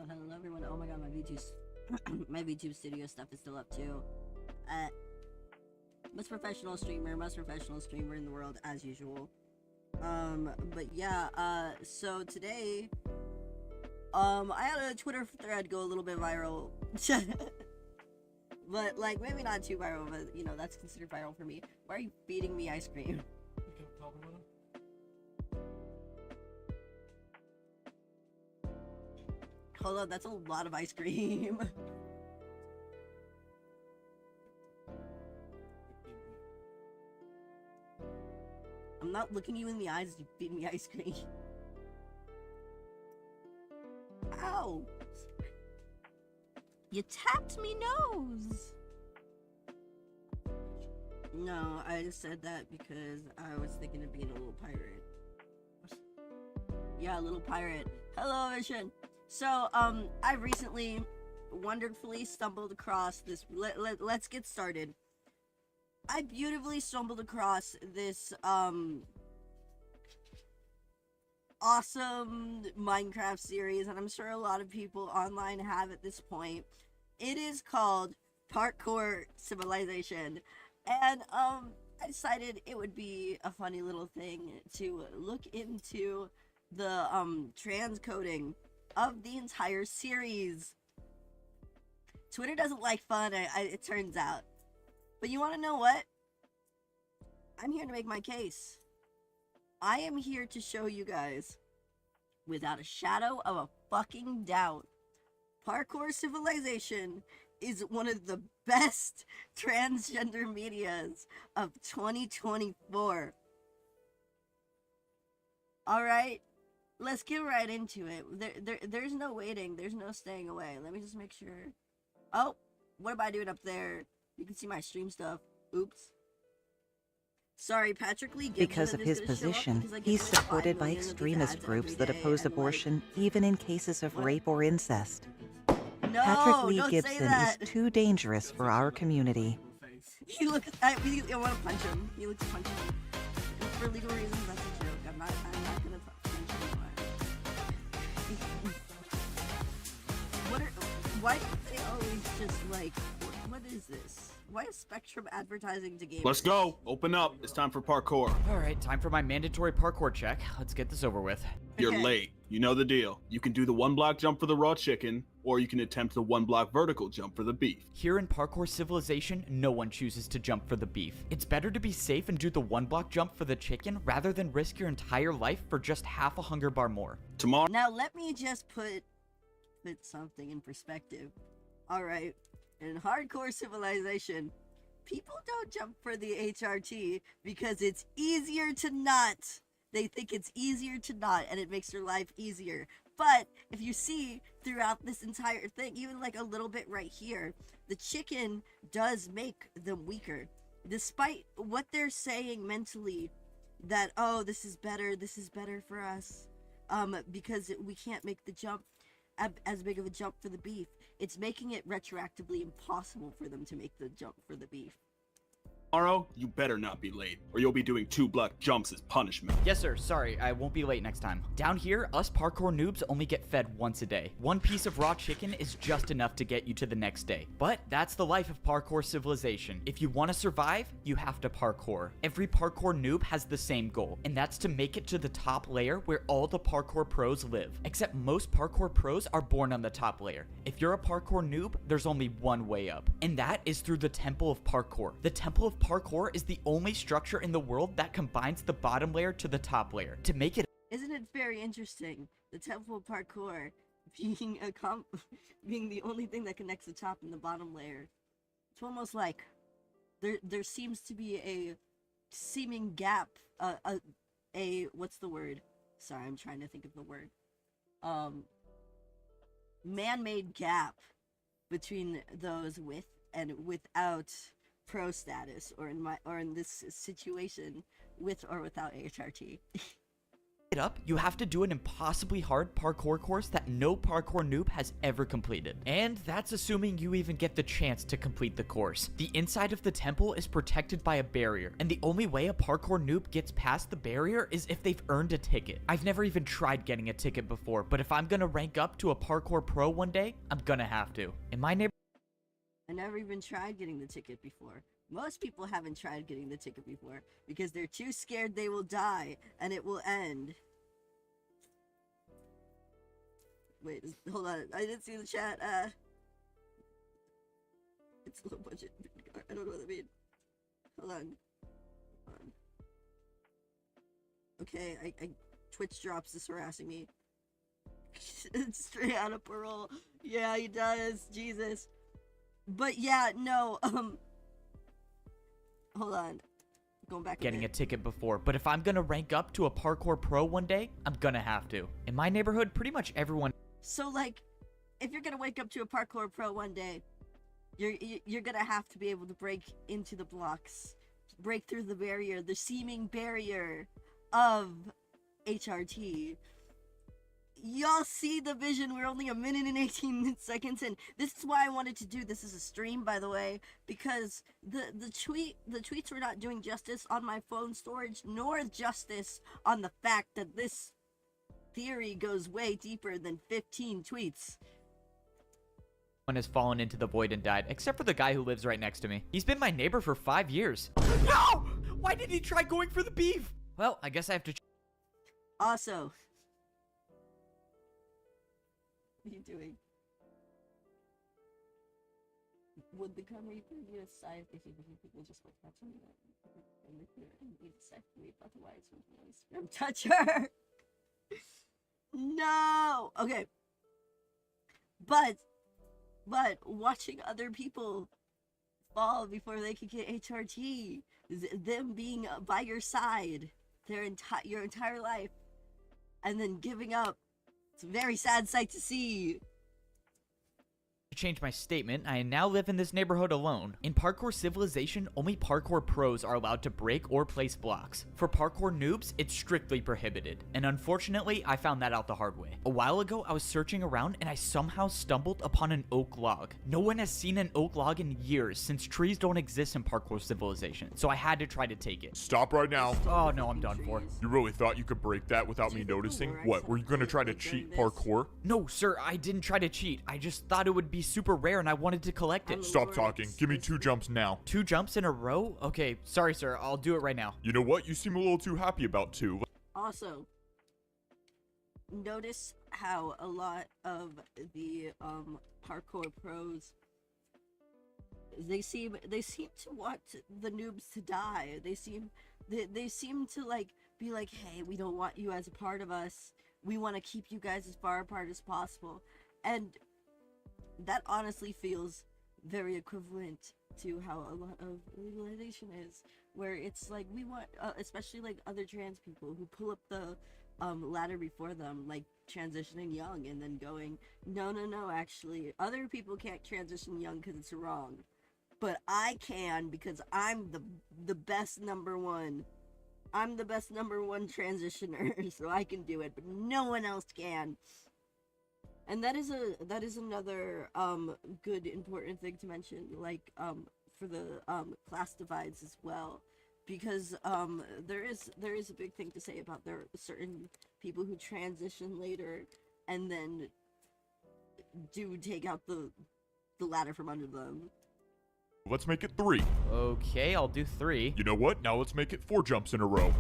Hello everyone. Oh my god, my my VTube studio stuff is still up too. Most professional streamer in the world as usual. But yeah, so today, I had a Twitter thread go a little bit viral. But like maybe not too viral, but you know, that's considered viral for me. Why are you feeding me ice cream? Hold on, that's a lot of ice cream. I'm not looking you in the eyes as you feed me ice cream. Ow! You tapped me nose! No, I just said that because I was thinking of being a little pirate. Yeah, a little pirate. Hello, Vision! So, I recently wonderfully stumbled across this. Let's get started. I beautifully stumbled across this, awesome Minecraft series, and I'm sure a lot of people online have at this point. It is called Parkour Civilization, and, I decided it would be a funny little thing to look into the, transcoding of the entire series. Twitter doesn't like fun, it turns out. But you want to know what? I'm here to make my case. I am here to show you guys, without a shadow of a fucking doubt, Parkour Civilization is one of the best transgender medias of 2024. Alright? Let's get right into it. There's no waiting. There's no staying away. Let me just make sure. Oh, what am I doing up there? You can see my stream stuff. Oops. Sorry, Patrick Lee Gibson. Because of his position, he's supported by extremist groups that oppose abortion, even in cases of rape or incest. No, Patrick Lee don't Gibson say that. is too dangerous for our community. He looks. I want to punch him. He looks punchable. For legal reasons, that's a joke. I'm not gonna punch anyone. Why do they always just like? What is this? Why is Spectrum advertising to gamers? Let's go. Open up. It's time for parkour. All right, time for my mandatory parkour check. Let's get this over with. You're Okay. late. You know the deal. You can do the 1-block jump for the raw chicken, or you can attempt the 1-block vertical jump for the beef. Here in Parkour Civilization, no one chooses to jump for the beef. It's better to be safe and do the 1-block jump for the chicken rather than risk your entire life for just half a hunger bar more. Tomorrow. Now let me just put something in perspective. All right, in Hardcore Civilization, people don't jump for the HRT because it's easier to not. They think it's easier to not, and it makes their life easier. But if you see throughout this entire thing, even like a little bit right here, the chicken does make them weaker. Despite what they're saying mentally, that, oh, this is better for us, because we can't make the jump as big of a jump for the beef. It's making it retroactively impossible for them to make the jump for the beef. Tomorrow, you better not be late, or you'll be doing 2-block jumps as punishment. Yes, sir. Sorry, I won't be late next time. Down here, us parkour noobs only get fed once a day. One piece of raw chicken is just enough to get you to the next day. But that's the life of Parkour Civilization. If you want to survive, you have to parkour. Every parkour noob has the same goal, and that's to make it to the top layer where all the parkour pros live. Except most parkour pros are born on the top layer. If you're a parkour noob, there's only one way up, and that is through the Temple of Parkour. The Temple of Parkour is the only structure in the world that combines the bottom layer to the top layer to make it. Isn't it very interesting? The Temple of Parkour being being the only thing that connects the top and the bottom layer. It's almost like there seems to be a seeming gap, a what's the word? Sorry, I'm trying to think of the word. Man-made gap between those with and without pro status, or in this situation, with or without HRT. it up, you have to do an impossibly hard parkour course that no parkour noob has ever completed. And that's assuming you even get the chance to complete the course. The inside of the temple is protected by a barrier, and the only way a parkour noob gets past the barrier is if they've earned a ticket. I've never even tried getting a ticket before, but if I'm gonna rank up to a parkour pro one day, I'm gonna have to. In my neighborhood, I never even tried getting the ticket before. Most people haven't tried getting the ticket before because they're too scared they will die and it will end. Wait, hold on. I didn't see the chat. It's low budget. I don't know what that means. Hold on. Okay, I Twitch drops is harassing me. It's straight out of parole. Yeah, he does. Jesus. But yeah, no, hold on. Going back getting a ticket before, but if I'm gonna rank up to a parkour pro one day, I'm gonna have to. In my neighborhood, pretty much everyone. So like, if you're gonna wake up to a parkour pro one day, you're gonna have to be able to break into the blocks, break through the barrier, the seeming barrier of HRT. Y'all see the vision. We're only a minute and 18 seconds in. This is why I wanted to do this as a stream, by the way, because the tweets were not doing justice on my phone storage, nor justice on the fact that this theory goes way deeper than 15 tweets. One has fallen into the void and died, except for the guy who lives right next to me. He's been my neighbor for 5 years. No! Why did he try going for the beef? Well, I guess I have to. Also, what are you doing? Would the camera be a size if people just like touching it? And if you're in the second, otherwise, we'll touch her. No. Okay. But watching other people fall before they can get HRT, them being by your side your entire life, and then giving up. It's a very sad sight to see. To change my statement, I now live in this neighborhood alone. In Parkour Civilization, only parkour pros are allowed to break or place blocks. For parkour noobs, it's strictly prohibited. And unfortunately, I found that out the hard way. A while ago, I was searching around and I somehow stumbled upon an oak log. No one has seen an oak log in years since trees don't exist in Parkour Civilization, so I had to try to take it. Stop right now. Oh no, I'm done for. You really thought you could break that without me noticing? What, were you gonna try to cheat parkour? No, sir, I didn't try to cheat. I just thought it would be super rare and I wanted to collect it. Stop talking. Give me 2 jumps now. 2 jumps in a row? Okay, sorry, sir. I'll do it right now. You know what? You seem a little too happy about 2. Also, notice how a lot of the parkour pros, they seem to want the noobs to die. They seem to like be like, hey, we don't want you as a part of us. We want to keep you guys as far apart as possible. And that honestly feels very equivalent to how a lot of legalization is, where it's like we want, especially like other trans people who pull up the ladder before them, like transitioning young and then going, no, actually, other people can't transition young because it's wrong, but I can because I'm the best number one. I'm the best number one transitioner, so I can do it, but no one else can. And that is another good important thing to mention, like for the class divides as well, because there is a big thing to say about there are certain people who transition later and then do take out the ladder from under them. Let's make it 3. Okay, I'll do 3. You know what? Now let's make it 4 jumps in a row.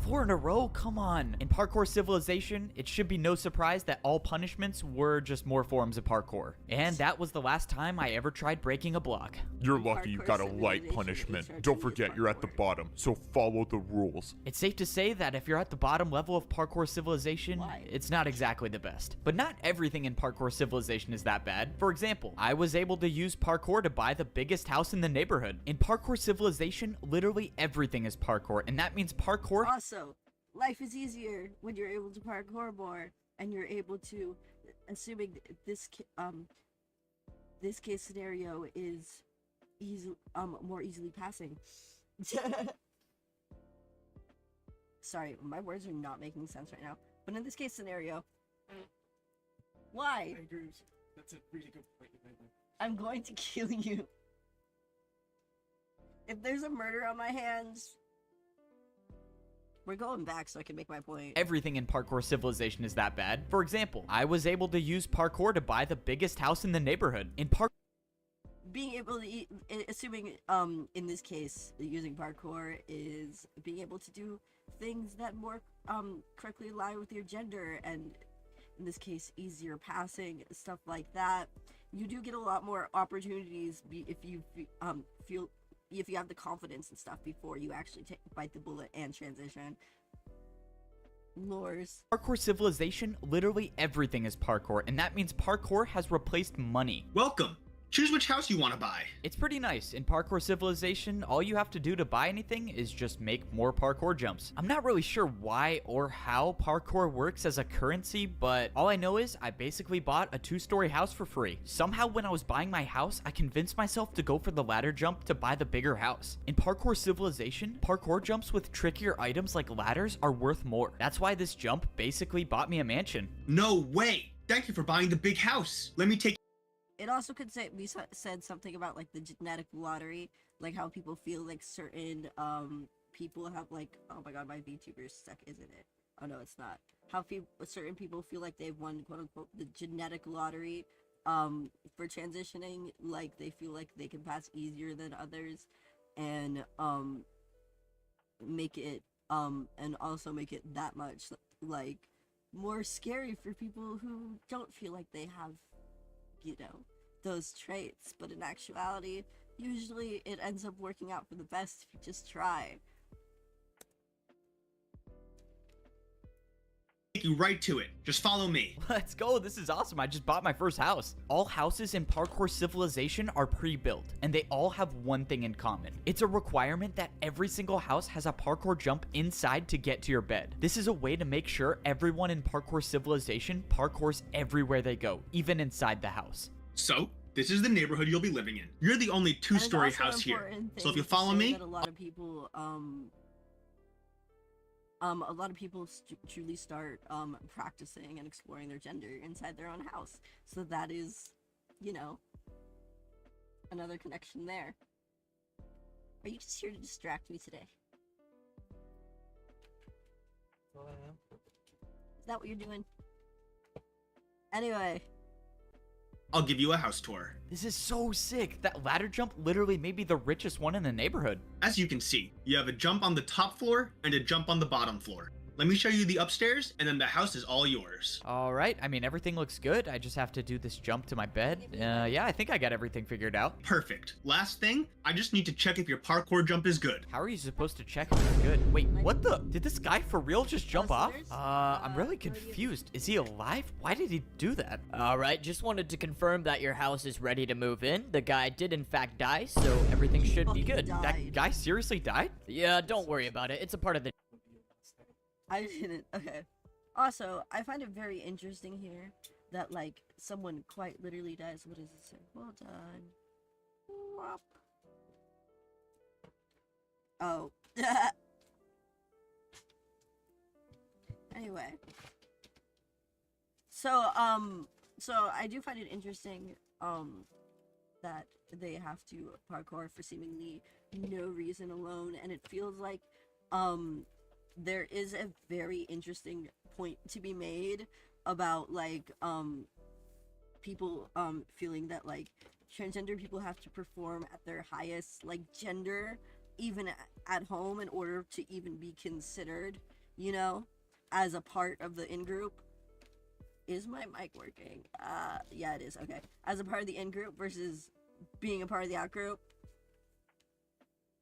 4 in a row? Come on. In Parkour Civilization, it should be no surprise that all punishments were just more forms of parkour. And that was the last time I ever tried breaking a block. You're lucky you got a light punishment. Don't forget you're at the bottom, so follow the rules. It's safe to say that if you're at the bottom level of Parkour Civilization, it's not exactly the best. But not everything in Parkour Civilization is that bad. For example, I was able to use parkour to buy the biggest house in the neighborhood. In Parkour Civilization, literally everything is parkour, and that means parkour. Also, life is easier when you're able to parkour more, and you're able to, assuming this case scenario is more easily passing. Sorry, my words are not making sense right now. But in this case scenario, why? I agree with you. That's a really good point. I'm going to kill you. If there's a murder on my hands, we're going back so I can make my point. Everything in Parkour Civilization is that bad. For example, I was able to use parkour to buy the biggest house in the neighborhood. In Being able to eat, assuming in this case using parkour is being able to do things that more correctly align with your gender, and in this case easier passing, stuff like that. You do get a lot more opportunities if you feel, if you have the confidence and stuff before you actually bite the bullet and transition. Lures. Parkour Civilization, literally everything is parkour, and that means parkour has replaced money. Welcome. Choose which house you want to buy. It's pretty nice. In Parkour Civilization, all you have to do to buy anything is just make more parkour jumps. I'm not really sure why or how parkour works as a currency, but all I know is I basically bought a 2-story house for free. Somehow when I was buying my house, I convinced myself to go for the ladder jump to buy the bigger house. In Parkour Civilization, parkour jumps with trickier items like ladders are worth more. That's why this jump basically bought me a mansion. No way. Thank you for buying the big house. Let me take. It also could say we said something about like the genetic lottery, like how people feel like certain people have like, oh my god, my VTuber's stuck, isn't it? Oh no, it's not. How certain people feel like they've won quote unquote the genetic lottery for transitioning, like they feel like they can pass easier than others, and make it and also make it that much like more scary for people who don't feel like they have, you know, those traits. But in actuality, usually it ends up working out for the best if you just try. Take you right to it. Just follow me. Let's go, this is awesome. I just bought my first house. All houses in Parkour Civilization are pre-built, and they all have one thing in common. It's a requirement that every single house has a parkour jump inside to get to your bed. This is a way to make sure everyone in Parkour Civilization parkours everywhere they go, even inside the house. So, this is the neighborhood you'll be living in. You're the only 2-story house here. So if you follow me, a lot of people truly start practicing and exploring their gender inside their own house. So that is, you know, another connection there. Are you just here to distract me today? Well, I am. Is that what you're doing? Anyway. I'll give you a house tour. This is so sick. That ladder jump literally made me the richest one in the neighborhood. As you can see, you have a jump on the top floor and a jump on the bottom floor. Let me show you the upstairs, and then the house is all yours. All right. I mean, everything looks good. I just have to do this jump to my bed. Yeah, I think I got everything figured out. Perfect. Last thing, I just need to check if your parkour jump is good. How are you supposed to check if it's good? Wait, what the? Did this guy for real just jump off? I'm really confused. Is he alive? Why did he do that? All right, just wanted to confirm that your house is ready to move in. The guy did in fact die, so everything should be good. That guy seriously died? Yeah, don't worry about it. It's a part of the... I didn't. Okay. Also, I find it very interesting here that, like, someone quite literally dies. What does it say? Well done. Whop. Oh. Anyway. So I do find it interesting, that they have to parkour for seemingly no reason alone, and it feels like, there is a very interesting point to be made about, like, people, feeling that, like, transgender people have to perform at their highest, like, gender, even at home, in order to even be considered, you know, as a part of the in-group. Is my mic working? Yeah, it is. Okay. As a part of the in-group versus being a part of the out-group.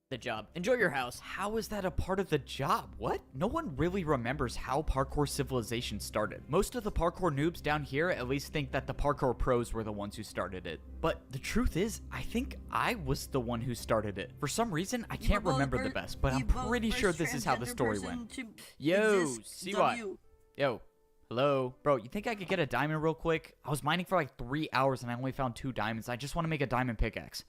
The job. Enjoy your house. How is that a part of the job? What? No one really remembers how Parkour Civilization started. Most of the parkour noobs down here at least think that the parkour pros were the ones who started it. But the truth is, I think I was the one who started it. For some reason, I can't remember the best, but I'm pretty sure this is how the story went. Yo, CY. Yo, Hello? Bro, you think I could get a diamond real quick? I was mining for like 3 hours and I only found 2 diamonds. I just want to make a diamond pickaxe.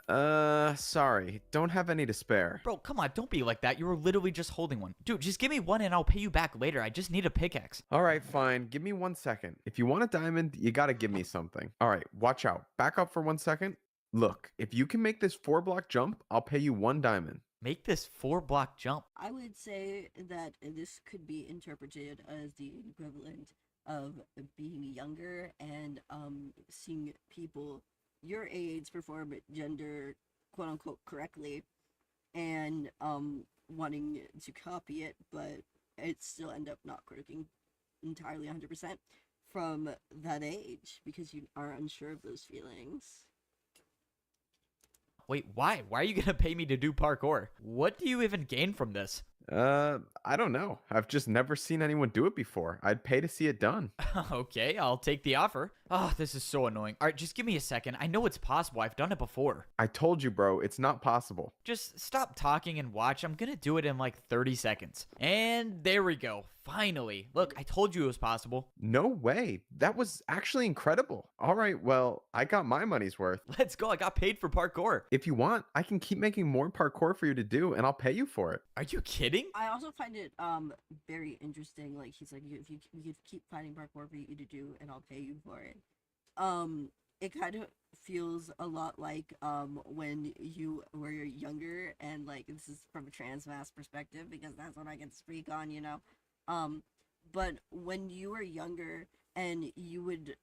Sorry. Don't have any to spare. Bro, come on, don't be like that. You were literally just holding one. Dude, just give me one and I'll pay you back later. I just need a pickaxe. Alright, fine. Give me 1 second. If you want a diamond, you gotta give me something. Alright, watch out. Back up for 1 second. Look, if you can make this 4-block jump, I'll pay you 1 diamond. Make this 4-block jump. I would say that this could be interpreted as the equivalent of being younger and seeing people your age perform gender quote unquote correctly and wanting to copy it, but it still end up not working entirely 100% from that age because you are unsure of those feelings. Wait, why? Why are you gonna pay me to do parkour? What do you even gain from this? I don't know. I've just never seen anyone do it before. I'd pay to see it done. Okay, I'll take the offer. Oh, this is so annoying. All right, just give me a second. I know it's possible. I've done it before. I told you, bro, it's not possible. Just stop talking and watch. I'm gonna do it in like 30 seconds. And there we go. Finally. Look, I told you it was possible. No way. That was actually incredible. All right, well, I got my money's worth. Let's go. I got paid for parkour. If you want, I can keep making more parkour for you to do, and I'll pay you for it. Are you kidding? I also find it very interesting. Like he's like, if you keep finding parkour for you to do, and I'll pay you for it. It kind of feels a lot like when you were younger, and like this is from a trans mass perspective because that's what I can speak on, you know. But when you were younger and you would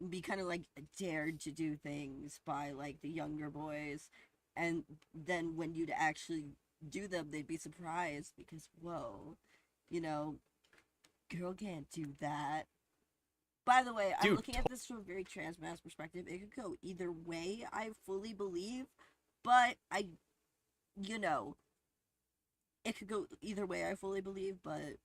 be kind of like dared to do things by like the younger boys, and then when you'd actually do them, they'd be surprised because, whoa, you know, girl can't do that. By the way, Dude, I'm looking at this from a very trans mass perspective. It could go either way, I fully believe, but you know, it could go either way, I fully believe, but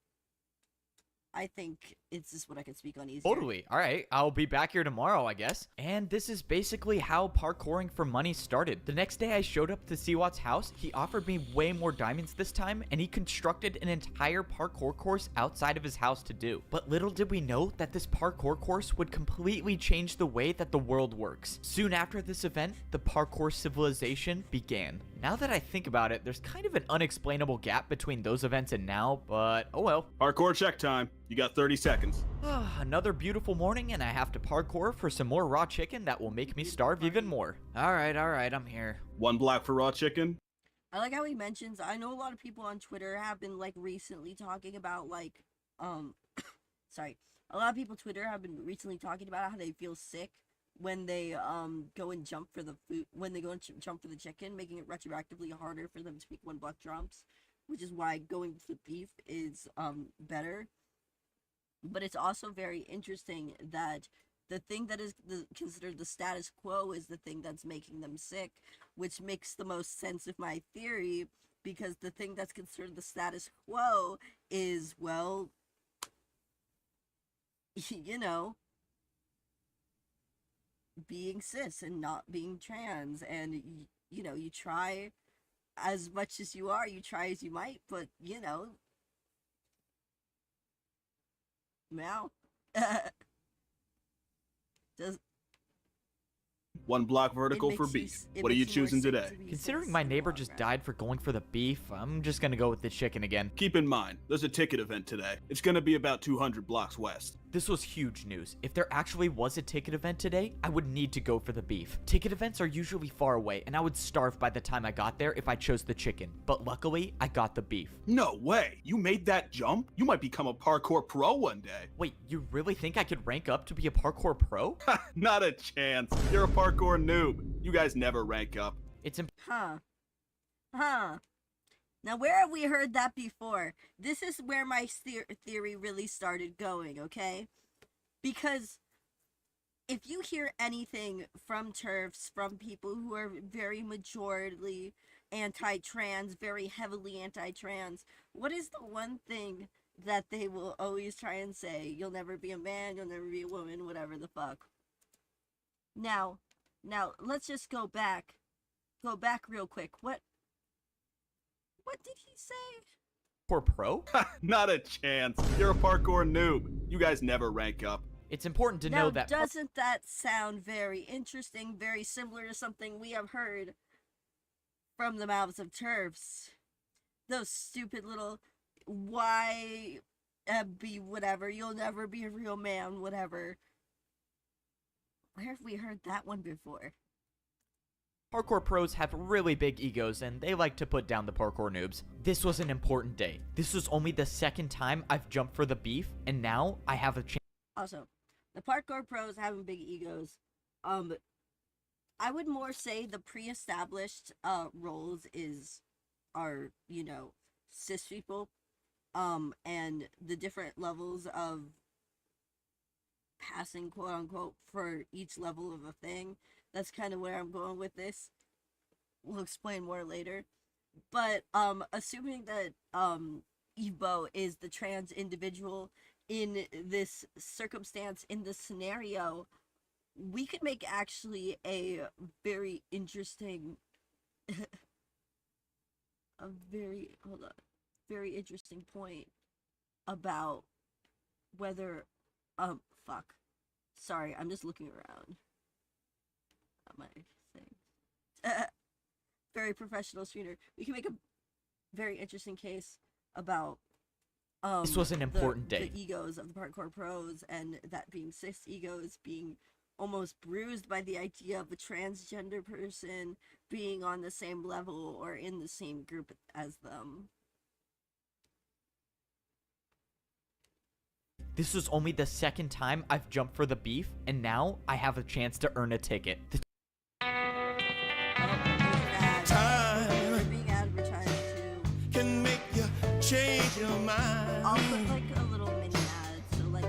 I think it's just what I can speak on easier. Totally. All right. I'll be back here tomorrow, I guess. And this is basically how parkouring for money started. The next day I showed up to Siwat's house. He offered me way more diamonds this time, and he constructed an entire parkour course outside of his house to do. But little did we know that this parkour course would completely change the way that the world works. Soon after this event, the parkour civilization began. Now that I think about it, there's kind of an unexplainable gap between those events and now, but oh well. Parkour check time. You got 30 seconds. Another beautiful morning, and I have to parkour for some more raw chicken that will make me starve even more. All right, I'm here. 1 block for raw chicken. I like how he mentions, I know a lot of people on Twitter have been like recently talking about like sorry, a lot of people Twitter have been recently talking about how they feel sick when they go and jump for the food, when they go and jump for the chicken, making it retroactively harder for them to make 1 block jumps, which is why going for beef is better. But it's also very interesting that the thing that is considered the status quo is the thing that's making them sick, which makes the most sense of my theory, because the thing that's considered the status quo is, well, you know, being cis and not being trans. And, you know, you try as much as you are, you try as you might, but, you know, meow. Does 1 block vertical for beef. What are you choosing today? Considering my neighbor just died for going for the beef, I'm just gonna go with the chicken again. Keep in mind, there's a ticket event today. It's gonna be about 200 blocks west. This was huge news. If there actually was a ticket event today, I would need to go for the beef. Ticket events are usually far away, and I would starve by the time I got there if I chose the chicken. But luckily, I got the beef. No way. You made that jump? You might become a parkour pro one day. Wait, you really think I could rank up to be a parkour pro? Not a chance. You're a parkour noob. You guys never rank up. It's Huh. Now, where have we heard that before? This is where my theory really started going, okay? Because if you hear anything from TERFs, from people who are very majorly anti-trans, very heavily anti-trans, what is the one thing that they will always try and say? You'll never be a man, you'll never be a woman, whatever the fuck. Now, let's just go back real quick. What did he say? Pro? Not a chance. You're a parkour noob. You guys never rank up. It's important to Now, know that doesn't that sound very interesting, very similar to something we have heard from the mouths of turfs? Those stupid little why be whatever, you'll never be a real man, whatever. Where have we heard that one before? parkour pros have really big egos and they like to put down the parkour noobs. This was an important day. This was only the second time I've jumped for the beef, and now I have a chance. Also, the parkour pros having big egos. I would more say the pre-established roles are, you know, cis people. And the different levels of passing, quote unquote, for each level of a thing. That's kind of where I'm going with this. We'll explain more later. But assuming that Evo is the trans individual in this circumstance, in this scenario, we could make actually a very interesting very interesting point about whether fuck. Sorry, I'm just looking around at my thing. Very professional streamer. We can make a very interesting case about This was an important day. the egos of the parkour pros, and that being cis egos being almost bruised by the idea of a transgender person being on the same level or in the same group as them. This was only the second time I've jumped for the beef, and now I have a chance to earn a ticket. Time being advertised to can make you change your mind. I'll put like a little mini ad, so like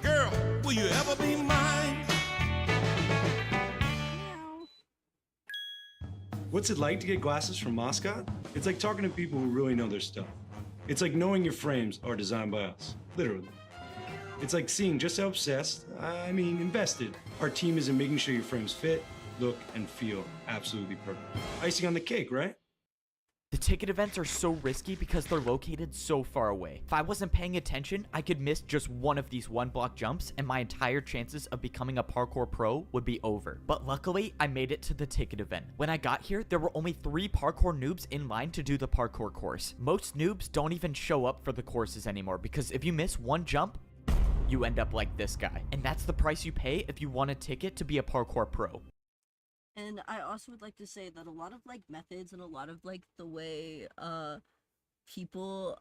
Girl, will you ever be mine? meow. What's it like to get glasses from Moscot? It's like talking to people who really know their stuff. It's like knowing your frames are designed by us, literally. It's like seeing just how obsessed, invested, our team is in making sure your frames fit, look, and feel absolutely perfect. Icing on the cake, right? The ticket events are so risky because they're located so far away. If I wasn't paying attention, I could miss just one of these one-block jumps and my entire chances of becoming a parkour pro would be over. But luckily, I made it to the ticket event. When I got here, there were only 3 parkour noobs in line to do the parkour course. Most noobs don't even show up for the courses anymore because if you miss one jump, you end up like this guy. And that's the price you pay if you want a ticket to be a parkour pro. And I also would like to say that a lot of like methods and a lot of like the way people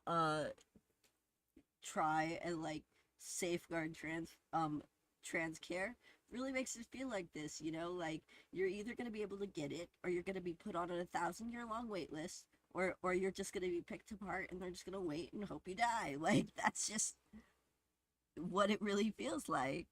try and like safeguard trans care really makes it feel like this, you know, like you're either going to be able to get it or you're going to be put on a 1,000-year long wait list, or you're just going to be picked apart and they're just going to wait and hope you die. Like that's just what it really feels like.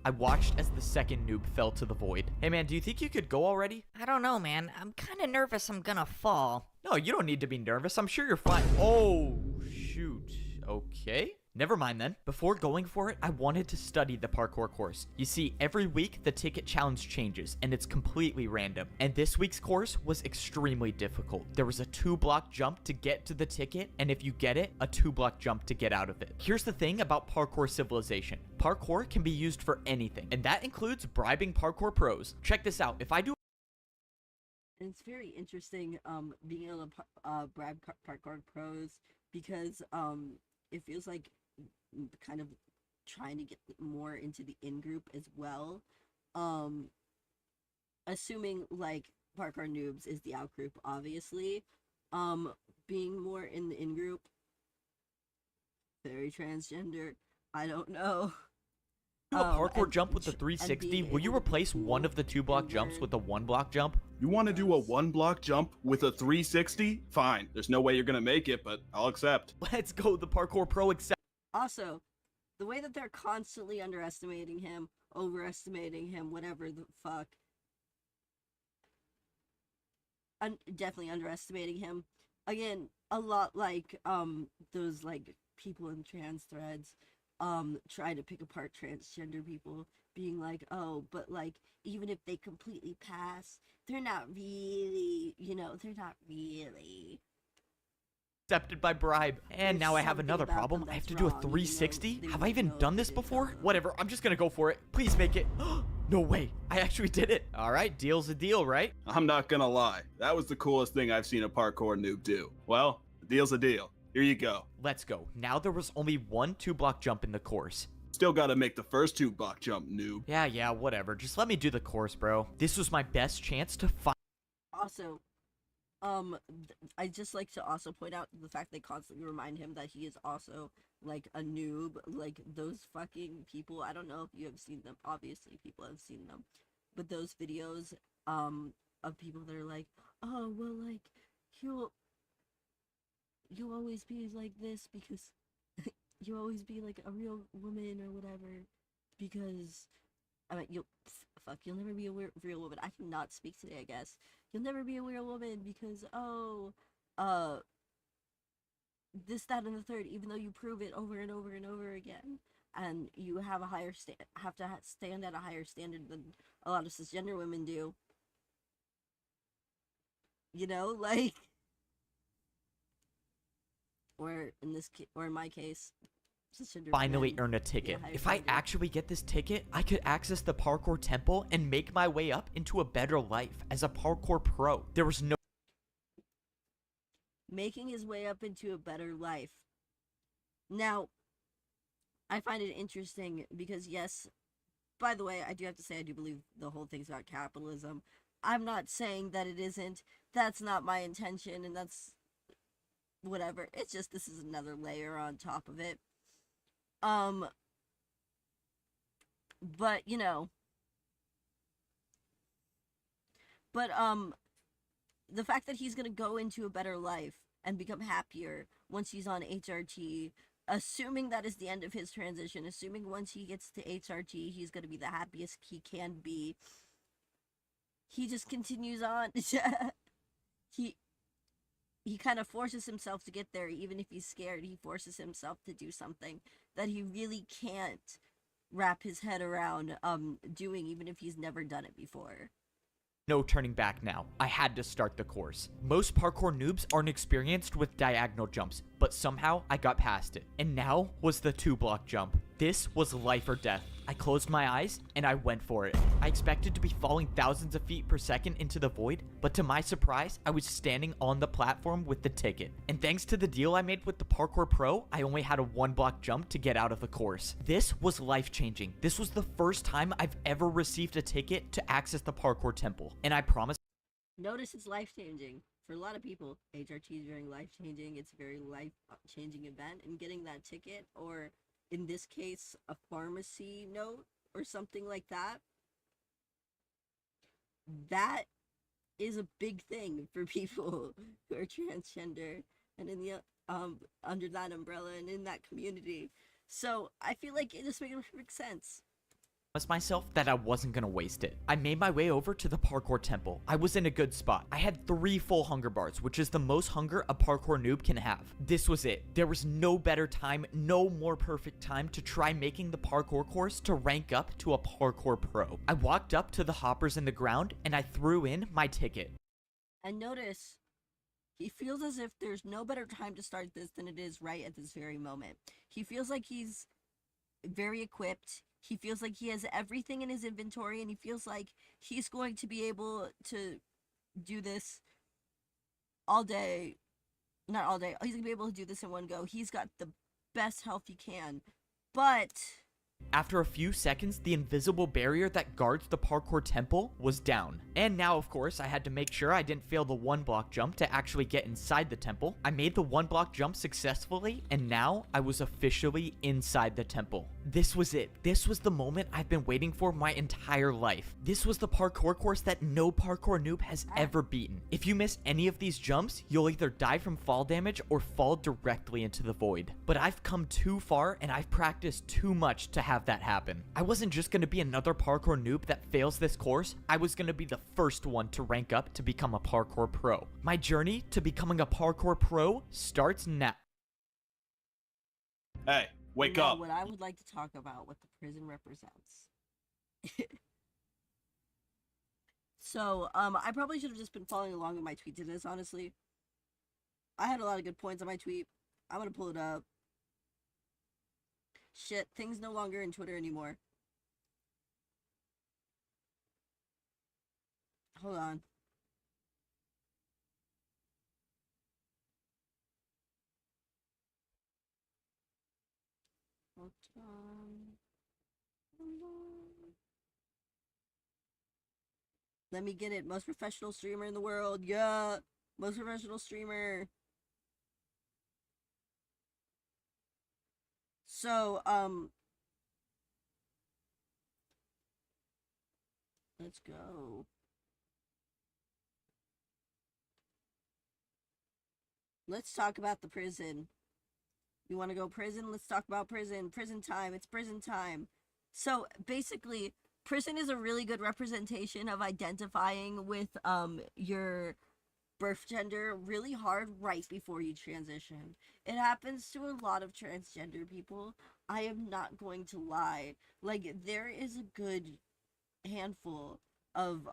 I watched as the second noob fell to the void. Hey man, do you think you could go already? I don't know, man. I'm kind of nervous I'm gonna fall. No, you don't need to be nervous. I'm sure you're fine. Oh, shoot. Okay. Never mind then. Before going for it, I wanted to study the parkour course. You see, every week the ticket challenge changes and it's completely random. And this week's course was extremely difficult. There was a 2-block jump to get to the ticket, and if you get it, a 2-block jump to get out of it. Here's the thing about parkour civilization. Parkour can be used for anything, and that includes bribing parkour pros. Check this out. If I do And it's very interesting being able to bribe parkour pros because it feels like kind of trying to get more into the in-group as well. Assuming like parkour noobs is the out-group, obviously. Being more in the in-group, very transgender, I don't know. a parkour jump with the 360, will you replace one of the 2-block jumps with a 1-block jump? You want to do a 1-block jump with a 360? Fine. There's no way you're going to make it, but I'll accept. Let's go, the parkour pro accept. Also, the way that they're constantly underestimating him, overestimating him, whatever the fuck. Definitely underestimating him. Again, a lot like those like people in trans threads. try to pick apart transgender people, being like, oh, but like, even if they completely pass, they're not really, they're not really accepted by bribe. And now I have another problem. I have to do a 360. Have I even done this before? Whatever, I'm just gonna go for it. Please make it. No way, I actually did it. All right, deal's a deal, right? I'm not gonna lie. That was the coolest thing I've seen a parkour noob do. Well, a deal's a deal. Here you go. Let's go. Now there was only one 2-block jump in the course. Still gotta make the first 2-block jump, noob. Yeah, whatever. Just let me do the course, bro. This was my best chance to find. Also, I just like to also point out the fact they constantly remind him that he is also like a noob. Like those fucking people, I don't know if you have seen them, obviously people have seen them, but those videos of people that are like, oh well, like you'll always be like this because you always be like a real woman or whatever, because I mean you'll never be a real woman. I cannot speak today, I guess. You'll never be a real woman because, this, that, and the third, even though you prove it over and over and over again, and you have a higher stand at a higher standard than a lot of cisgender women do. Like, or in my case, finally earn a ticket. If I actually get this ticket, I could access the parkour temple and make my way up into a better life as a parkour pro. There was no making his way up into a better life. Now, I find it interesting because, yes, by the way, I do have to say I do believe the whole thing's about capitalism. I'm not saying that it isn't. That's not my intention, and that's whatever. It's just this is another layer on top of it. But the fact that he's gonna go into a better life and become happier once he's on HRT, assuming that is the end of his transition, assuming once he gets to HRT he's gonna be the happiest he can be, he just continues on. He kind of forces himself to get there. Even if he's scared, he forces himself to do something that he really can't wrap his head around doing, even if he's never done it before. No turning back now. I had to start the course. Most parkour noobs aren't experienced with diagonal jumps, but somehow I got past it. And now was the 2-block jump. This was life or death. I closed my eyes and I went for it. I expected to be falling thousands of feet per second into the void, but to my surprise, I was standing on the platform with the ticket. And thanks to the deal I made with the Parkour Pro, I only had a 1-block jump to get out of the course. This was life-changing. This was the first time I've ever received a ticket to access the Parkour Temple, and I promise. Notice it's life-changing. For a lot of people, HRT is very life-changing. It's a very life-changing event, and getting that ticket, or in this case, a pharmacy note or something like that, that is a big thing for people who are transgender and in the under that umbrella and in that community. So I feel like it just makes perfect sense. Myself that I wasn't gonna waste it. I made my way over to the parkour temple. I was in a good spot. I had 3 full hunger bars, which is the most hunger a parkour noob can have. This was it. There was no better time, no more perfect time to try making the parkour course to rank up to a parkour pro. I walked up to the hoppers in the ground and I threw in my ticket. And notice, he feels as if there's no better time to start this than it is right at this very moment. He feels like he's very equipped. He feels like he has everything in his inventory, and he feels like he's going to be able to do this all day. Not all day. He's going to be able to do this in one go. He's got the best health he can. But after a few seconds, the invisible barrier that guards the parkour temple was down. And now, of course, I had to make sure I didn't fail the 1-block jump to actually get inside the temple. I made the 1-block jump successfully, and now I was officially inside the temple. This was it. This was the moment I've been waiting for my entire life. This was the parkour course that no parkour noob has ever beaten. If you miss any of these jumps, you'll either die from fall damage or fall directly into the void. But I've come too far and I've practiced too much to have that happen. I wasn't just going to be another parkour noob that fails this course. I was going to be the first one to rank up to become a parkour pro. My journey to becoming a parkour pro starts now. Hey, Wake Now, up. what I would like to talk about, what the prison represents. So, I probably should have just been following along with my tweet to this, honestly. I had a lot of good points on my tweet. I'm gonna pull it up. Shit, things no longer in Twitter anymore. Hold on. Hold on. Let me get it. Most professional streamer in the world. Yeah. Most professional streamer. So, let's go. Let's talk about the prison. You want to go prison? Let's talk about prison. Prison time. It's prison time. So, basically, prison is a really good representation of identifying with your birth gender really hard right before you transition. It happens to a lot of transgender people. I am not going to lie. Like, there is a good handful of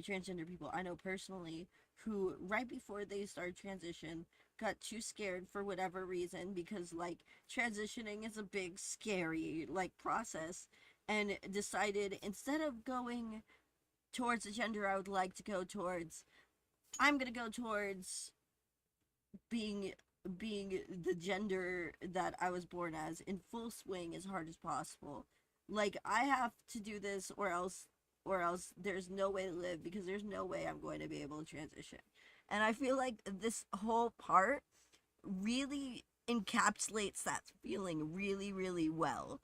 transgender people I know personally who right before they start transition got too scared for whatever reason, because like transitioning is a big scary like process, and decided instead of going towards the gender I would like to go towards, I'm gonna go towards being the gender that I was born as in full swing as hard as possible. Like, I have to do this or else there's no way to live, because there's no way I'm going to be able to transition. And I feel like this whole part really encapsulates that feeling really, really well.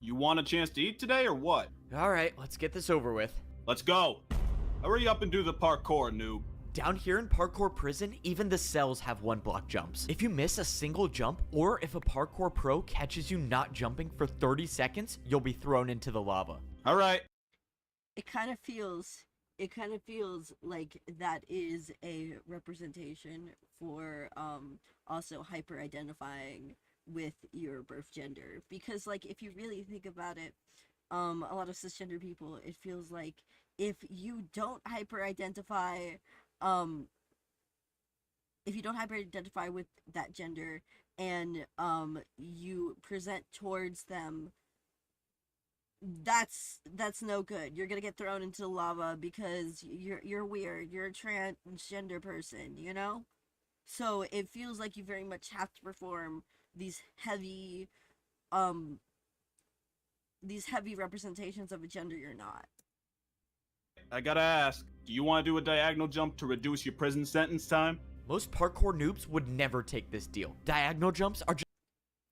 You want a chance to eat today or what? Alright, let's get this over with. Let's go. Hurry up and do the parkour, noob. Down here in Parkour Prison, even the cells have 1-block jumps. If you miss a single jump, or if a parkour pro catches you not jumping for 30 seconds, you'll be thrown into the lava. Alright. It kind of feels like that is a representation for also hyper identifying with your birth gender, because like if you really think about it, a lot of cisgender people, it feels like if you don't hyper identify with that gender and you present towards them, that's no good. You're gonna get thrown into the lava because you're weird. You're a transgender person, you know? So it feels like you very much have to perform these heavy representations of a gender you're not. I gotta ask, do you want to do a diagonal jump to reduce your prison sentence time? Most parkour noobs would never take this deal. Diagonal jumps are just...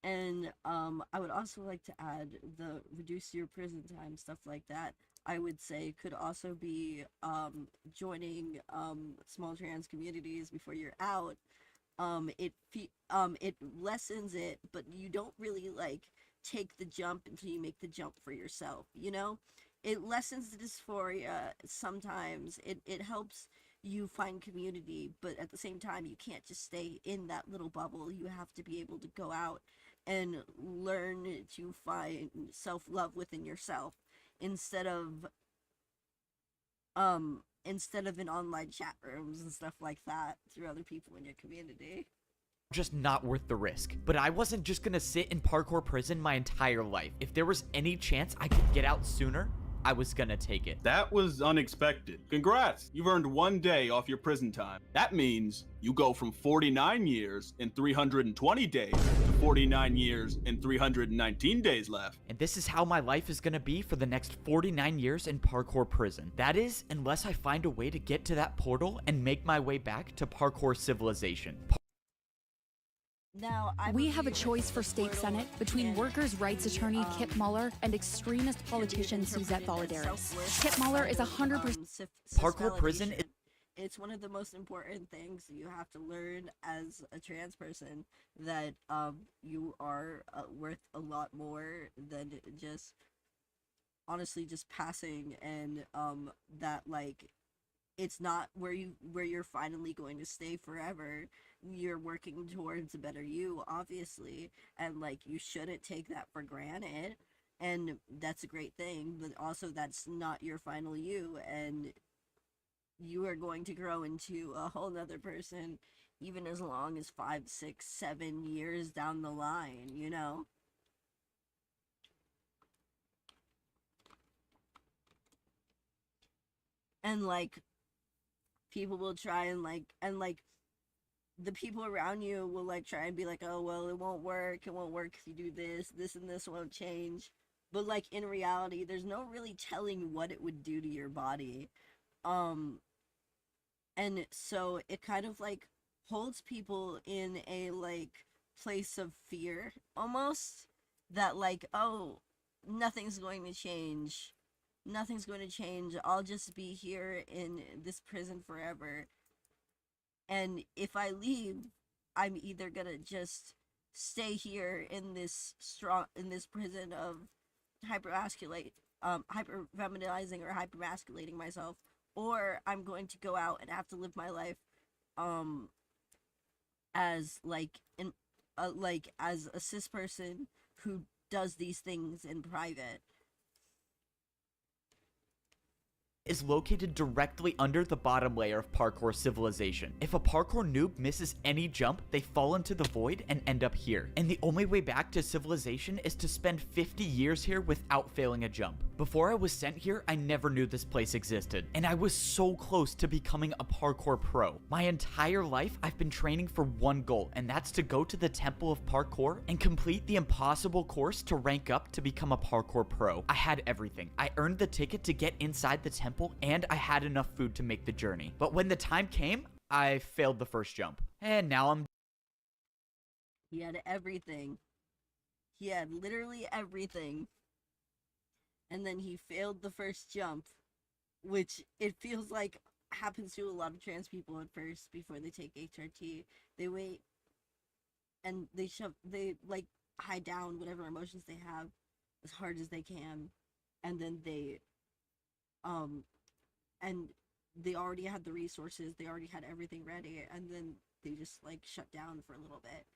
And I would also like to add the reduce your prison time, stuff like that, I would say could also be joining small trans communities before you're out. It lessens it, but you don't really like take the jump until you make the jump for yourself, you know? It lessens the dysphoria sometimes. It helps you find community, but at the same time you can't just stay in that little bubble. You have to be able to go out and learn to find self-love within yourself instead of in online chat rooms and stuff like that through other people in your community. Just not worth the risk. But I wasn't just gonna sit in parkour prison my entire life. If there was any chance I could get out sooner, I was gonna take it. That was unexpected. Congrats, you've earned 1 day off your prison time. That means you go from 49 years and 320 days to 49 years and 319 days left. And this is how my life is gonna be for the next 49 years in parkour prison. That is, unless I find a way to get to that portal and make my way back to parkour civilization. Now, we have a choice for State Senate between workers' rights attorney Kip Muller and extremist politician Suzette Valladares. Kip Muller is 100%. Parkour prison is... It's one of the most important things you have to learn as a trans person, that you are worth a lot more than just honestly just passing, and that like it's not where you're finally going to stay forever. you're working towards a better you, obviously, and like you shouldn't take that for granted, and that's a great thing, but also that's not your final you, and you are going to grow into a whole nother person even as long as 5, 6, 7 years down the line, you know? And like people will try and like the people around you will like try and be like, oh well, it won't work if you do this and this won't change, but like in reality there's no really telling what it would do to your body. And so it kind of like holds people in a like place of fear almost, that like, oh, nothing's going to change, I'll just be here in this prison forever, and if I leave, I'm either gonna just stay here in this prison of hyper feminizing or hyper masculating myself, or I'm going to go out and have to live my life as as a cis person who does these things in private. Is located directly under the bottom layer of parkour civilization. If a parkour noob misses any jump, they fall into the void and end up here. And the only way back to civilization is to spend 50 years here without failing a jump. Before I was sent here, I never knew this place existed, and I was so close to becoming a parkour pro. My entire life, I've been training for one goal, and that's to go to the Temple of Parkour and complete the impossible course to rank up to become a parkour pro. I had everything. I earned the ticket to get inside the temple, and I had enough food to make the journey. But when the time came, I failed the first jump. And now I'm... He had everything. He had literally everything. And then he failed the first jump, which it feels like happens to a lot of trans people at first before they take HRT. They wait and they like hide down whatever emotions they have as hard as they can, and then they and they already had the resources, they already had everything ready, and then they just like shut down for a little bit.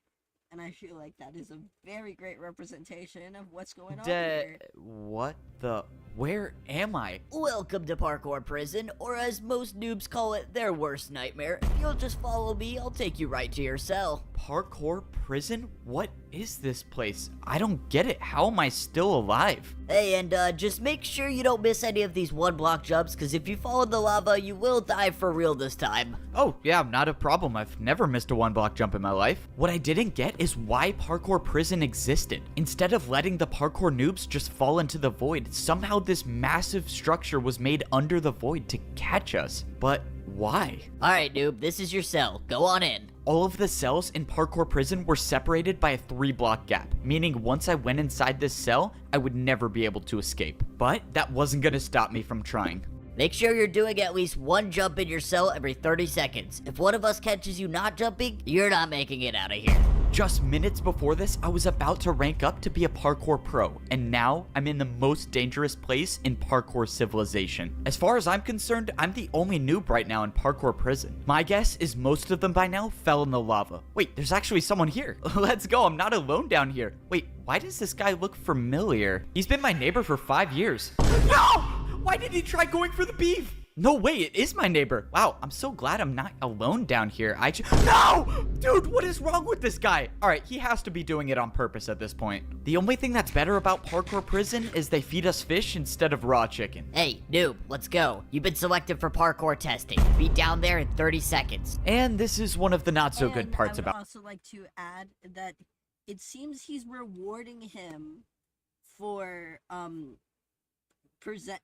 And I feel like that is a very great representation of what's going on here. What the... Where am I? Welcome to Parkour Prison, or as most noobs call it, their worst nightmare. If you'll just follow me, I'll take you right to your cell. Parkour Prison? What is this place? I don't get it. How am I still alive? Hey, and just make sure you don't miss any of these one-block jumps, because if you fall in the lava, you will die for real this time. Oh, yeah, not a problem. I've never missed a one-block jump in my life. What I didn't get is why Parkour Prison existed. Instead of letting the parkour noobs just fall into the void, somehow this massive structure was made under the void to catch us. But why? Alright, noob, this is your cell. Go on in. All of the cells in Parkour Prison were separated by a 3-block gap, meaning once I went inside this cell, I would never be able to escape. But that wasn't gonna stop me from trying. Make sure you're doing at least one jump in your cell every 30 seconds. If one of us catches you not jumping, you're not making it out of here. Just minutes before this, I was about to rank up to be a parkour pro, and now I'm in the most dangerous place in parkour civilization. As far as I'm concerned, I'm the only noob right now in Parkour Prison. My guess is most of them by now fell in the lava. Wait, there's actually someone here. Let's go, I'm not alone down here. Wait, why does this guy look familiar? He's been my neighbor for 5 years. No! Why did he try going for the beef? No way, it is my neighbor. Wow, I'm so glad I'm not alone down here. No! Dude, what is wrong with this guy? All right, he has to be doing it on purpose at this point. The only thing that's better about Parkour Prison is they feed us fish instead of raw chicken. Hey, noob, let's go. You've been selected for parkour testing. Be down there in 30 seconds. And this is one of the not so good parts about... I would also like to add that it seems he's rewarding him for,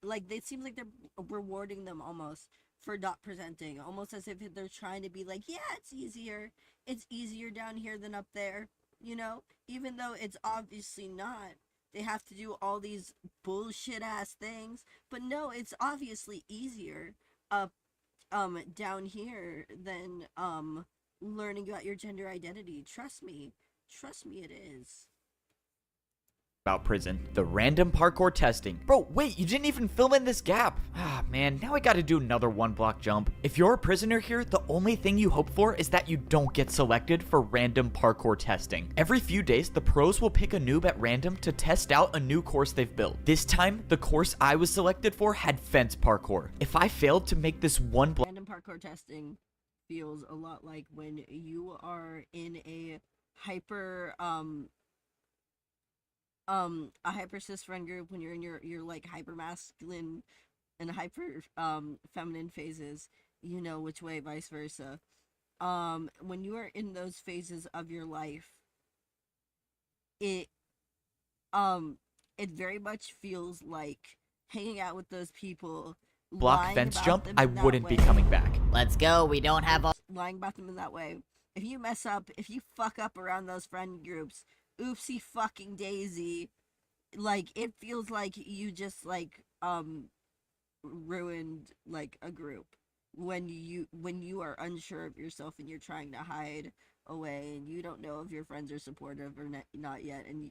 like, it seems like they're rewarding them almost for not presenting, almost as if they're trying to be like, yeah, it's easier down here than up there, you know, even though it's obviously not. They have to do all these bullshit ass things, but no, it's obviously easier up down here than learning about your gender identity. Trust me it is. about prison. The random parkour testing. Bro, wait, you didn't even fill in this gap. Ah, man, now I gotta do another 1-block jump. If you're a prisoner here, the only thing you hope for is that you don't get selected for random parkour testing. Every few days, the pros will pick a noob at random to test out a new course they've built. This time, the course I was selected for had fence parkour. If I failed to make this one block... Random parkour testing feels a lot like when you are in a a hyper cis friend group, when you're in your like hyper masculine and hyper feminine phases, you know which way, vice versa. When you are in those phases of your life, it very much feels like hanging out with those people. Block fence jump, I wouldn't be coming back. Let's go, we don't have all... Lying about them in that way. If you mess up, if you fuck up around those friend groups, oopsie fucking daisy, like, it feels like you just, like, ruined, like, a group. When you are unsure of yourself and you're trying to hide away and you don't know if your friends are supportive or not yet, and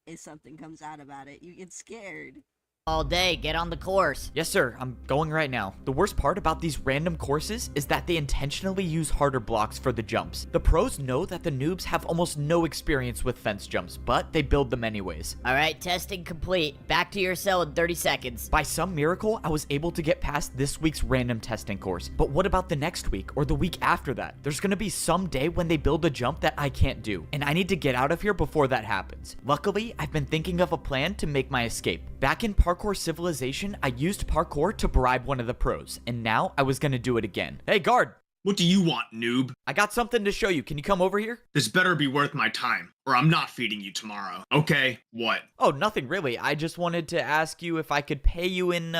if something comes out about it, you get scared. All day, get on the course. Yes, sir, I'm going right now. The worst part about these random courses is that they intentionally use harder blocks for the jumps. The pros know that the noobs have almost no experience with fence jumps, but they build them anyways. Alright, testing complete. Back to your cell in 30 seconds. By some miracle, I was able to get past this week's random testing course. But what about the next week or the week after that? There's gonna be some day when they build a jump that I can't do, and I need to get out of here before that happens. Luckily, I've been thinking of a plan to make my escape. Back in Parkour Civilization, I used parkour to bribe one of the pros, and now I was gonna do it again. Hey, guard! What do you want, noob? I got something to show you. Can you come over here? This better be worth my time, or I'm not feeding you tomorrow. Okay, what? Oh, nothing really. I just wanted to ask you if I could pay you in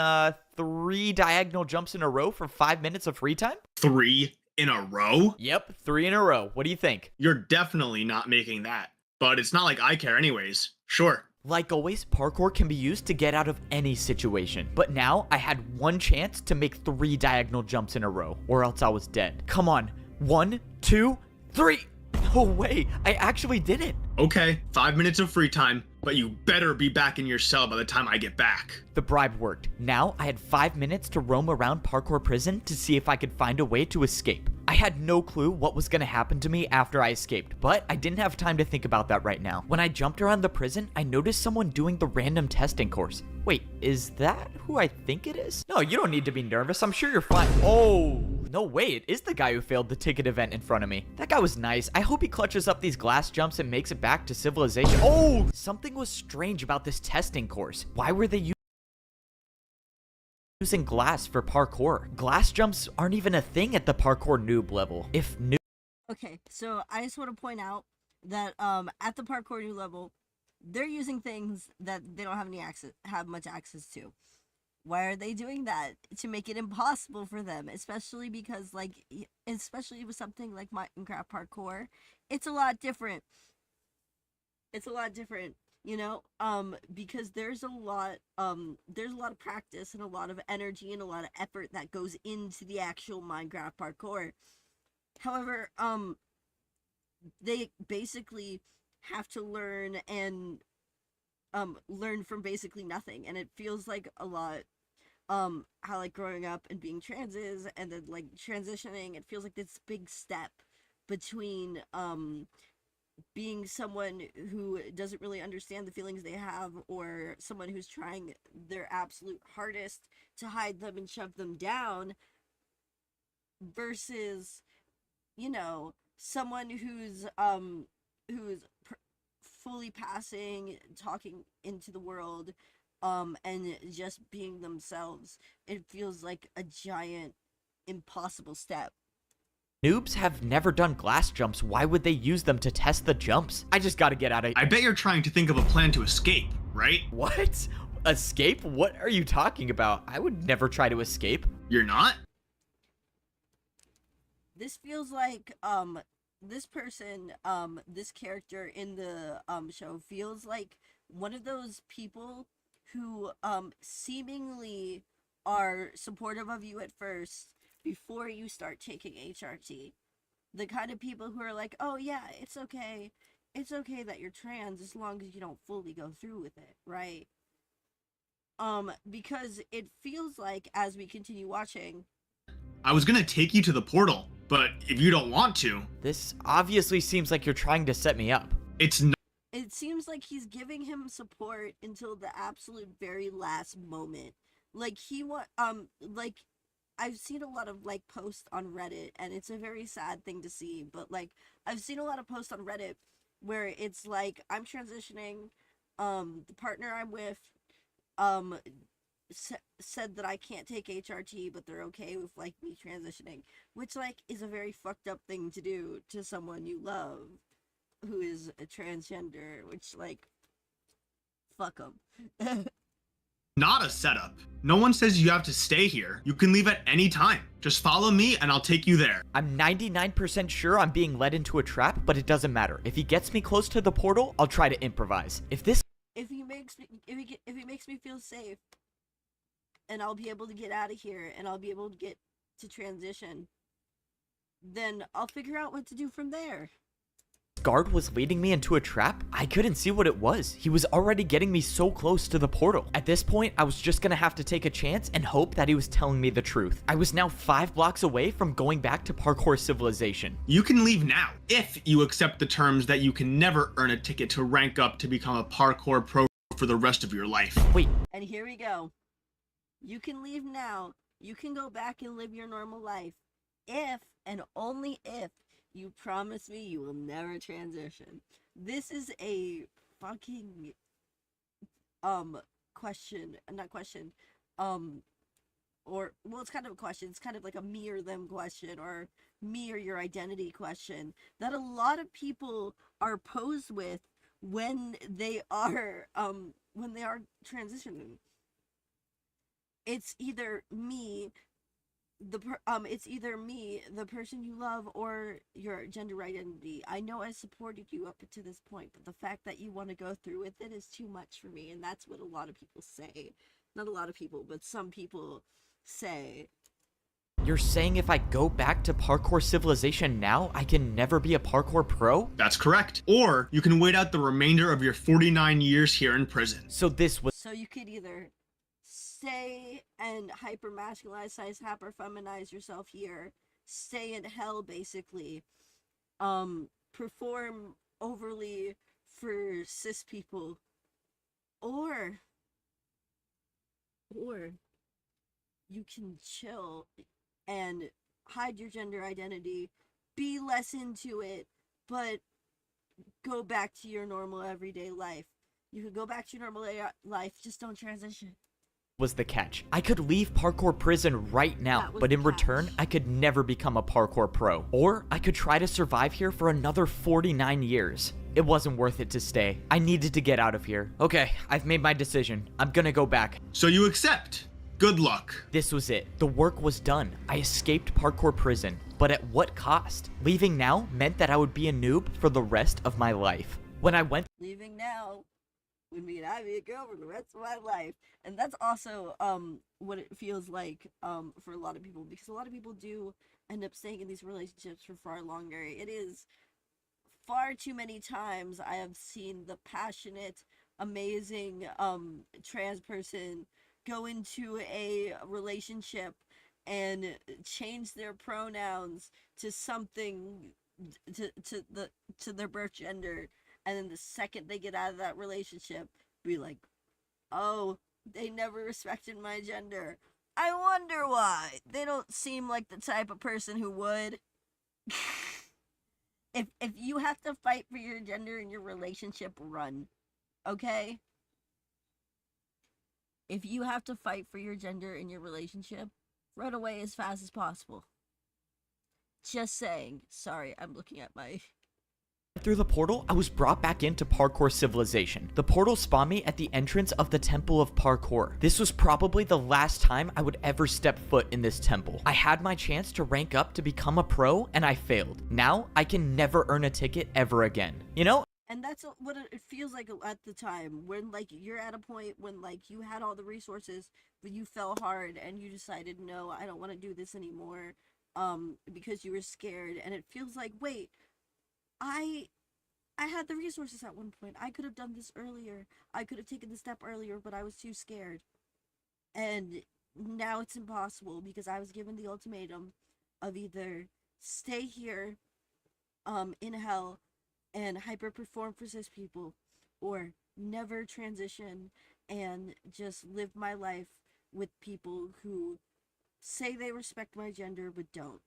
3 diagonal jumps in a row for 5 minutes of free time? 3 in a row? Yep, 3 in a row. What do you think? You're definitely not making that. But it's not like I care anyways. Sure. Like always, parkour can be used to get out of any situation. But now, I had one chance to make 3 diagonal jumps in a row, or else I was dead. Come on. 1, 2, 3! No way! I actually did it! Okay, 5 minutes of free time, but you better be back in your cell by the time I get back. The bribe worked. Now, I had 5 minutes to roam around Parkour Prison to see if I could find a way to escape. I had no clue what was gonna happen to me after I escaped, but I didn't have time to think about that right now. When I jumped around the prison, I noticed someone doing the random testing course. Wait, is that who I think it is? No, you don't need to be nervous. I'm sure you're fine. Oh, no way. It is the guy who failed the ticket event in front of me. That guy was nice. I hope he clutches up these glass jumps and makes it back to civilization. Oh, something was strange about this testing course. Why were they using glass for parkour? Glass jumps aren't even a thing at the parkour noob level. If noob... Okay, so I just want to point out that at the parkour noob level, they're using things that they don't have much access to. Why are they doing that? To make it impossible for them, especially because, like, especially with something like Minecraft parkour, it's a lot different. It's a lot different, you know, because there's a lot of practice and a lot of energy and a lot of effort that goes into the actual Minecraft parkour. However, they basically have to learn from basically nothing, and it feels like a lot how, like, growing up and being transes and then, like, transitioning, it feels like this big step between being someone who doesn't really understand the feelings they have, or someone who's trying their absolute hardest to hide them and shove them down, versus, you know, someone who's fully passing, talking into the world, and just being themselves. It feels like a giant, impossible step. Noobs have never done glass jumps. Why would they use them to test the jumps? I just gotta get out of... I bet you're trying to think of a plan to escape, right? What? Escape? What are you talking about? I would never try to escape. You're not? This feels like, this person, this character in the, show feels like one of those people who, seemingly are supportive of you at first before you start taking HRT. The kind of people who are like, oh yeah, it's okay. it's okay that you're trans as long as you don't fully go through with it, right? Because it feels like as we continue watching, I was gonna take you to the portal, but if you don't want to... This obviously seems like you're trying to set me up. It's not... It seems like he's giving him support until the absolute very last moment. Like, like, I've seen a lot of, like, posts on Reddit, and it's a very sad thing to see, but, like, I've seen a lot of posts on Reddit where it's like, I'm transitioning, the partner I'm with, said that I can't take HRT, but they're okay with, like, me transitioning, which, like, is a very fucked up thing to do to someone you love who is a transgender, which, like, fuck them. Not a setup. No one says you have to stay here. You can leave at any time. Just follow me and I'll take you there. I'm 99% sure I'm being led into a trap, but it doesn't matter. If he gets me close to the portal, I'll try to improvise. If he makes me feel safe, and I'll be able to get out of here, and I'll be able to get to transition, then I'll figure out what to do from there. Guard was leading me into a trap, I couldn't see what it was. He was already getting me so close to the portal. At this point, I was just gonna have to take a chance and hope that he was telling me the truth. I was now 5 blocks away from going back to Parkour Civilization. You can leave now, if you accept the terms that you can never earn a ticket to rank up to become a parkour pro for the rest of your life. Wait. And here we go. You can leave now. You can go back and live your normal life. If, and only if, you promise me you will never transition. This is a fucking question, not question, or, well, it's kind of a question. It's kind of like a me or them question, or me or your identity question, that a lot of people are posed with when they are transitioning. It's either me, the person you love, or your gender identity. I know I supported you up to this point, but the fact that you want to go through with it is too much for me, and that's what a lot of people say. Not a lot of people, but some people say. You're saying if I go back to Parkour Civilization now, I can never be a parkour pro? That's correct. Or you can wait out the remainder of your 49 years here in prison. So you could either stay and hyper-masculinize, hyper-feminize yourself here, stay in hell, basically, perform overly for cis people, or you can chill and hide your gender identity, be less into it, but go back to your normal everyday life. You could go back to your normal life, just don't transition. Was the catch. I could leave parkour prison right now, but in return, I could never become a parkour pro. Or I could try to survive here for another 49 years. It wasn't worth it to stay. I needed to get out of here. Okay, I've made my decision. I'm gonna go back. So you accept? Good luck. This was it. The work was done. I escaped parkour prison. But at what cost? Leaving now meant that I would be a noob for the rest of my life. When I went... Leaving now would mean I'd be a girl for the rest of my life. And that's also what it feels like for a lot of people, because a lot of people do end up staying in these relationships for far longer. It is far too many times I have seen the passionate, amazing trans person go into a relationship and change their pronouns to something to their birth gender, and then the second they get out of that relationship be like, oh, they never respected my gender. I wonder why. They don't seem like the type of person who would. If you have to fight for your gender in your relationship, run. Okay? If you have to fight for your gender in your relationship, run away as fast as possible. Just saying. Sorry, I'm looking at my... Through the portal, I was brought back into Parkour Civilization. The portal spawned me at the entrance of the Temple of Parkour. This was probably the last time I would ever step foot in this temple. I had my chance to rank up to become a pro, and I failed. Now, I can never earn a ticket ever again. You know? And that's what it feels like at the time, when, like, you're at a point when, like, you had all the resources, but you fell hard, and you decided, no, I don't want to do this anymore, because you were scared, and it feels like, wait, I I had the resources at one point. I could have done this earlier. I could have taken the step earlier, but I was too scared. And now it's impossible because I was given the ultimatum of either stay here in hell and hyper perform for cis people, or never transition and just live my life with people who say they respect my gender but don't.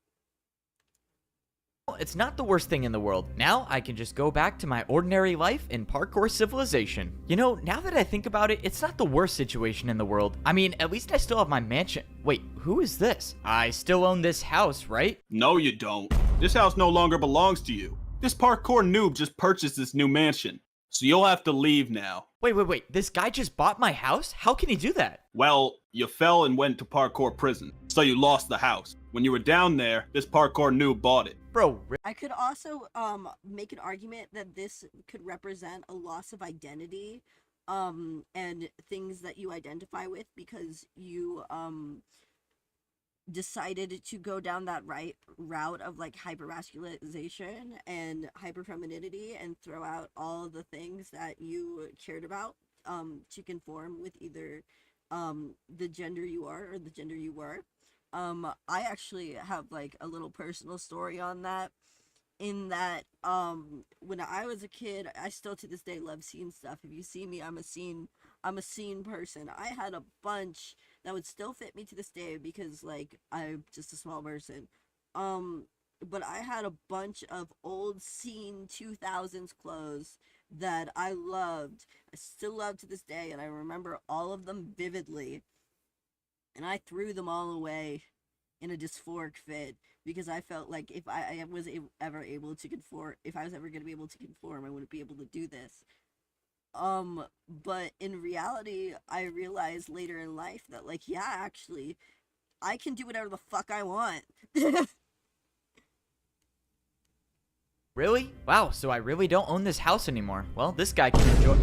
It's not the worst thing in the world. Now I can just go back to my ordinary life in parkour civilization. You know, now that I think about it, it's not the worst situation in the world. I mean, at least I still have my mansion. Wait, who is this? I still own this house, right? No, you don't. This house no longer belongs to you. This parkour noob just purchased this new mansion, so you'll have to leave now. Wait. This guy just bought my house? How can he do that? Well, you fell and went to parkour prison, so you lost the house. When you were down there, this parkour noob bought it. Bro, I could also make an argument that this could represent a loss of identity and things that you identify with because you decided to go down that route of like hypermasculinization and hyperfemininity and throw out all the things that you cared about to conform with either the gender you are or the gender you were. I actually have like a little personal story on that, in that when I was a kid, I still to this day love scene stuff. If you see me, I'm a scene person. I had a bunch that would still fit me to this day because like I'm just a small person. But I had a bunch of old scene 2000s clothes that I loved. I still love to this day, and I remember all of them vividly. And I threw them all away in a dysphoric fit because I felt like if I was ever able to conform, if I was ever going to be able to conform, I wouldn't be able to do this. But in reality, I realized later in life that like, yeah, actually, I can do whatever the fuck I want. Really? Wow, so I really don't own this house anymore. Well, this guy can enjoy...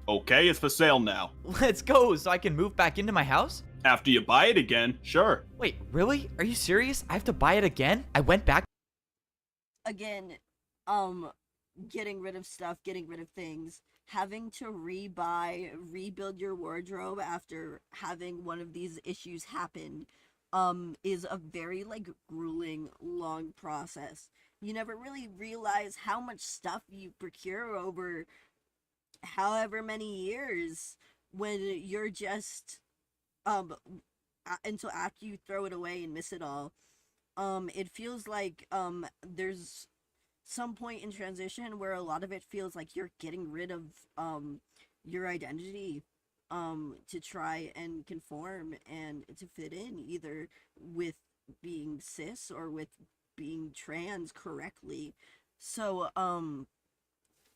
Okay, it's for sale now. Let's go, so I can move back into my house? After you buy it again, sure. Wait, really? Are you serious? I have to buy it again? I went back... Again, getting rid of stuff, getting rid of things, having to rebuild your wardrobe after having one of these issues happen, is a very, like, grueling, long process. You never really realize how much stuff you procure over however many years when you're just until after you throw it away and miss it all. It feels like there's some point in transition where a lot of it feels like you're getting rid of your identity to try and conform and to fit in, either with being cis or with being trans correctly. So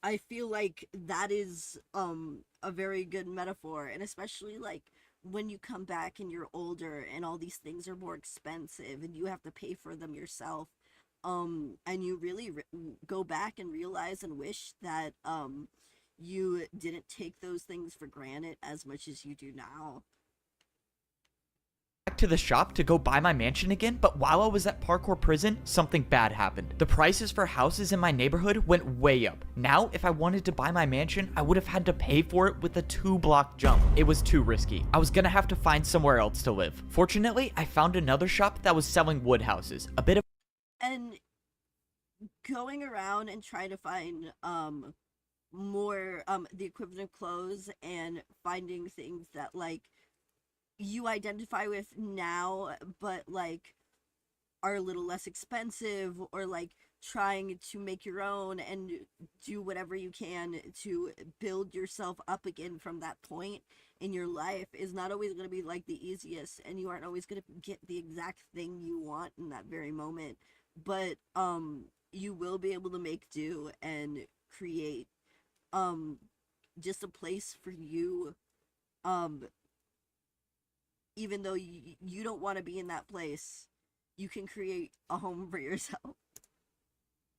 I feel like that is a very good metaphor, and especially like when you come back and you're older and all these things are more expensive and you have to pay for them yourself, and you really go back and realize and wish that you didn't take those things for granted as much as you do now. Back to the shop to go buy my mansion again, but while I was at parkour prison, something bad happened. The prices for houses in my neighborhood went way up. Now, if I wanted to buy my mansion, I would have had to pay for it with a 2-block jump. It was too risky. I was gonna have to find somewhere else to live. Fortunately, I found another shop that was selling wood houses. A bit of... And going around and trying to find more the equivalent of clothes and finding things that like you identify with now but like are a little less expensive, or like trying to make your own and do whatever you can to build yourself up again from that point in your life is not always going to be like the easiest, and you aren't always going to get the exact thing you want in that very moment, but you will be able to make do and create just a place for you, even though you don't want to be in that place. You can create a home for yourself.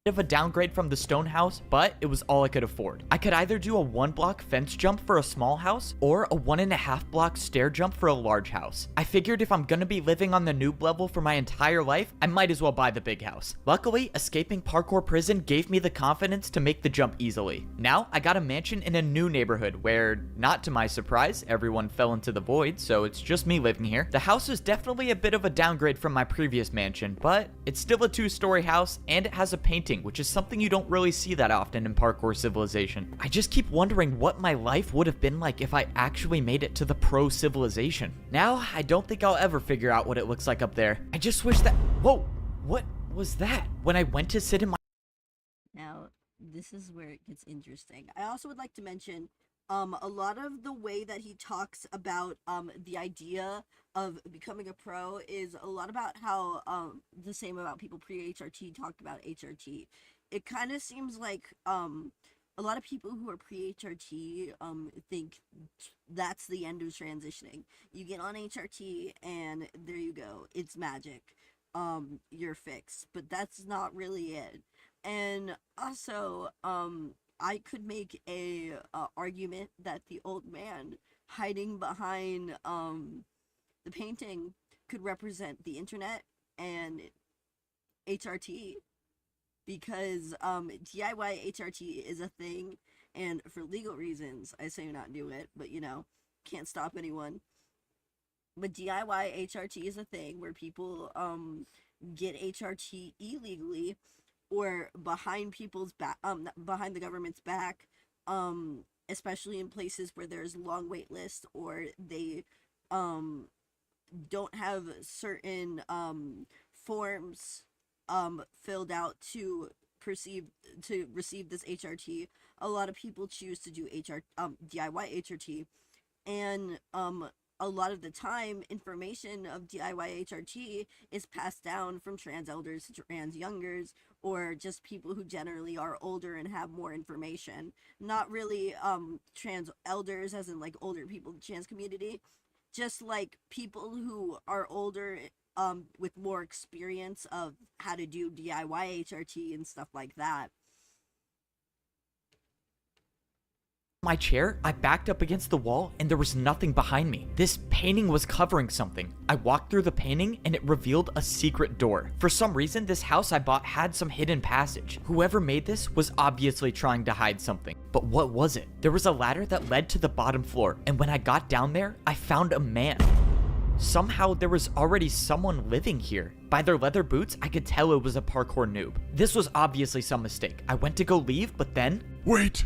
of a downgrade from the stone house, but it was all I could afford. I could either do a 1-block fence jump for a small house or a 1.5-block stair jump for a large house. I figured if I'm gonna be living on the noob level for my entire life, I might as well buy the big house. Luckily, escaping parkour prison gave me the confidence to make the jump easily. Now, I got a mansion in a new neighborhood where, not to my surprise, everyone fell into the void, so it's just me living here. The house is definitely a bit of a downgrade from my previous mansion, but it's still a 2-story house and it has a painting, which is something you don't really see that often in Parkour Civilization. I just keep wondering what my life would have been like if I actually made it to the pro civilization. Now, I don't think I'll ever figure out what it looks like up there. I just wish that— whoa, what was that? When I went to sit in my— Now, this is where it gets interesting. I also would like to mention a lot of the way that he talks about the idea of becoming a pro is a lot about how the same about people pre-HRT talked about HRT. It kind of seems like a lot of people who are pre-HRT think that's the end of transitioning. You get on HRT and there you go. It's magic. You're fixed. But that's not really it. And also, I could make a argument that the old man hiding behind the painting could represent the internet and HRT, because DIY HRT is a thing, and for legal reasons I say not do it, but you know, can't stop anyone. But DIY HRT is a thing where people get HRT illegally or behind people's back, behind the government's back, especially in places where there's long wait lists or they don't have certain forms filled out to receive this HRT. A lot of people choose to do DIY HRT, and a lot of the time, information of DIY HRT is passed down from trans elders to trans youngers, or just people who generally are older and have more information. Not really trans elders as in like older people in the trans community, just like people who are older with more experience of how to do DIY HRT and stuff like that. my chair, I backed up against the wall and there was nothing behind me. This painting was covering something. I walked through the painting and it revealed a secret door. For some reason, this house I bought had some hidden passage. Whoever made this was obviously trying to hide something. But what was it? There was a ladder that led to the bottom floor, and when I got down there, I found a man. Somehow there was already someone living here. By their leather boots, I could tell it was a parkour noob. This was obviously some mistake. I went to go leave, but then... Wait!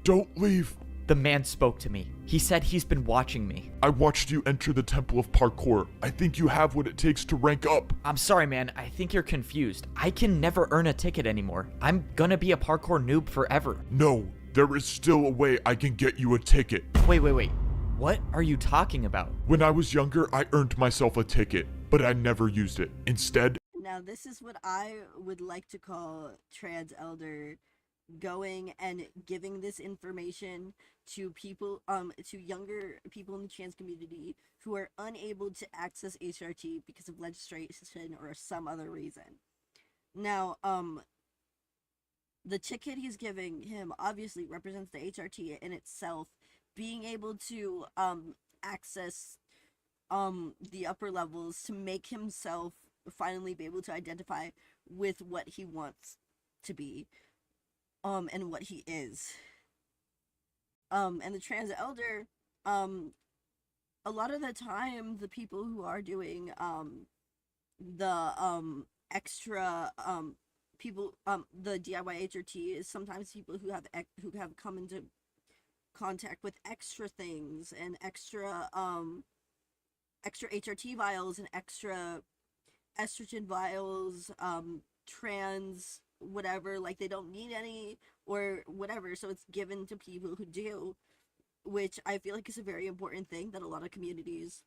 Don't leave! The man spoke to me. He said he's been watching me. I watched you enter the Temple of Parkour. I think you have what it takes to rank up. I'm sorry, man. I think you're confused. I can never earn a ticket anymore. I'm gonna be a parkour noob forever. No, there is still a way I can get you a ticket. Wait. What are you talking about? When I was younger, I earned myself a ticket, but I never used it. Instead... Now, this is what I would like to call trans elder going and giving this information to people, to younger people in the trans community who are unable to access HRT because of legislation or some other reason. Now, the ticket he's giving him obviously represents the HRT in itself, being able to access the upper levels to make himself finally be able to identify with what he wants to be, and what he is. And the trans elder, a lot of the time, the people who are doing the extra people, the DIY HRT is sometimes people who have come into contact with extra things and extra HRT vials and extra estrogen vials, trans whatever, like they don't need any or whatever, so it's given to people who do, which I feel like is a very important thing that a lot of communities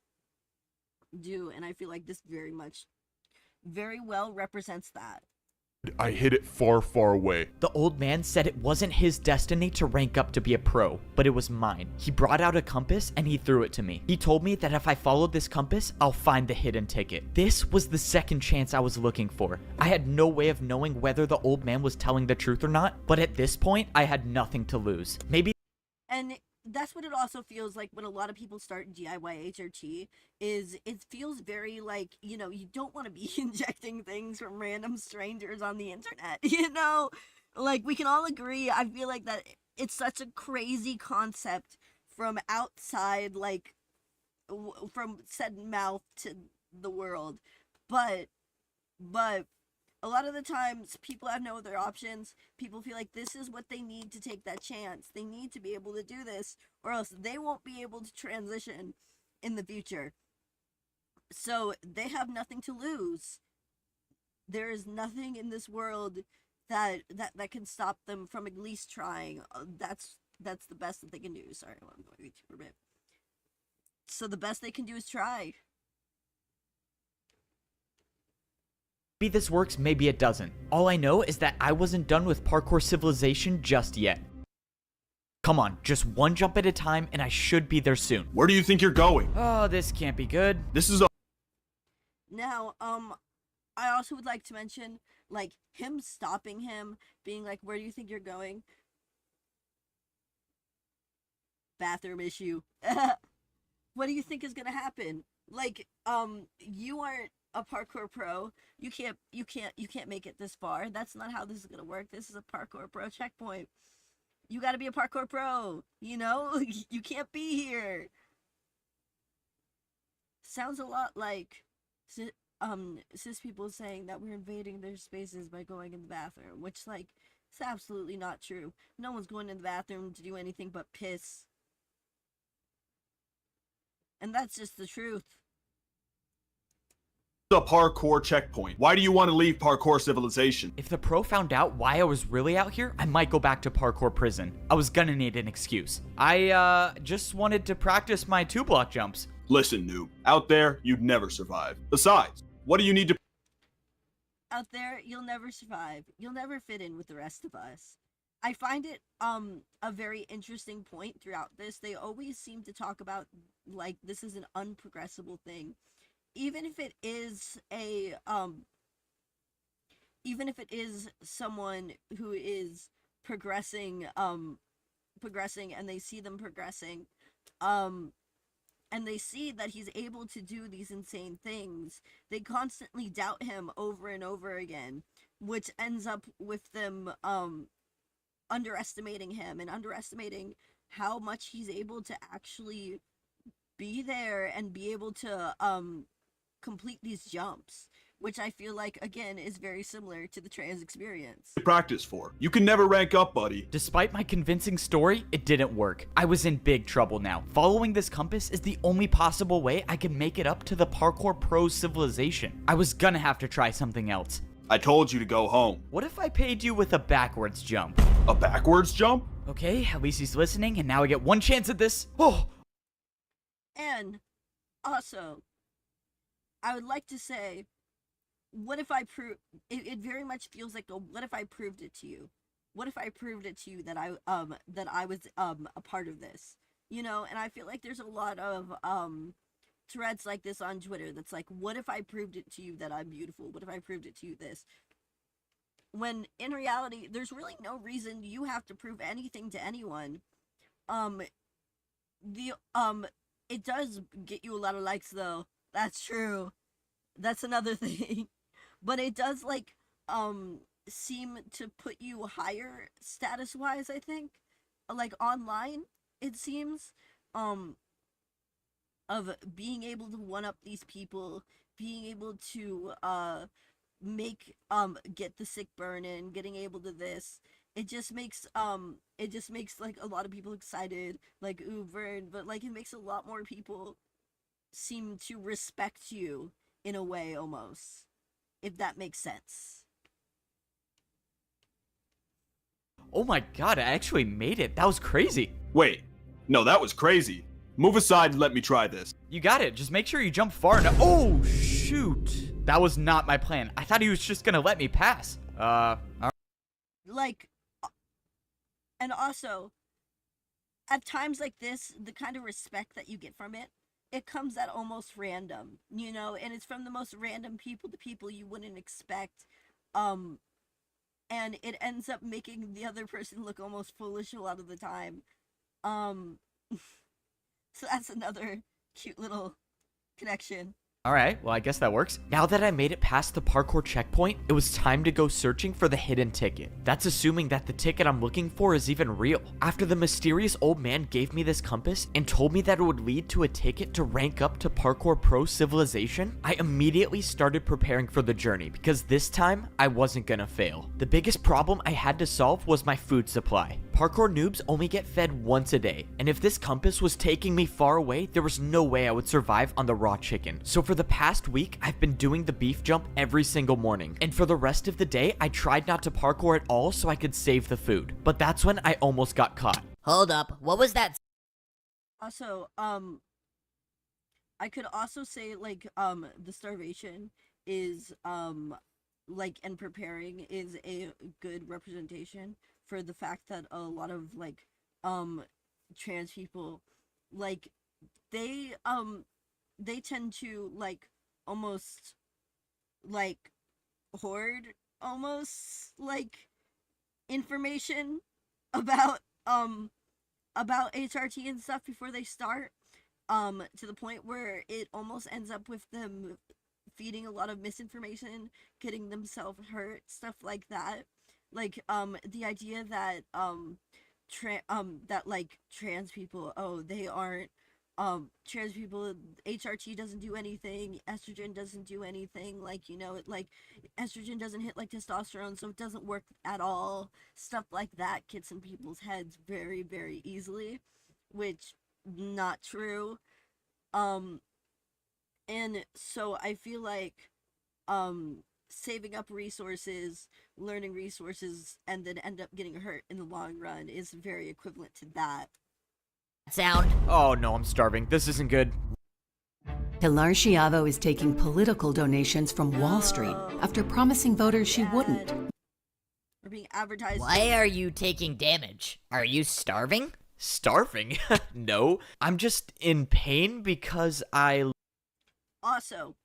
do, and I feel like this very well represents that. I hit it far, far away. The old man said it wasn't his destiny to rank up to be a pro, but it was mine. He brought out a compass and he threw it to me. He told me that if I followed this compass, I'll find the hidden ticket. This was the second chance I was looking for. I had no way of knowing whether the old man was telling the truth or not, but at this point, I had nothing to lose. Maybe. And that's what it also feels like when a lot of people start DIY HRT, is it feels very like, you know, you don't want to be injecting things from random strangers on the internet, you know? Like, we can all agree, I feel like that it's such a crazy concept from outside, like, from said mouth to the world, but a lot of the times, people have no other options. People feel like this is what they need to take that chance. They need to be able to do this, or else they won't be able to transition in the future. So they have nothing to lose. There is nothing in this world that can stop them from at least trying. That's the best that they can do. Sorry, I'm going for a bit. So the best they can do is try. Maybe this works, maybe it doesn't. All I know is that I wasn't done with Parkour Civilization just yet. Come on, just one jump at a time and I should be there soon. Where do you think you're going? Oh, this can't be good. This is a... Now, I also would like to mention, like, him stopping him, being like, where do you think you're going? Bathroom issue. What do you think is gonna happen? Like, you aren't a parkour pro. You can't make it this far. That's not how this is gonna work. This is a parkour pro checkpoint. You gotta be a parkour pro, you know? You can't be here. Sounds a lot like cis people saying that we're invading their spaces by going in the bathroom, which, like, it's absolutely not true. No one's going in the bathroom to do anything but piss. And that's just the truth. a parkour checkpoint. Why do you want to leave Parkour Civilization? If the pro found out why I was really out here, I might go back to parkour prison. I was gonna need an excuse. I just wanted to practice my 2-block jumps. Listen, noob. Out there, you'd never survive. Besides, what do you need to... Out there, you'll never survive. You'll never fit in with the rest of us. I find it a very interesting point throughout this. They always seem to talk about, like, this is an unprogressible thing. Even if it is a even if it is someone who is progressing and they see them progressing, and they see that he's able to do these insane things, they constantly doubt him over and over again, which ends up with them underestimating him and underestimating how much he's able to actually be there and be able to complete these jumps, which I feel like, again, is very similar to the trans experience. Practice for? You can never rank up, buddy. Despite my convincing story, it didn't work. I was in big trouble now. Following this compass is the only possible way I can make it up to the Parkour Pro Civilization. I was gonna have to try something else. I told you to go home. What if I paid you with a backwards jump? A backwards jump? Okay, at least he's listening, and now I get one chance at this. Oh! And also, I would like to say, what if I prove it very much feels like a what if I proved it to you? What if I proved it to you that I was a part of this? You know, and I feel like there's a lot of threads like this on Twitter that's like, what if I proved it to you that I'm beautiful? What if I proved it to you this? When in reality, there's really no reason you have to prove anything to anyone. It does get you a lot of likes though. That's true. That's another thing. But it does, like, seem to put you higher status-wise, I think. Like, online, it seems. Of being able to one-up these people, being able to, get the sick burn in, getting able to this. It just makes, like, a lot of people excited, like, Uber, but, like, it makes a lot more people seem to respect you in a way, almost, if that makes sense. Oh my god, I actually made it. That was crazy. Wait, no, that was crazy. Move aside and let me try this. You got it. Just make sure you jump far enough. Oh, shoot. That was not my plan. I thought he was just gonna let me pass. Like, and also, at times like this, the kind of respect that you get from it, it comes at almost random, you know, and it's from the most random people to people you wouldn't expect. And it ends up making the other person look almost foolish a lot of the time. So that's another cute little connection. Alright, well I guess that works. Now that I made it past the parkour checkpoint, it was time to go searching for the hidden ticket. That's assuming that the ticket I'm looking for is even real. After the mysterious old man gave me this compass and told me that it would lead to a ticket to rank up to Parkour Pro Civilization, I immediately started preparing for the journey because this time I wasn't gonna fail. The biggest problem I had to solve was my food supply. Parkour noobs only get fed once a day, and if this compass was taking me far away, there was no way I would survive on the raw chicken. So for the past week, I've been doing the beef jump every single morning, and for the rest of the day, I tried not to parkour at all so I could save the food. But that's when I almost got caught. Hold up, what was that? Also, I could also say, like, the starvation is, like, and preparing is a good representation for the fact that a lot of, like, trans people, like, they tend to, like, almost, like, hoard, almost, like, information about HRT and stuff before they start, to the point where it almost ends up with them feeding a lot of misinformation, getting themselves hurt, stuff like that. Like, the idea that, that, like, trans people, oh, they aren't, trans people, HRT doesn't do anything, estrogen doesn't do anything, like, you know, like, estrogen doesn't hit like testosterone, so it doesn't work at all. Stuff like that gets in people's heads very, very easily, which, not true. And so I feel like, saving up resources, learning resources, and then end up getting hurt in the long run is very equivalent to that. Sound? Oh no, I'm starving. This isn't good. Pilar Schiavo is taking political donations from Wall Street after promising voters she wouldn't. We're being advertised. Why are you taking damage? Are you starving? Starving? No, I'm just in pain because Also,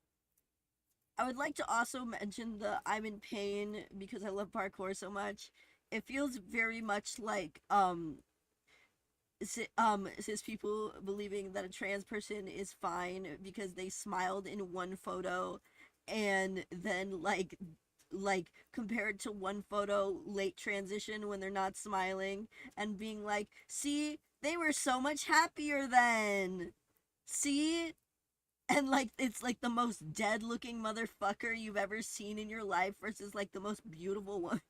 I would like to also mention the I'm in pain because I love parkour so much. It feels very much like, cis people believing that a trans person is fine because they smiled in one photo and then, like compared to one photo late transition when they're not smiling and being like, see, they were so much happier then. See? And, like, it's, like, the most dead-looking motherfucker you've ever seen in your life versus, like, the most beautiful one.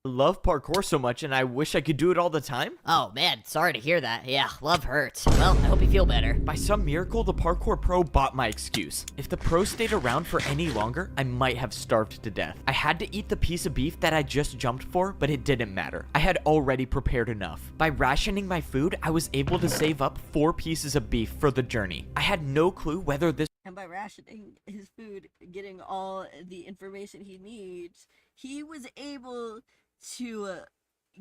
love parkour so much and I wish I could do it all the time. Oh man, sorry to hear that. Yeah, love hurts. Well, I hope you feel better. By some miracle, the parkour pro bought my excuse. If the pro stayed around for any longer, I might have starved to death. I had to eat the piece of beef that I just jumped for, but it didn't matter. I had already prepared enough. By rationing my food, I was able to save up 4 pieces of beef for the journey. I had no clue whether this And by rationing his food, getting all the information he needs, he was able to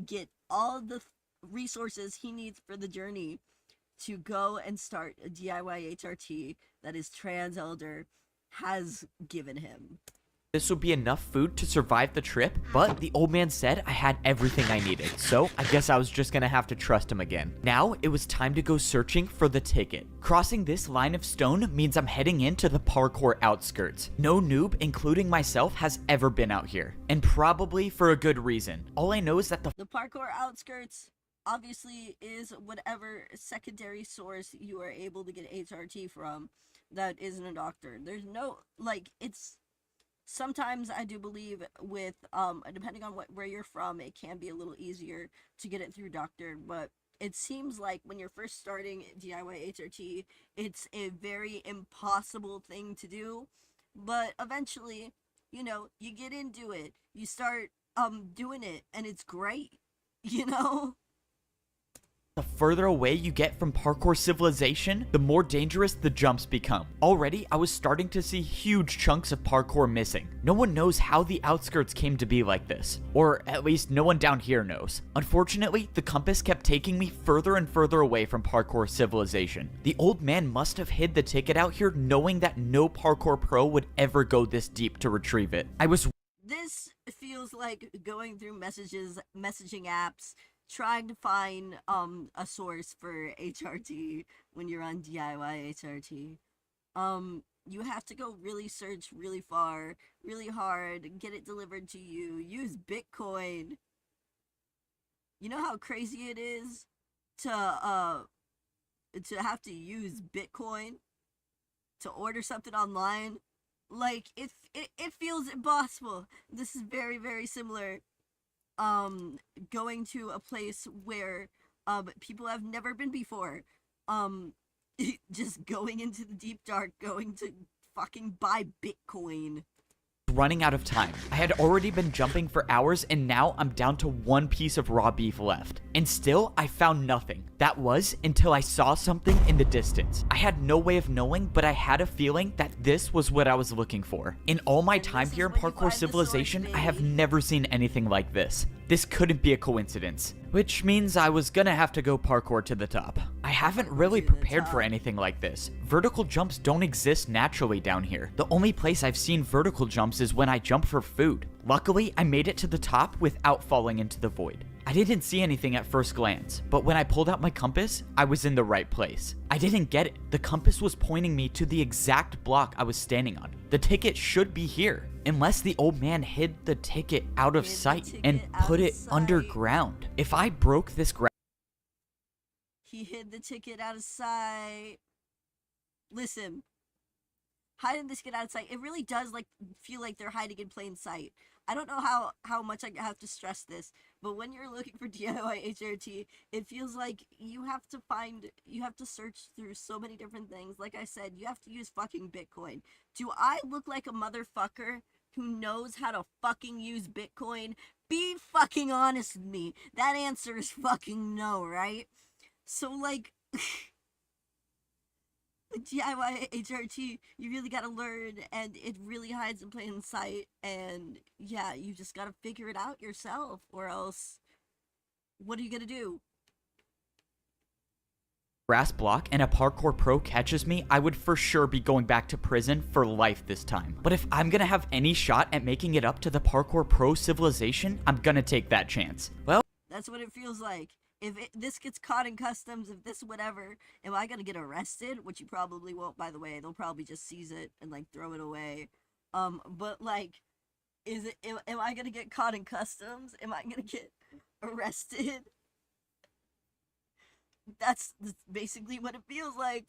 get all the resources he needs for the journey to go and start a DIY HRT that his trans elder has given him. This would be enough food to survive the trip, but the old man said I had everything I needed, so I guess I was just gonna have to trust him again. Now, it was time to go searching for the ticket. Crossing this line of stone means I'm heading into the parkour outskirts. No noob, including myself, has ever been out here, and probably for a good reason. All I know is that the parkour outskirts obviously is whatever secondary source you are able to get HRT from that isn't a doctor. There's no, like, it's... Sometimes I do believe with, depending on where you're from, it can be a little easier to get it through doctor, but it seems like when you're first starting DIY HRT, it's a very impossible thing to do, but eventually, you know, you get into it, you start, doing it, and it's great, you know? The further away you get from parkour civilization, the more dangerous the jumps become. Already, I was starting to see huge chunks of parkour missing. No one knows how the outskirts came to be like this, or at least no one down here knows. Unfortunately, the compass kept taking me further and further away from parkour civilization. The old man must have hid the ticket out here knowing that no parkour pro would ever go this deep to retrieve it. This feels like going through messaging apps, trying to find a source for HRT when you're on DIY HRT. You have to go really search really far, really hard, get it delivered to you, use Bitcoin. You know how crazy it is to have to use Bitcoin to order something online? Like, it feels impossible. This is very, very similar. Going to a place where people have never been before. Just going into the deep dark, going to fucking buy Bitcoin. Running out of time. I had already been jumping for hours and now I'm down to one piece of raw beef left. And still, I found nothing. That was until I saw something in the distance. I had no way of knowing, but I had a feeling that this was what I was looking for. In all my time here in Parkour Civilization, I have never seen anything like this. This couldn't be a coincidence. Which means I was gonna have to go parkour to the top. I haven't really prepared for anything like this. Vertical jumps don't exist naturally down here. The only place I've seen vertical jumps is when I jump for food. Luckily, I made it to the top without falling into the void. I didn't see anything at first glance, but when I pulled out my compass, I was in the right place. I didn't get it. The compass was pointing me to the exact block I was standing on. The ticket should be here, unless the old man hid the ticket out of sight and put it underground. If I broke this ground... He hid the ticket out of sight. Listen, hiding this ticket out of sight, it really does like feel like they're hiding in plain sight. I don't know how much I have to stress this, but when you're looking for DIY HRT, it feels like you have to search through so many different things. Like I said, you have to use fucking Bitcoin. Do I look like a motherfucker who knows how to fucking use Bitcoin? Be fucking honest with me. That answer is fucking no, right? So like... DIY HRT, you really gotta learn, and it really hides in plain sight, and yeah, you just gotta figure it out yourself, or else, what are you gonna do? Grass block and a parkour pro catches me, I would for sure be going back to prison for life this time. But if I'm gonna have any shot at making it up to the parkour pro civilization, I'm gonna take that chance. Well, that's what it feels like. If this gets caught in customs, if this whatever, am I gonna get arrested? Which you probably won't, by the way. They'll probably just seize it and like throw it away. But like, am I gonna get caught in customs? Am I gonna get arrested? That's basically what it feels like.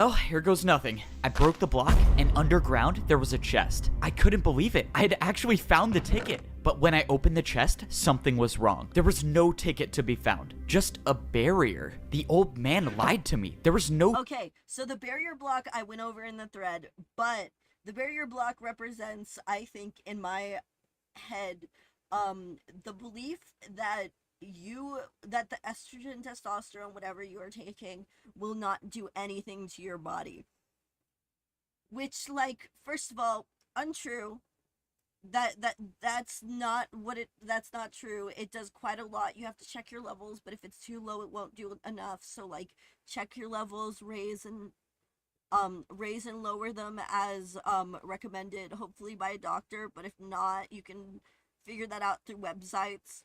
well, here goes nothing. I broke the block, and underground, there was a chest. I couldn't believe it. I had actually found the ticket. But when I opened the chest, something was wrong. There was no ticket to be found. Just a barrier. The old man lied to me. There was no... Okay, so the barrier block I went over in the thread, but the barrier block represents, I think, in my head, the belief that the estrogen, testosterone, whatever you are taking, will not do anything to your body. Which, like, first of all, untrue. That's not true. It does quite a lot. You have to check your levels, but if it's too low, it won't do enough. So, like, check your levels, raise and lower them as recommended, hopefully by a doctor. But if not, you can figure that out through websites,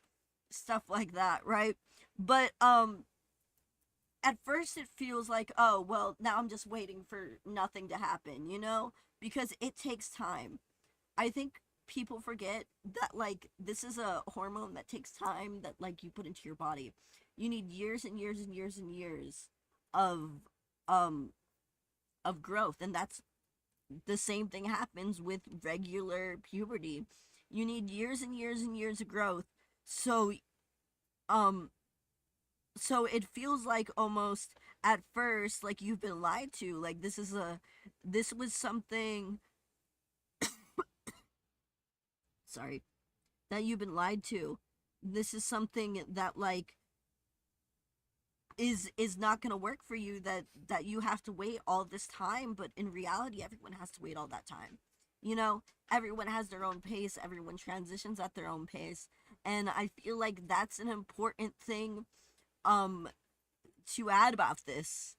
stuff like that, right? But at first it feels like, oh well, now I'm just waiting for nothing to happen, you know, because it takes time. I think people forget that, like, this is a hormone that takes time, that, like, you put into your body. You need years and years and years and years of growth, and that's the same thing happens with regular puberty. You need years and years and years of growth. So it feels like almost at first like you've been lied to. Like, this was something sorry, that you've been lied to. This is something that, like, is not going to work for you, that you have to wait all this time. But in reality, everyone has to wait all that time. You know, everyone has their own pace, everyone transitions at their own pace, and I feel like that's an important thing to add about this.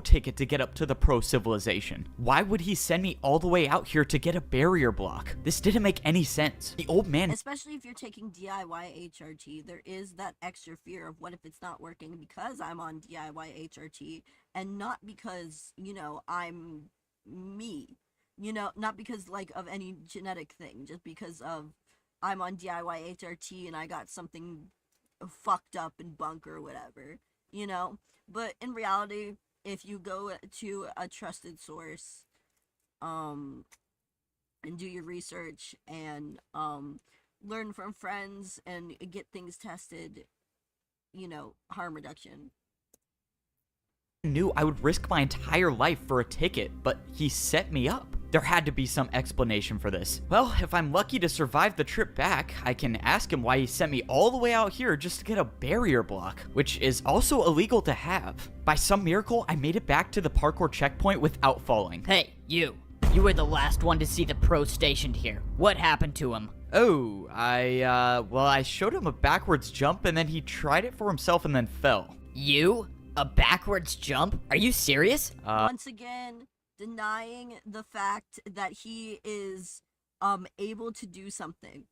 Ticket to get up to the pro civilization. Why would he send me all the way out here to get a barrier block? This didn't make any sense. The old man, especially if you're taking DIY HRT, there is that extra fear of what if it's not working because I'm on DIY HRT and not because, you know, I'm me, you know, not because like of any genetic thing, just because of I'm on DIY HRT and I got something fucked up in bunker or whatever, you know. But in reality, if you go to a trusted source and do your research and learn from friends and get things tested, you know, harm reduction. Knew I would risk my entire life for a ticket, but he set me up. There had to be some explanation for this. Well, if I'm lucky to survive the trip back, I can ask him why he sent me all the way out here just to get a barrier block, which is also illegal to have. By some miracle, I made it back to the parkour checkpoint without falling. Hey, you. You were the last one to see the pro stationed here. What happened to him? Oh, I showed him a backwards jump and then he tried it for himself and then fell. You? A backwards jump? Are you serious? Once again, denying the fact that he is able to do something.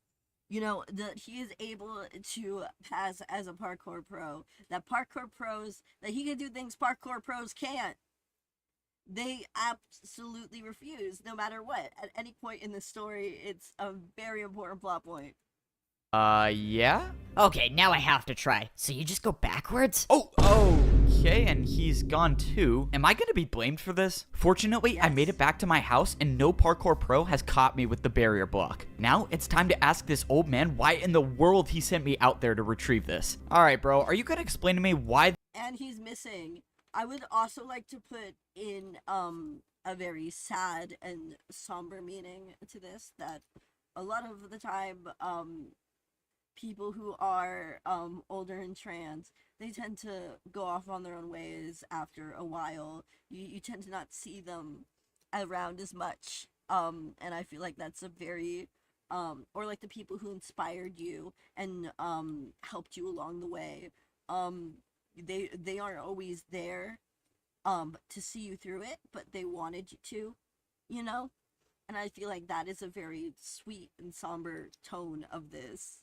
You know, that he is able to pass as a parkour pro. That parkour pros, that he can do things parkour pros can't. They absolutely refuse, no matter what. At any point in the story, it's a very important plot point. Yeah? Okay, now I have to try. So you just go backwards? Oh, okay, and he's gone too. Am I gonna be blamed for this? Fortunately, yes. I made it back to my house and no parkour pro has caught me with the barrier block. Now, it's time to ask this old man why in the world he sent me out there to retrieve this. Alright, bro, are you gonna explain to me why— And he's missing. I would also like to put in, a very sad and somber meaning to this, that a lot of the time, people who are older and trans, they tend to go off on their own ways after a while. You tend to not see them around as much, and I feel like that's a very or like the people who inspired you and helped you along the way, they aren't always there to see you through it, but they wanted you to, you know. And I feel like that is a very sweet and somber tone of this.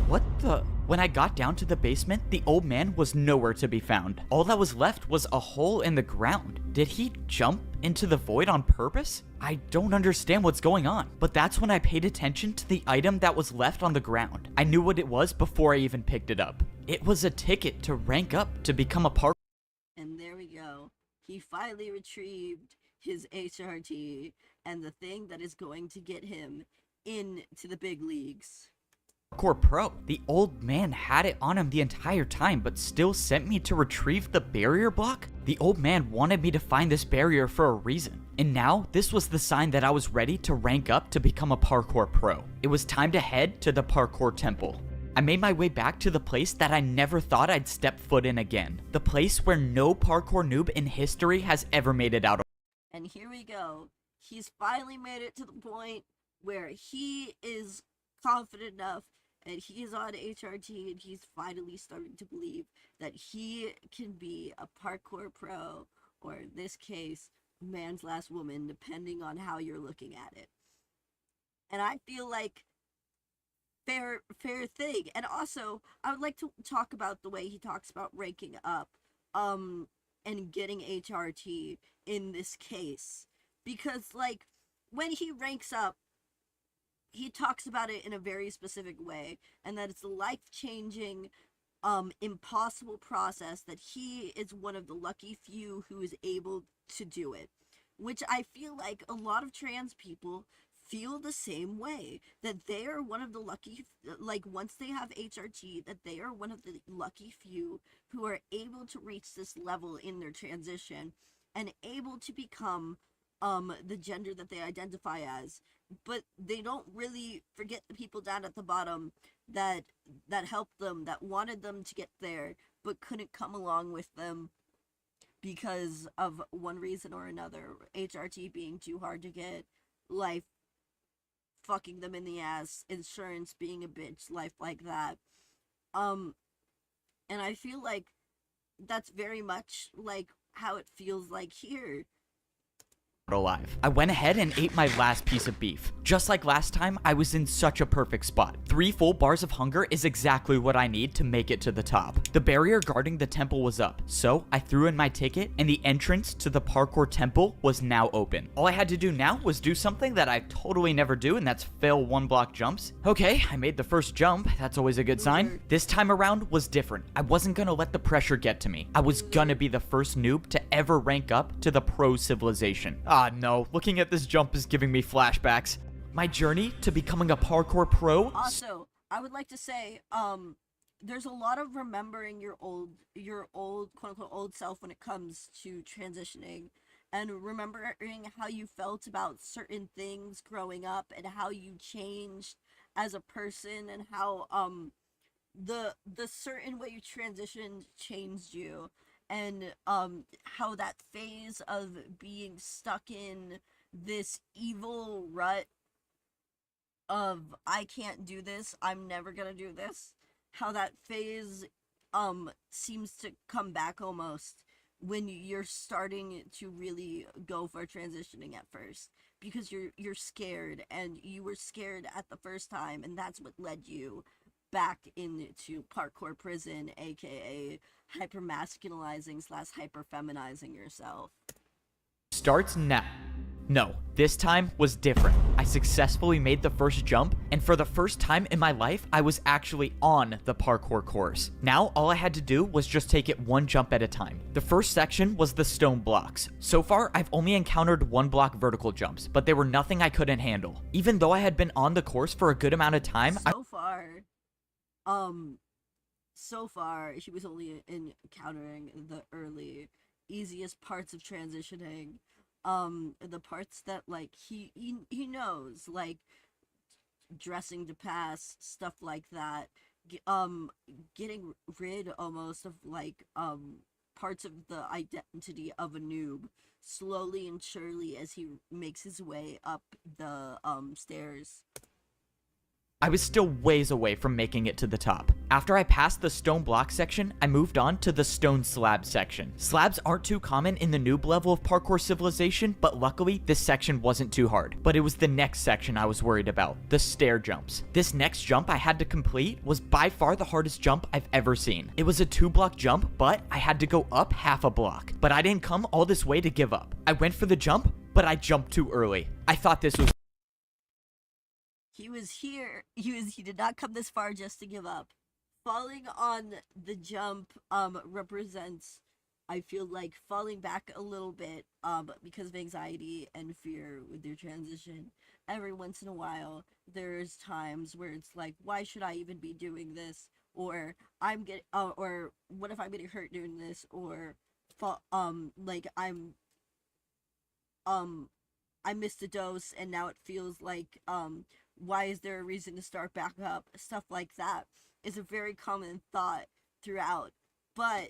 What the? When I got down to the basement, the old man was nowhere to be found. All that was left was a hole in the ground. Did he jump into the void on purpose? I don't understand what's going on. But that's when I paid attention to the item that was left on the ground. I knew what it was before I even picked it up. It was a ticket to rank up to become a parkour. And there we go. He finally retrieved his HRT and the thing that is going to get him into the big leagues. Parkour pro. The old man had it on him the entire time, but still sent me to retrieve the barrier block? The old man wanted me to find this barrier for a reason. And now, this was the sign that I was ready to rank up to become a parkour pro. It was time to head to the parkour temple. I made my way back to the place that I never thought I'd step foot in again. The place where no parkour noob in history has ever made it out of. And here we go. He's finally made it to the point where he is confident enough and he is on HRT and he's finally starting to believe that he can be a parkour pro, or in this case, man's last woman, depending on how you're looking at it. And I feel like fair thing. And also, I would like to talk about the way he talks about ranking up and getting HRT in this case, because like when he ranks up, he talks about it in a very specific way, and that it's a life-changing, impossible process, that he is one of the lucky few who is able to do it. Which I feel like a lot of trans people feel the same way, that they are one of the lucky, like once they have HRT, that they are one of the lucky few who are able to reach this level in their transition and able to become the gender that they identify as, but they don't really forget the people down at the bottom that helped them, that wanted them to get there, but couldn't come along with them because of one reason or another. HRT being too hard to get, life fucking them in the ass, insurance being a bitch, life like that. And I feel like that's very much like how it feels like here. Alive. I went ahead and ate my last piece of beef. Just like last time, I was in such a perfect spot. 3 full bars of hunger is exactly what I need to make it to the top. The barrier guarding the temple was up, so I threw in my ticket and the entrance to the parkour temple was now open. All I had to do now was do something that I totally never do, and that's fail 1-block jumps. Okay, I made the first jump. That's always a good sign. This time around was different. I wasn't gonna let the pressure get to me. I was gonna be the first noob to ever rank up to the pro civilization. Ah, no. Looking at this jump is giving me flashbacks. My journey to becoming a parkour pro. Also, I would like to say, there's a lot of remembering your old quote unquote old self when it comes to transitioning, and remembering how you felt about certain things growing up and how you changed as a person, and how the certain way you transitioned changed you, and how that phase of being stuck in this evil rut of I can't do this, I'm never gonna do this, how that phase seems to come back almost when you're starting to really go for transitioning at first, because you're scared, and you were scared at the first time, and that's what led you back into parkour prison, aka hyper masculinizing / hyper feminizing yourself. Starts now. No, this time was different. I successfully made the first jump, and for the first time in my life, I was actually on the parkour course. Now, all I had to do was just take it 1 jump at a time. The first section was the stone blocks. So far, I've only encountered 1-block vertical jumps, but they were nothing I couldn't handle. Even though I had been on the course for a good amount of time, So far, he was only encountering the early, easiest parts of transitioning. The parts that, like, he knows, like, dressing to pass, stuff like that. Getting rid, almost, of, like, parts of the identity of a noob, slowly and surely as he makes his way up the, stairs. I was still ways away from making it to the top. After I passed the stone block section, I moved on to the stone slab section. Slabs aren't too common in the noob level of parkour civilization, but luckily this section wasn't too hard. But it was the next section I was worried about, the stair jumps. This next jump I had to complete was by far the hardest jump I've ever seen. It was a 2-block jump, but I had to go up half a block. But I didn't come all this way to give up. I went for the jump, but I jumped too early. I thought this was He did not come this far just to give up. Falling on the jump represents, I feel like, falling back a little bit because of anxiety and fear with your transition. Every once in a while, there's times where it's like, why should I even be doing this? Or or what if I'm getting hurt doing this? Or I missed a dose and now it feels like why is there a reason to start back up? Stuff like that is a very common thought throughout, but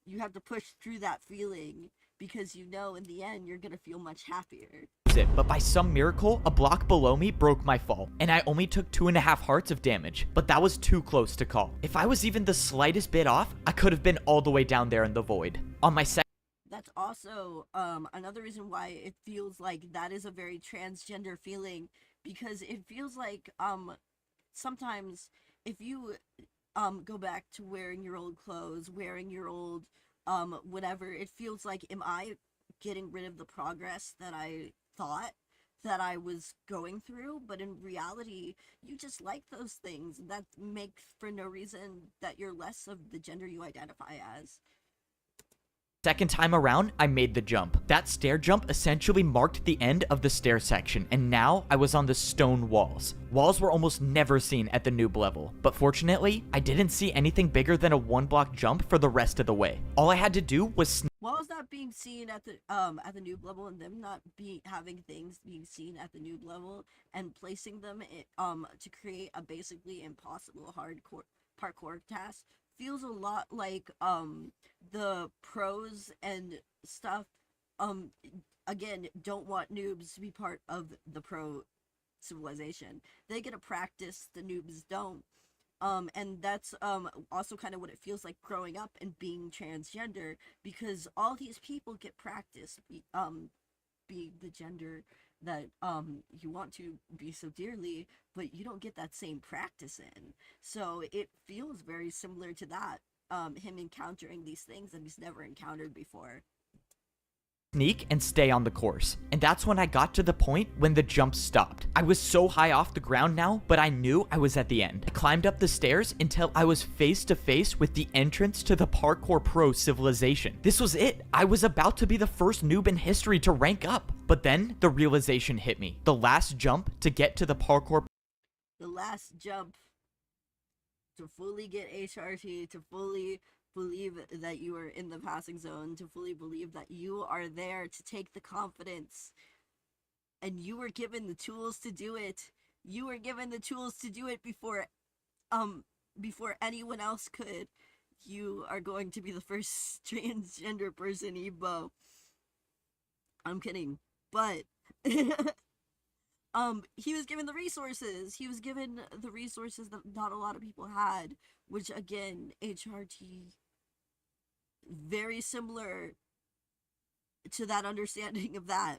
you have to push through that feeling because you know in the end you're gonna feel much happier. But by some miracle, a block below me broke my fall, and I only took 2.5 hearts of damage, but that was too close to call. If I was even the slightest bit off, I could have been all the way down there in the void. On my second That's also another reason why it feels like that is a very transgender feeling, because it feels like sometimes if you go back to wearing your old clothes, wearing your old whatever, it feels like, am I getting rid of the progress that I thought that I was going through? But in reality, you just like those things. That makes for no reason that you're less of the gender you identify as. Second time around, I made the jump. That stair jump essentially marked the end of the stair section, and now I was on the stone walls. Walls were almost never seen at the noob level, but fortunately, I didn't see anything bigger than a 1-block jump for the rest of the way. All I had to do was walls not being seen at the noob level, and them not having things being seen at the noob level and placing them to create a basically impossible hardcore parkour task feels a lot like the pros and stuff again don't want noobs to be part of the pro civilization. They get to practice, the noobs don't. And that's also kind of what it feels like growing up and being transgender, because all these people get practice being the gender that you want to be so dearly, but you don't get that same practice in. So it feels very similar to that, him encountering these things that he's never encountered before. Sneak and stay on the course. And that's when I got to the point when the jump stopped. I was so high off the ground now, but I knew I was at the end. I climbed up the stairs until I was face to face with the entrance to the Parkour Pro civilization. This was it. I was about to be the first noob in history to rank up. But then the realization hit me. The last jump to get to the parkour. The last jump to fully get HRT, to fully believe that you are in the passing zone, to fully believe that you are there, to take the confidence, and you were given the tools to do it. You were given the tools to do it before anyone else could. You are going to be the first transgender person, Ebo. I'm kidding, but he was given the resources. He was given the resources that not a lot of people had, which again, HRT, very similar to that understanding of that,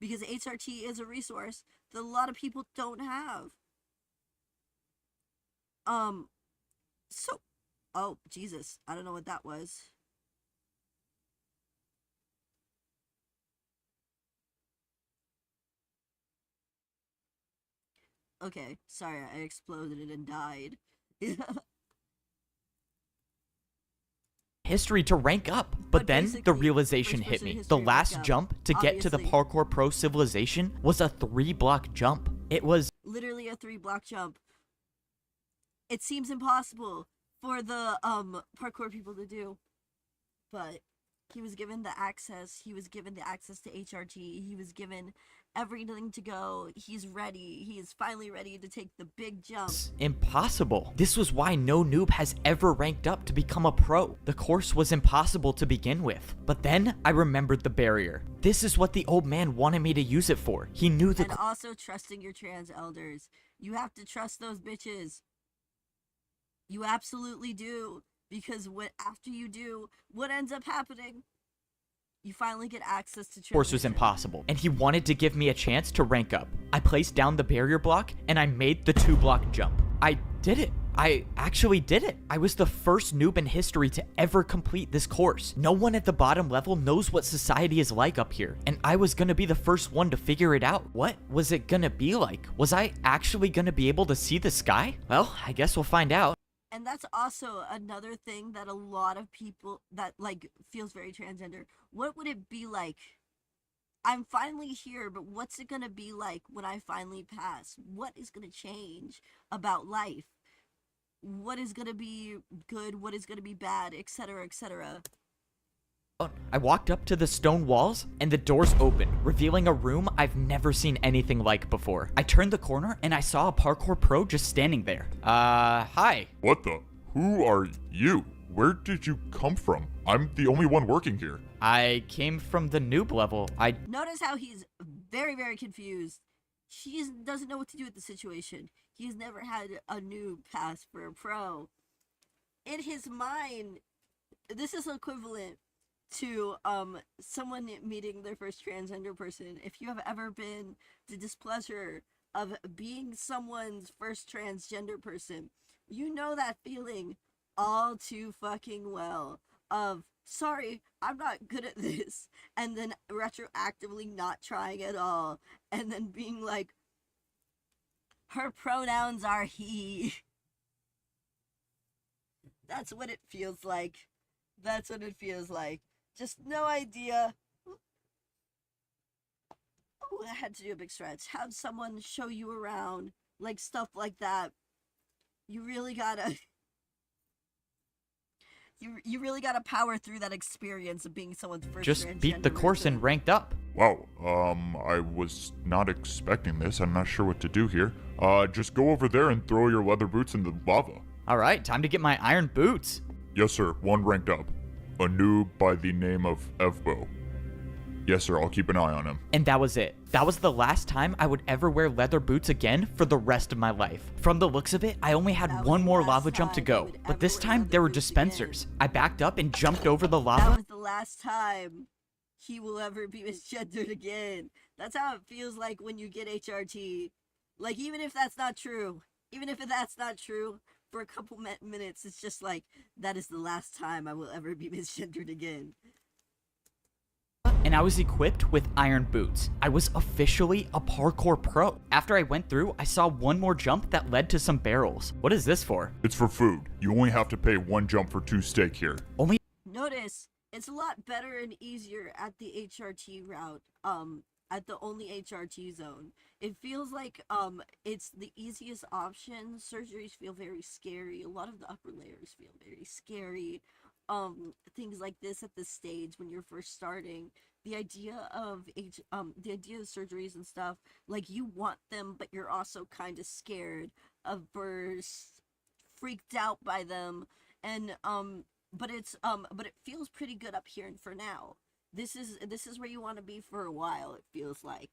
because HRT is a resource that a lot of people don't have. So, oh, Jesus, I don't know what that was. Okay, sorry, I exploded and died. History to rank up, but then the realization hit me. The last jump to get to the Parkour Pro civilization was a 3-block jump. It was literally a 3-block jump. It seems impossible for the parkour people to do, but he was given the access. He was given the access to HRT. He was given everything to go. He's ready. He is finally ready to take the big jump. Impossible. This was why no noob has ever ranked up to become a pro. The course was impossible to begin with. But then I remembered the barrier. This is what the old man wanted me to use it for. He knew the— And also trusting your trans elders. You have to trust those bitches. You absolutely do. Because after you do, what ends up happening? You finally get access to course was impossible, and he wanted to give me a chance to rank up. I placed down the barrier block, and I made the 2-block jump. I did it. I actually did it. I was the first noob in history to ever complete this course. No one at the bottom level knows what society is like up here, and I was gonna be the first one to figure it out. What was it gonna be like? Was I actually gonna be able to see the sky? Well, I guess we'll find out. And that's also another thing that a lot of people that like feels very transgender. What would it be like? I'm finally here, but what's it gonna be like when I finally pass? What is gonna change about life? What is gonna be good? What is gonna be bad? Etc. etc. I walked up to the stone walls, and the doors opened, revealing a room I've never seen anything like before. I turned the corner, and I saw a parkour pro just standing there. Hi. What the? Who are you? Where did you come from? I'm the only one working here. I came from the noob level. Notice how he's very, very confused. He doesn't know what to do with the situation. He's never had a noob pass for a pro. In his mind, this is equivalent to someone meeting their first transgender person. If you have ever been the displeasure of being someone's first transgender person, you know that feeling all too fucking well of, sorry, I'm not good at this, and then retroactively not trying at all, and then being like, her pronouns are he. That's what it feels like. That's what it feels like. Just no idea. Oh, I had to do a big stretch. Have someone show you around, like stuff like that. You really gotta. You really gotta power through that experience of being someone's first. Just beat the course and ranked up. Wow, I was not expecting this. I'm not sure what to do here. Just go over there and throw your leather boots in the lava. Alright, time to get my iron boots. Yes, sir. One ranked up. A noob by the name of Evbo. Yes, sir. I'll keep an eye on him. And that was it. That was the last time I would ever wear leather boots again for the rest of my life. From the looks of it, I only had one more lava jump to go. But this time, there were dispensers. I backed up and jumped over the lava. That was the last time he will ever be misgendered again. That's how it feels like when you get HRT. Like, even if that's not true, for a couple minutes, it's just like, that is the last time I will ever be misgendered again. And I was equipped with iron boots. I was officially a parkour pro. After I went through, I saw one more jump that led to some barrels. What is this for? It's for food. You only have to pay 1 jump for 2 steak here. Only. Notice, it's a lot better and easier at the HRT route, at the only HRT zone. It feels like, it's the easiest option. Surgeries feel very scary. A lot of the upper layers feel very scary. Things like this at this stage when you're first starting. The idea of surgeries and stuff, like, you want them, but you're also kind of scared of bursts, freaked out by them, and but it feels pretty good up here and for now. This is where you want to be for a while, it feels like.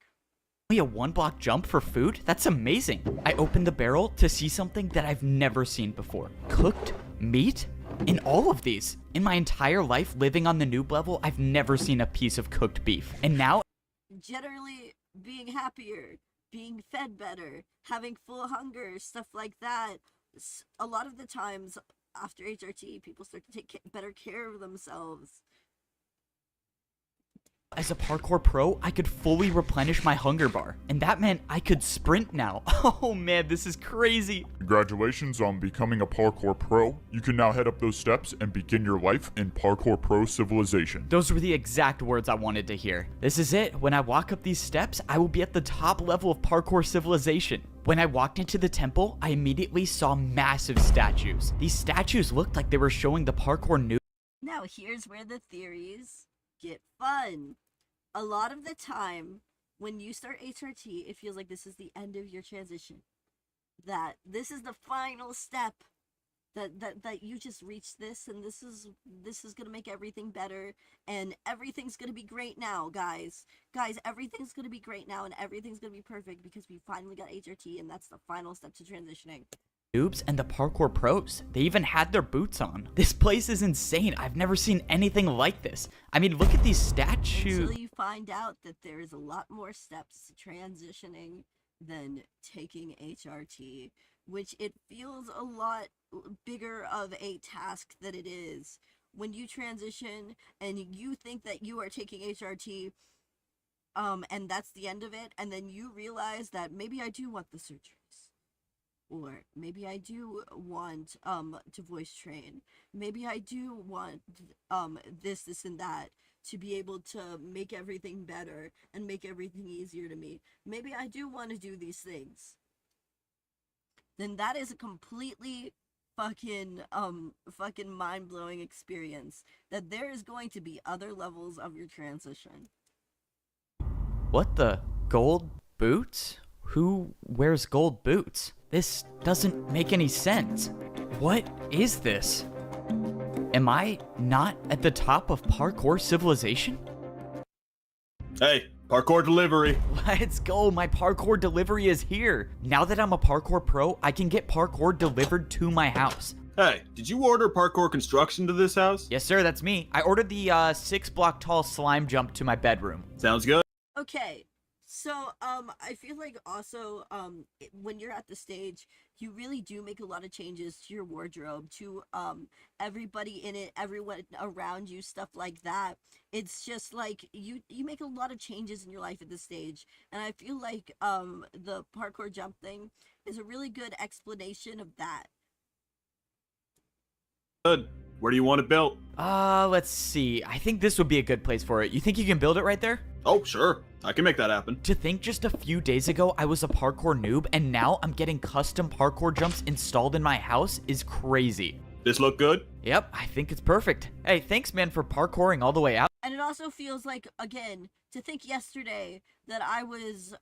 Only a 1-block jump for food? That's amazing. I opened the barrel to see something that I've never seen before. Cooked meat? In all of these. In my entire life living on the noob level, I've never seen a piece of cooked beef. And now, generally being happier, being fed better, having full hunger, stuff like that. A lot of the times after HRT, people start to take better care of themselves. as a parkour pro, I could fully replenish my hunger bar. And that meant I could sprint now. Oh man, this is crazy. Congratulations on becoming a parkour pro. You can now head up those steps and begin your life in parkour pro civilization. Those were the exact words I wanted to hear. This is it. When I walk up these steps, I will be at the top level of parkour civilization. When I walked into the temple, I immediately saw massive statues. These statues looked like they were showing the parkour new. Now here's where the theories get fun. A lot of the time, when you start HRT, it feels like this is the end of your transition. That this is the final step. That you just reached this, and this is gonna make everything better, and everything's gonna be great now, guys. Guys, everything's gonna be great now, and everything's gonna be perfect because we finally got HRT, and that's the final step to transitioning. Noobs and the parkour pros. They even had their boots on. This place is insane. I've never seen anything like this. I mean, look at these statues. Until you find out that there's a lot more steps to transitioning than taking HRT, which it feels a lot bigger of a task than it is. When you transition and you think that you are taking HRT, and that's the end of it, and then you realize that maybe I do want the surgeries. Or maybe I do want to voice train. Maybe I do want this and that to be able to make everything better and make everything easier to me. Maybe I do want to do these things. Then that is a completely fucking mind-blowing experience. That there is going to be other levels of your transition. What the? Gold boots? Who wears gold boots? This doesn't make any sense. What is this? Am I not at the top of parkour civilization? Hey, parkour delivery. Let's go, my parkour delivery is here. Now that I'm a parkour pro, I can get parkour delivered to my house. Hey, did you order parkour construction to this house? Yes sir, that's me. I ordered the 6-block tall slime jump to my bedroom. Sounds good. Okay. So, I feel like also, when you're at the stage, you really do make a lot of changes to your wardrobe, to, everybody in it, everyone around you, stuff like that. It's just like, you make a lot of changes in your life at this stage, and I feel like, the parkour jump thing is a really good explanation of that. Good. Where do you want it built? Let's see. I think this would be a good place for it. You think you can build it right there? Oh, sure. I can make that happen. To think just a few days ago I was a parkour noob and now I'm getting custom parkour jumps installed in my house is crazy. This look good? Yep, I think it's perfect. Hey, thanks man for parkouring all the way out. And it also feels like, again, to think yesterday that I was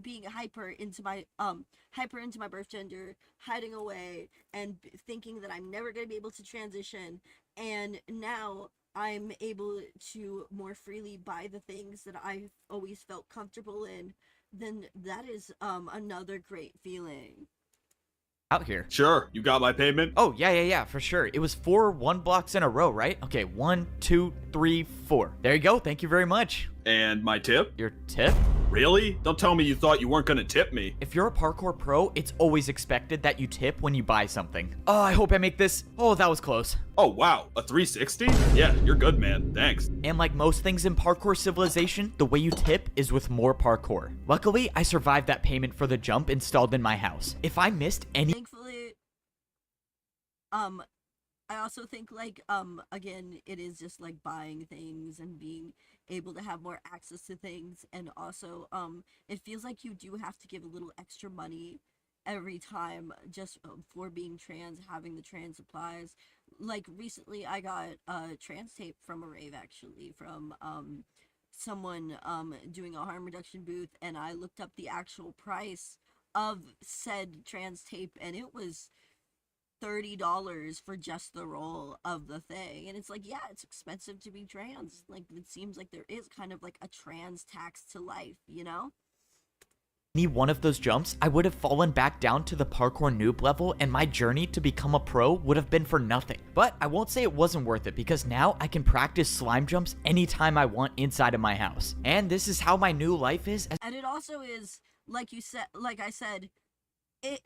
being hyper into my birth gender, hiding away and thinking that I'm never going to be able to transition, and now I'm able to more freely buy the things that I've always felt comfortable in, then that is another great feeling. Out here. Sure, you got my payment? Oh, yeah, for sure. It was 4 1 blocks in a row, right? Okay, 1, 2, 3, 4. There you go. Thank you very much. And my tip? Your tip? Really? Don't tell me you thought you weren't gonna tip me. If you're a parkour pro, it's always expected that you tip when you buy something. Oh, I hope I make this. Oh, that was close. Oh, wow. A 360? Yeah, you're good, man. Thanks. And like most things in Parkour Civilization, the way you tip is with more parkour. Luckily, I survived that payment for the jump installed in my house. If I missed any... Thankfully, I also think, again, it is just, buying things and being able to have more access to things, and also, it feels like you do have to give a little extra money every time just for being trans, having the trans supplies. Like, recently I got trans tape from a rave, actually, from, someone, doing a harm reduction booth, and I looked up the actual price of said trans tape, and it was $30 for just the roll of the thing. And it's like, yeah, it's expensive to be trans. Like, it seems like there is kind of like a trans tax to life, you know? one of those jumps, I would have fallen back down to the parkour noob level and my journey to become a pro would have been for nothing. But I won't say it wasn't worth it because now I can practice slime jumps anytime I want inside of my house. And this is how my new life is. And it also is, like I said,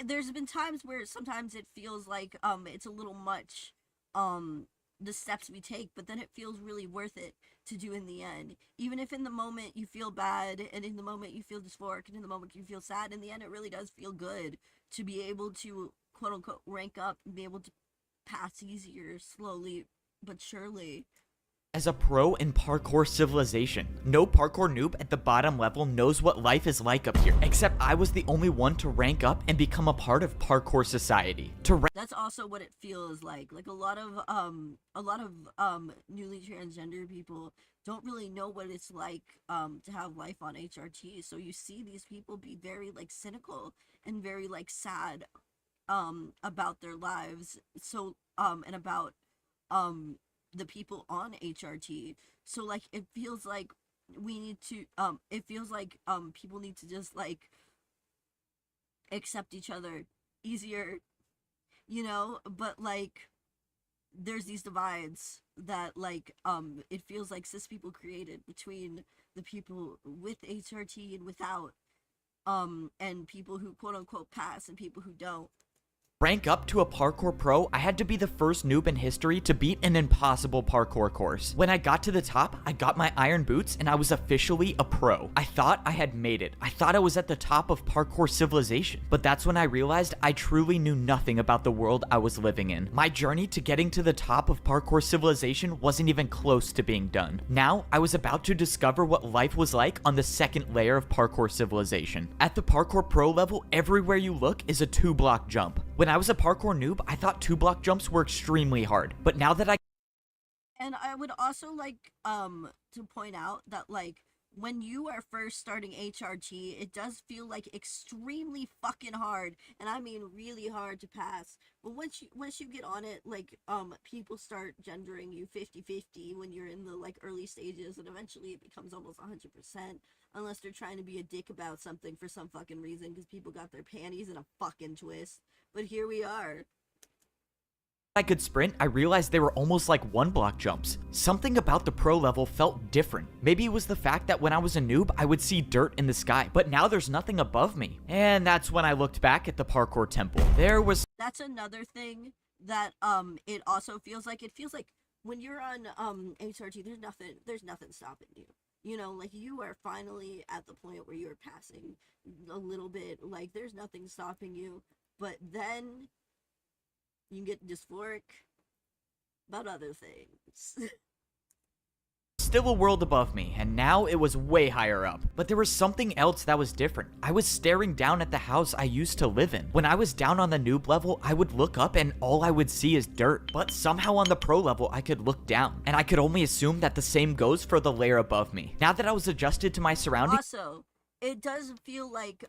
there's been times where sometimes it feels like it's a little much, the steps we take, but then it feels really worth it to do in the end. Even if in the moment you feel bad, and in the moment you feel dysphoric, and in the moment you feel sad, in the end it really does feel good to be able to quote-unquote rank up and be able to pass easier, slowly but surely. As a pro in Parkour Civilization, no parkour noob at the bottom level knows what life is like up here, except I was the only one to rank up and become a part of parkour society. That's also what it feels like. Like a lot of newly transgender people don't really know what it's like to have life on HRT. So you see these people be very cynical and very sad about their lives. So and about the people on HRT. So it feels like we need to it feels like people need to just accept each other easier, you know, but there's these divides that it feels like cis people created between the people with HRT and without, and people who quote unquote pass and people who don't. Rank up to a parkour pro, I had to be the first noob in history to beat an impossible parkour course. When I got to the top, I got my iron boots and I was officially a pro. I thought I had made it. I thought I was at the top of Parkour Civilization. But that's when I realized I truly knew nothing about the world I was living in. My journey to getting to the top of Parkour Civilization wasn't even close to being done. Now, I was about to discover what life was like on the second layer of Parkour Civilization. At the parkour pro level, everywhere you look is a 2-block jump. When I was a parkour noob, I thought 2-block jumps were extremely hard, but now that And I would also to point out that when you are first starting HRT, it does feel extremely fucking hard, and I mean really hard to pass. But once you get on it, people start gendering you 50-50 when you're in the early stages, and eventually it becomes almost 100%, unless they're trying to be a dick about something for some fucking reason, because people got their panties in a fucking twist. But here we are. I could sprint, I realized they were almost like 1-block jumps. Something about the pro level felt different. Maybe it was the fact that when I was a noob, I would see dirt in the sky, but now there's nothing above me. And that's when I looked back at the parkour temple. That's another thing that it also feels like. It feels like when you're on HRT, there's nothing stopping you. You know, you are finally at the point where you're passing a little bit, there's nothing stopping you. But then You can get dysphoric about other things. Still a world above me, and now it was way higher up. But there was something else that was different. I was staring down at the house I used to live in. When I was down on the noob level, I would look up and all I would see is dirt. But somehow on the pro level, I could look down. And I could only assume that the same goes for the layer above me. Now that I was adjusted to my surroundings... Also, it does feel like,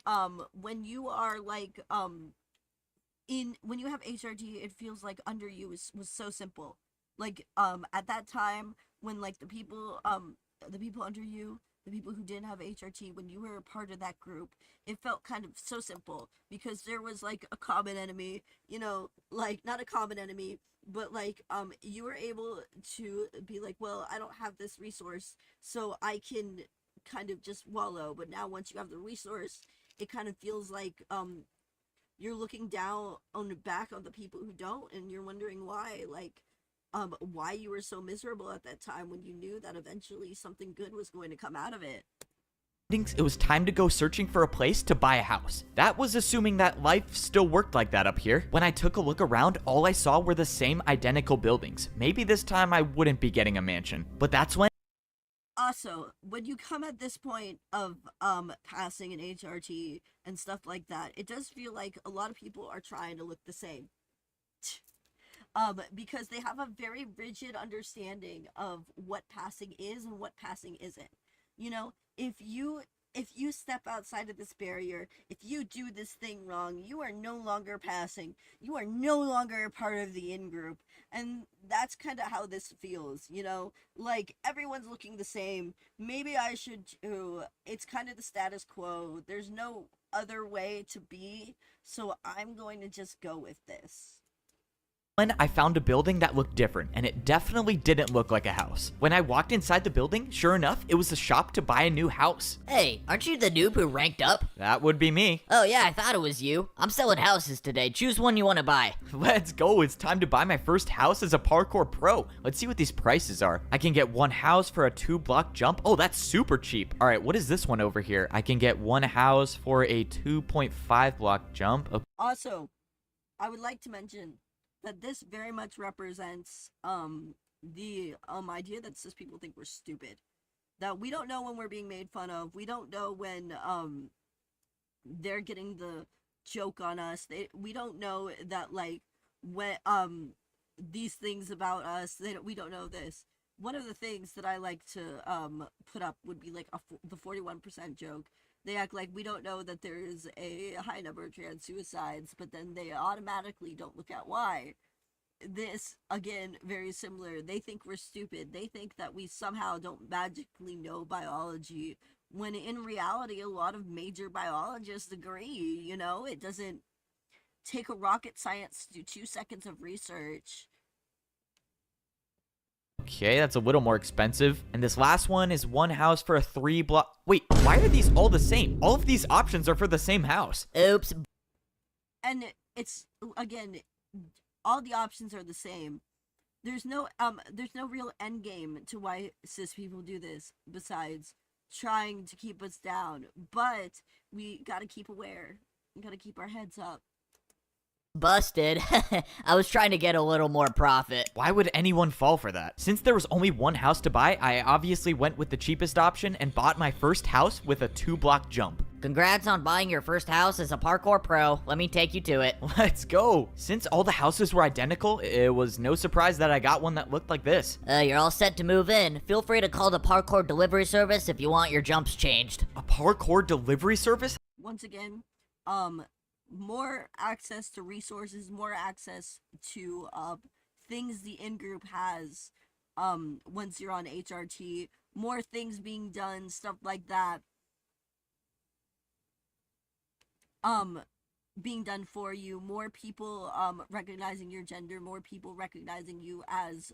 when you are, like, when you have HRT, it feels like under you was so simple. Like, at that time, when, like, the people under you, the people who didn't have HRT, when you were a part of that group, it felt kind of so simple, because there was, like, a common enemy, you know, like, not a common enemy, but, like, you were able to be like, well, I don't have this resource, so I can kind of just wallow. But now once you have the resource, it kind of feels like, you're looking down on the back of the people who don't, and you're wondering why, like, why you were so miserable at that time when you knew that eventually something good was going to come out of it. It was time to go searching for a place to buy a house. That was assuming that life still worked like that up here. When I took a look around, all I saw were the same identical buildings. Maybe this time I wouldn't be getting a mansion, but that's when... Also, when you come at this point of passing an HRT and stuff like that, it does feel like a lot of people are trying to look the same. Because they have a very rigid understanding of what passing is and what passing isn't. You know, if you step outside of this barrier, if you do this thing wrong, you are no longer passing. You are no longer a part of the in-group. And that's kind of how this feels, you know? Like, everyone's looking the same. Maybe I should too. It's kind of the status quo. There's no other way to be, so I'm going to just go with this. I found a building that looked different, and it definitely didn't look like a house. When I walked inside the building, sure enough, it was a shop to buy a new house. Hey, aren't you the noob who ranked up? That would be me. Oh yeah, I thought it was you. I'm selling houses today. Choose one you want to buy. Let's go. It's time to buy my first house as a parkour pro. Let's see what these prices are. I can get one house for a 2-block jump. Oh, that's super cheap. All right, what is this one over here? I can get one house for a 2.5 block jump. Okay. Also, I would like to mention that this very much represents the idea that cis people think we're stupid, that we don't know when we're being made fun of, we don't know when they're getting the joke on us, we don't know that, like, when these things about us, we don't know this. One of the things that I like to put up would be like the 41% joke. They act like we don't know that there is a high number of trans suicides, but then they automatically don't look at why. This, again, very similar. They think we're stupid. They think that we somehow don't magically know biology, when in reality, a lot of major biologists agree, you know? It doesn't take a rocket science to do 2 seconds of research. Okay, that's a little more expensive. And this last one is one house for a 3-block... Wait, why are these all the same? All of these options are for the same house. Oops. And it's, again, all the options are the same. There's no real end game to why cis people do this, besides trying to keep us down. But we gotta keep aware. We gotta keep our heads up. Busted. I was trying to get a little more profit. Why would anyone fall for that? Since there was only one house to buy, I obviously went with the cheapest option and bought my first house with a 2-block jump. Congrats on buying your first house as a parkour pro. Let me take you to it. Let's go. Since all the houses were identical, it was no surprise that I got one that looked like this. You're all set to move in. Feel free to call the parkour delivery service if you want your jumps changed. A parkour delivery service? Once again, more access to resources, more access to things the in-group has once you're on HRT, more things being done, stuff like that, being done for you, more people recognizing your gender, more people recognizing you as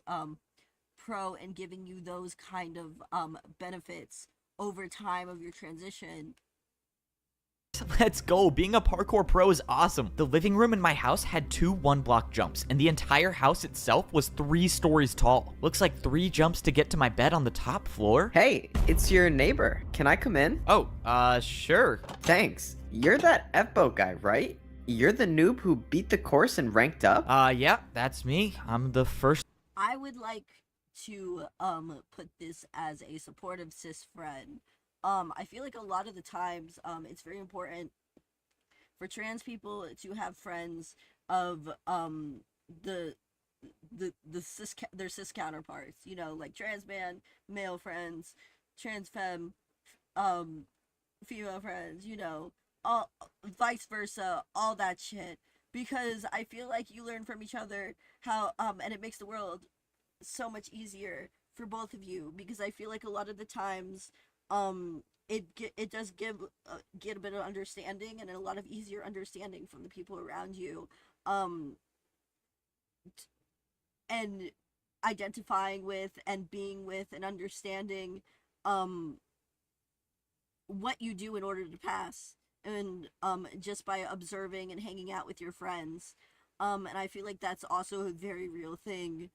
pro and giving you those kind of benefits over time of your transition. Let's go. Being a parkour pro is awesome. The living room in my house had 2 1-block jumps, and the entire house itself was 3 stories tall. Looks like 3 jumps to get to my bed on the top floor. Hey, it's your neighbor. Can I come in? Oh, sure. Thanks. You're that F-boat guy, right? You're the noob who beat the course and ranked up? Yeah, that's me. I'm the first. I would like to put this as a supportive cis friend. I feel like a lot of the times it's very important for trans people to have friends of the their cis counterparts, you know, like trans man, male friends, trans femme, female friends, you know, all vice versa, all that shit. Because I feel like you learn from each other how and it makes the world so much easier for both of you, because I feel like a lot of the times it does get a bit of understanding and a lot of easier understanding from the people around you, and identifying with and being with and understanding what you do in order to pass, and just by observing and hanging out with your friends, and I feel like that's also a very real thing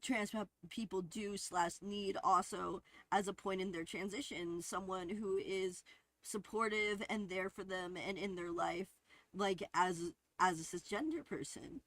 trans people do / need also as a point in their transition, someone who is supportive and there for them and in their life, like as a cisgender person.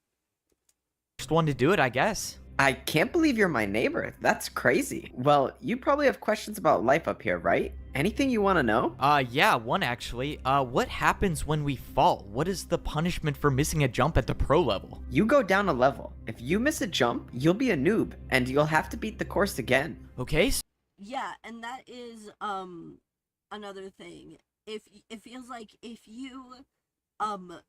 First one to do it, I guess. I can't believe you're my neighbor. That's crazy. Well, you probably have questions about life up here, right? Anything you want to know? Yeah, one actually. What happens when we fall? What is the punishment for missing a jump at the pro level? You go down a level. If you miss a jump, you'll be a noob, and you'll have to beat the course again. Okay. Yeah, and that is another thing. If it feels like if you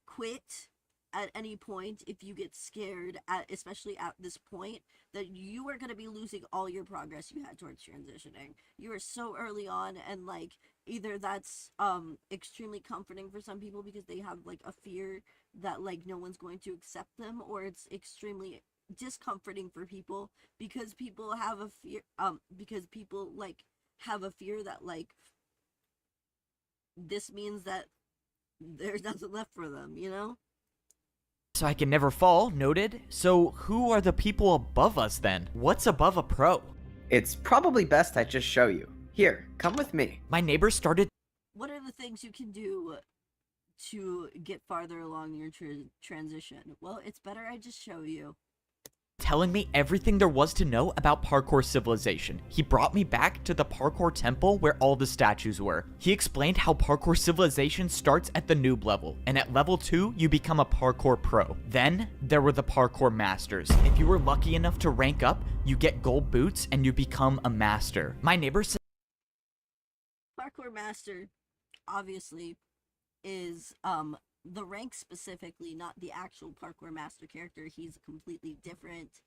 quit at any point, if you get scared especially at this point, that you are going to be losing all your progress you had towards transitioning. You are so early on, and like either that's extremely comforting for some people because they have like a fear that like no one's going to accept them, or it's extremely discomforting for people because people have a fear have a fear that like this means that there's nothing left for them, you know? So I can never fall, noted. So who are the people above us then? What's above a pro? It's probably best I just show you. Here, come with me. My neighbor started... What are the things you can do to get farther along your transition? Well, it's better I just show you. Telling me everything there was to know about parkour civilization. He brought me back to the parkour temple where all the statues were. He explained how parkour civilization starts at the noob level, and at level 2 you become a parkour pro. Then there were the parkour masters. If you were lucky enough to rank up, you get gold boots and you become a master. My neighbor said parkour master obviously is the rank specifically, not the actual parkour master character. He's a completely different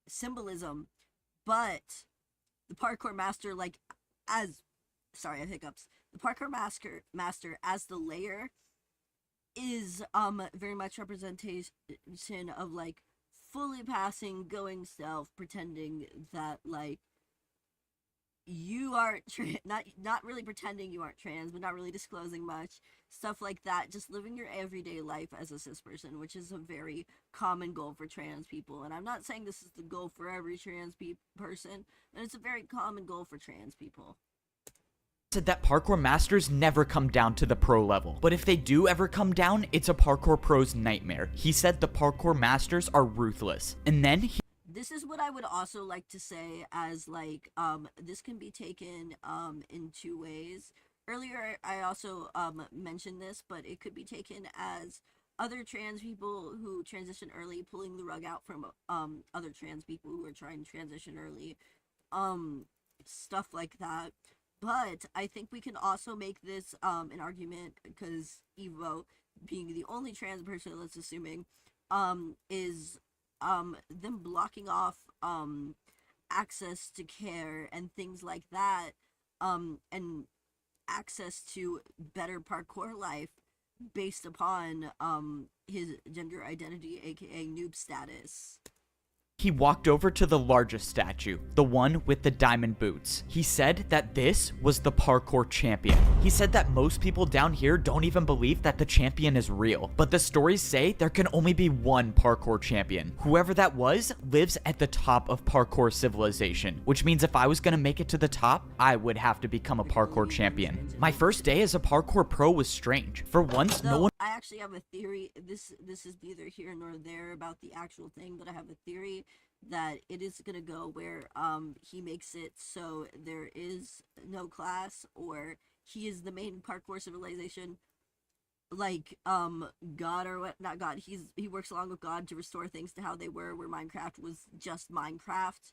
symbolism, but the parkour master, like as sorry, I have hiccups. The parkour master as the layer is very much representation of like fully passing, going stealth, pretending that like you aren't not really pretending you aren't trans, but not really disclosing much, stuff like that. Just living your everyday life as a cis person, which is a very common goal for trans people. And I'm not saying this is the goal for every trans person, but it's a very common goal for trans people. Said that parkour masters never come down to the pro level, but if they do ever come down, it's a parkour pro's nightmare. He said the parkour masters are ruthless. And then this is what I would also like to say as like this can be taken in two ways. Earlier I also mentioned this, but it could be taken as other trans people who transition early pulling the rug out from other trans people who are trying to transition early, stuff like that. But I think we can also make this an argument, because Evo being the only trans person, let's assuming, is them blocking off access to care and things like that, and access to better parkour life based upon his gender identity, aka noob status. He walked over to the largest statue, the one with the diamond boots. He said that this was the parkour champion. He said that most people down here don't even believe that the champion is real, but the stories say there can only be one parkour champion. Whoever that was lives at the top of parkour civilization, which means if I was gonna make it to the top, I would have to become a parkour champion. My first day as a parkour pro was strange. For once, no one— I actually have a theory. This is neither here nor there about the actual thing, but I have a theory that it is gonna go where he makes it so there is no class, or he is the main parkour civilization, like God, or what, not God, he works along with God to restore things to how they were, where Minecraft was just Minecraft.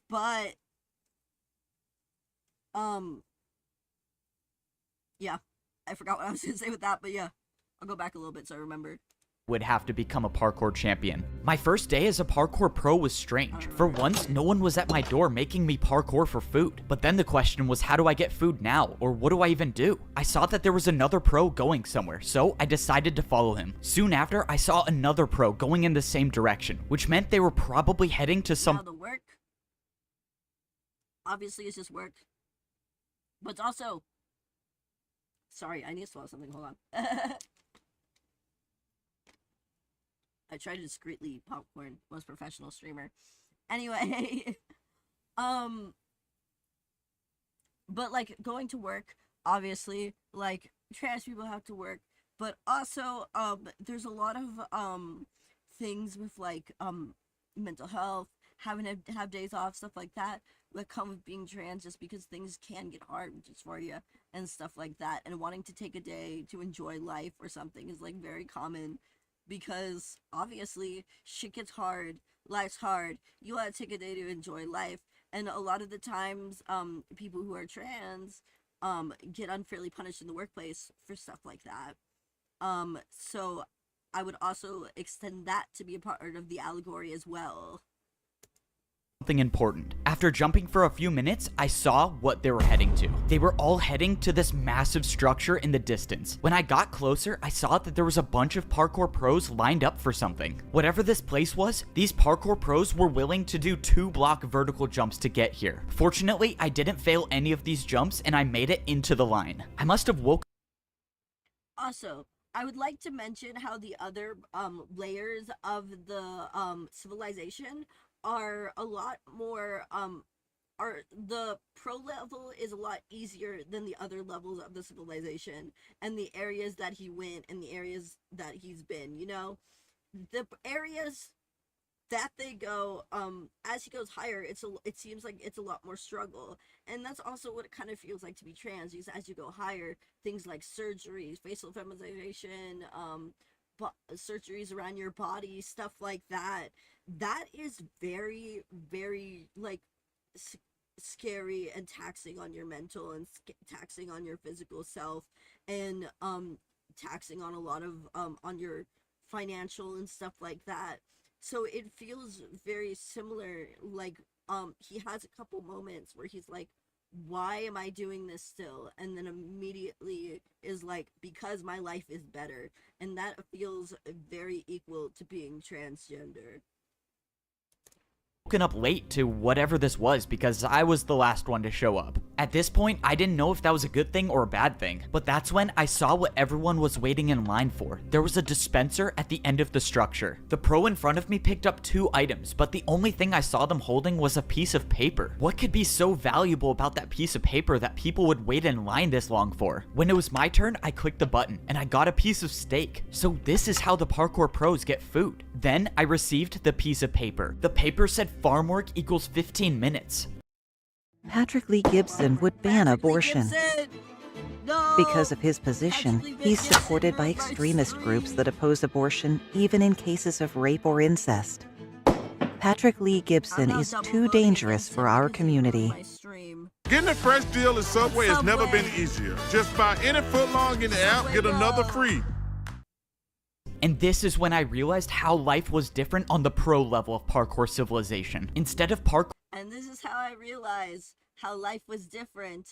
But yeah, I forgot what I was gonna say with that, but yeah, I'll go back a little bit so I remember. Would have to become a parkour champion. My first day as a parkour pro was strange. For once, no one was at my door making me parkour for food. But then the question was, how do I get food now? Or what do I even do? I saw that there was another pro going somewhere, so I decided to follow him. Soon after, I saw another pro going in the same direction, which meant they were probably heading to some— Now the work, obviously, it's just work. But it's also... Sorry, I need to swallow something, hold on. I try to discreetly eat popcorn, most professional streamer. Anyway, but like going to work, obviously, like trans people have to work, but also there's a lot of things with like mental health, having to have days off, stuff like that come with being trans, just because things can get hard just for you and stuff like that, and wanting to take a day to enjoy life or something is like very common. Because obviously shit gets hard, life's hard, you want to take a day to enjoy life, and a lot of the times people who are trans get unfairly punished in the workplace for stuff like that. So I would also extend that to be a part of the allegory as well. something important. After jumping for a few minutes, I saw what they were heading to. They were all heading to this massive structure in the distance. When I got closer, I saw that there was a bunch of parkour pros lined up for something. Whatever this place was, these parkour pros were willing to do 2-block vertical jumps to get here. Fortunately, I didn't fail any of these jumps and I made it into the line. I must have woke— Also, I would like to mention how the other layers of the civilization are a lot more the pro level is a lot easier than the other levels of the civilization, and the areas that he went and the areas that he's been, you know, the areas that they go as he goes higher, it seems like it's a lot more struggle. And that's also what it kind of feels like to be trans, because as you go higher, things like surgeries, facial feminization, surgeries around your body, stuff like that, that is very, very like scary and taxing on your mental and taxing on your physical self, and taxing on a lot of on your financial and stuff like that. So it feels very similar. Like he has a couple moments where he's like, why am I doing this still? And then immediately is like, because my life is better. And that feels very equal to being transgender. woken up late to whatever this was because I was the last one to show up. At this point, I didn't know if that was a good thing or a bad thing, but that's when I saw what everyone was waiting in line for. There was a dispenser at the end of the structure. The pro in front of me picked up 2 items, but the only thing I saw them holding was a piece of paper. What could be so valuable about that piece of paper that people would wait in line this long for? When it was my turn, I clicked the button, and I got a piece of steak. So this is how the parkour pros get food. Then I received the piece of paper. The paper said farm work equals 15 minutes. Patrick Lee Gibson would ban abortion. No! Because of his position, he's supported by extremist groups that oppose abortion even in cases of rape or incest. Patrick Lee Gibson is too dangerous for our community. Getting a fresh deal at Subway has never been easier. Just buy any footlong in the app, get another free. And this is when I realized how life was different on the pro level of Parkour Civilization. Instead of parkour— And this is how I realized how life was different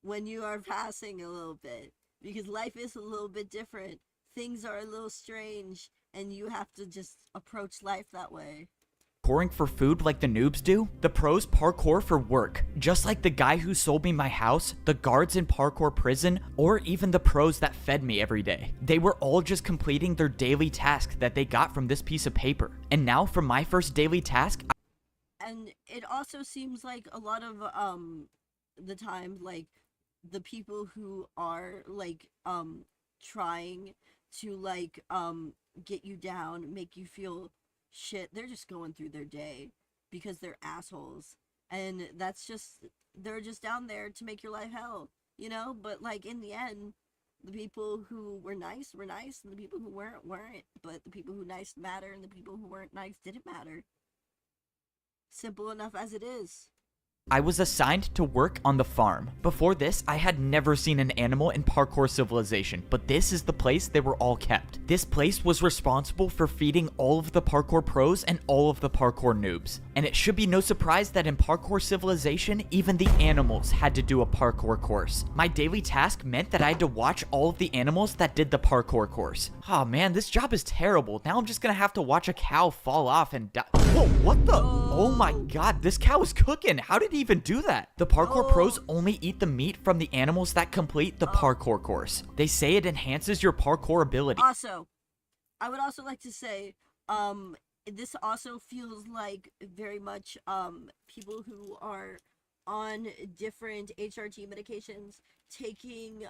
when you are passing a little bit. Because life is a little bit different. Things are a little strange. and you have to just approach life that way. Parkouring for food like the noobs do, the pros parkour for work, just like the guy who sold me my house, the guards in parkour prison, or even the pros that fed me every day. They were all just completing their daily task that they got from this piece of paper. And now for my first daily task, And it also seems like a lot of the time, like, the people who are like trying to like get you down, make you feel shit, they're just going through their day because they're assholes, and that's just, they're just down there to make your life hell, you know. But like in the end, the people who were nice, and the people who weren't, but the people who nice matter and the people who weren't nice didn't matter. Simple enough as it is. I was assigned to work on the farm. Before this, I had never seen an animal in Parkour Civilization, but this is the place they were all kept. This place was responsible for feeding all of the parkour pros and all of the parkour noobs. And it should be no surprise that in Parkour Civilization, even the animals had to do a parkour course. My daily task meant that I had to watch all of the animals that did the parkour course. Oh man, this job is terrible. Now I'm just gonna have to watch a cow fall off and die. Whoa, what the? Oh my god, this cow is cooking. How did he even do that? The parkour pros only eat the meat from the animals that complete the parkour course. They say it enhances your parkour ability. Also, I would also like to say, this also feels like very much people who are on different HRT medications taking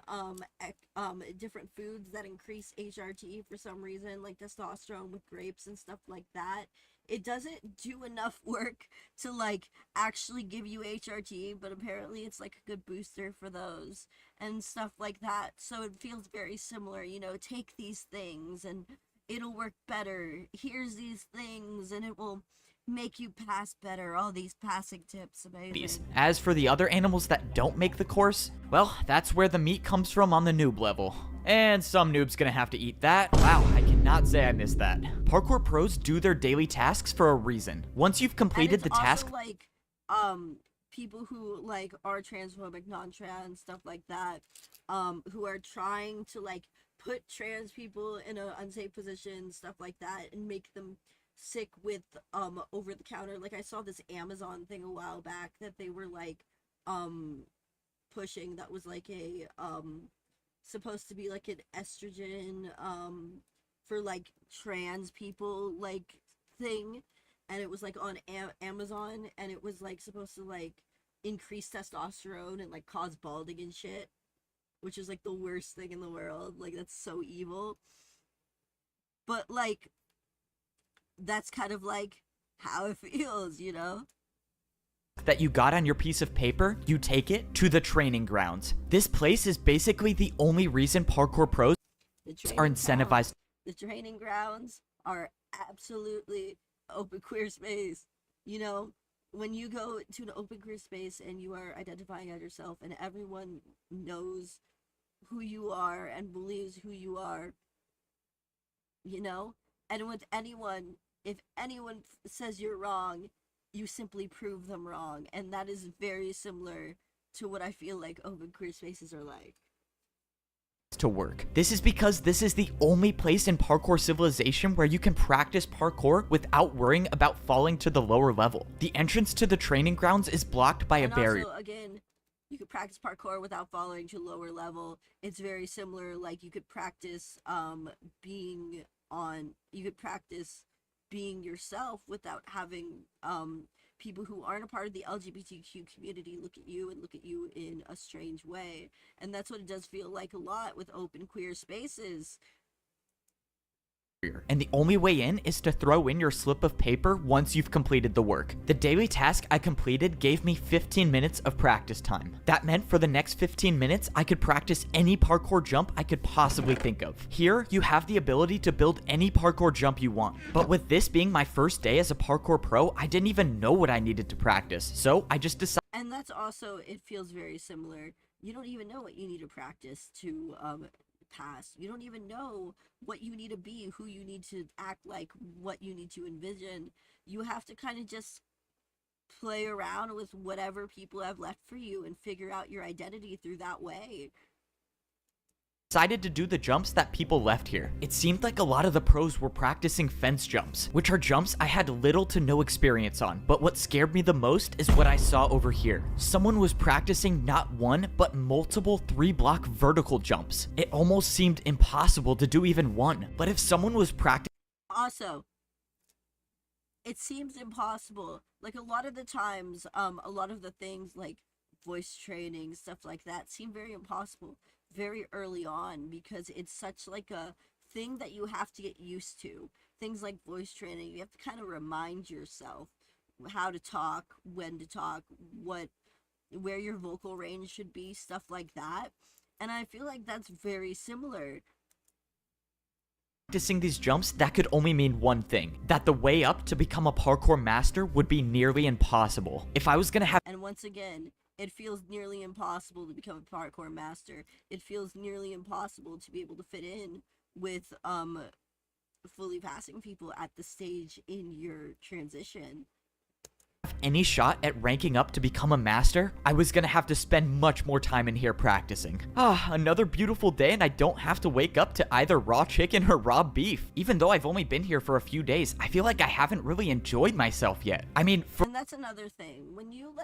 different foods that increase HRT for some reason, like testosterone with grapes and stuff like that. It doesn't do enough work to like actually give you HRT, but apparently it's like a good booster for those and stuff like that. So it feels very similar, you know, take these things and it'll work better. Here's these things and it will make you pass better. All these passing tips, amazing. As for the other animals that don't make the course, well, that's where the meat comes from on the noob level. And some noob's gonna have to eat that. Wow, I cannot say I missed that. Parkour pros do their daily tasks for a reason. Once you've completed the task, like people who like are transphobic, non-trans, stuff like that, who are trying to like put trans people in an unsafe position, stuff like that, and make them sick with over the counter. Like I saw this Amazon thing a while back that they were like pushing, that was like a supposed to be like an estrogen for like trans people like thing, and it was like on Amazon, and it was like supposed to like increase testosterone and like cause balding and shit, which is like the worst thing in the world. Like that's so evil. But like that's kind of like how it feels, you know? that you got on your piece of paper, you take it to the training grounds. This place is basically the only reason parkour pros are incentivized. The training grounds are absolutely open queer space. You know, when you go to an open queer space and you are identifying as yourself and everyone knows who you are and believes who you are, you know, and with anyone, if anyone says you're wrong, you simply prove them wrong, and that is very similar to what I feel like open queer spaces are like. To work. This is because this is the only place in Parkour Civilization where you can practice parkour without worrying about falling to the lower level. The entrance to the training grounds is blocked by a barrier. Also, again, you could practice parkour without falling to lower level. It's very similar, like you could practice being yourself without having people who aren't a part of the LGBTQ community look at you in a strange way. And that's what it does feel like a lot with open queer spaces. And the only way in is to throw in your slip of paper once you've completed the work. The daily task I completed gave me 15 minutes of practice time. That meant for the next 15 minutes, I could practice any parkour jump I could possibly think of. Here, you have the ability to build any parkour jump you want. But with this being my first day as a parkour pro, I didn't even know what I needed to practice. So I just decided. And that's also, it feels very similar. You don't even know what you need to practice to pass. You don't even know what you need to be, who you need to act like, what you need to envision. You have to kind of just play around with whatever people have left for you and figure out your identity through that way. decided to do the jumps that people left here. It seemed like a lot of the pros were practicing fence jumps, which are jumps I had little to no experience on. But what scared me the most is what I saw over here. Someone was practicing not one, but multiple 3-block vertical jumps. It almost seemed impossible to do even one. But if someone was practicing... Also, it seems impossible. Like, a lot of the times, a lot of the things like voice training, stuff like that, seem very impossible very early on, because it's such like a thing that you have to get used to. Things like voice training, you have to kind of remind yourself how to talk, when to talk, where your vocal range should be, stuff like that. And I feel like that's very similar. Practicing these jumps, that could only mean one thing, that the way up to become a parkour master would be nearly impossible. If I was gonna have... And once again, it feels nearly impossible to become a parkour master. It feels nearly impossible to be able to fit in with fully passing people at the stage in your transition. Any shot at ranking up to become a master, I was gonna have to spend much more time in here practicing. Another beautiful day, and I don't have to wake up to either raw chicken or raw beef. Even though I've only been here for a few days, I feel like I haven't really enjoyed myself yet. I mean, and that's another thing. When you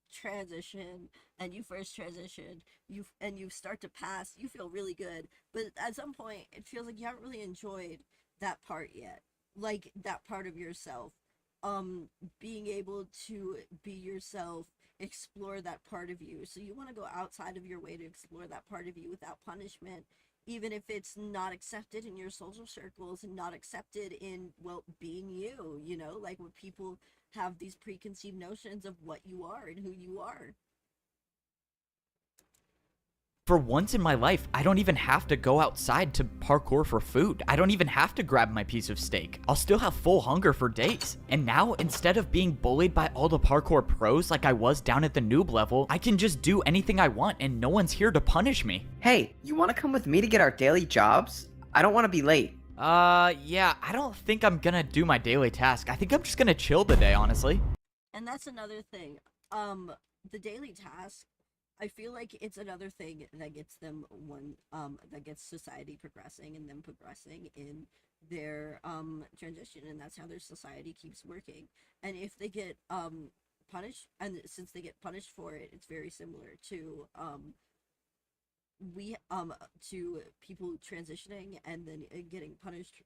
transition and you first transition, you start to pass, you feel really good. But at some point, it feels like you haven't really enjoyed that part yet. Like, that part of yourself. Being able to be yourself, explore that part of you. So you want to go outside of your way to explore that part of you without punishment, even if it's not accepted in your social circles and not accepted in, well, being you, you know, like when people have these preconceived notions of what you are and who you are. For once in my life, I don't even have to go outside to parkour for food. I don't even have to grab my piece of steak. I'll still have full hunger for days. And now, instead of being bullied by all the parkour pros like I was down at the noob level, I can just do anything I want and no one's here to punish me. Hey, you want to come with me to get our daily jobs? I don't want to be late. Yeah, I don't think I'm gonna do my daily task. I think I'm just gonna chill today, honestly. And that's another thing. The daily task, I feel like it's another thing that gets them that gets society progressing and them progressing in their transition, and that's how their society keeps working. And if they get punished, and since they get punished for it, it's very similar to to people transitioning and then getting punished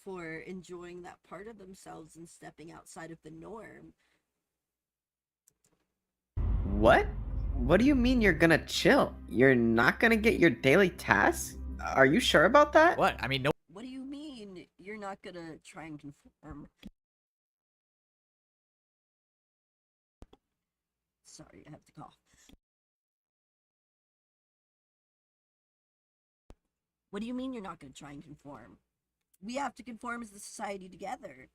for enjoying that part of themselves and stepping outside of the norm. What? What do you mean you're gonna chill? You're not gonna get your daily tasks? Are you sure about that? What? I mean, no. What do you mean you're not gonna try and conform? Sorry, I have to cough. What do you mean you're not gonna try and conform? We have to conform as a society together.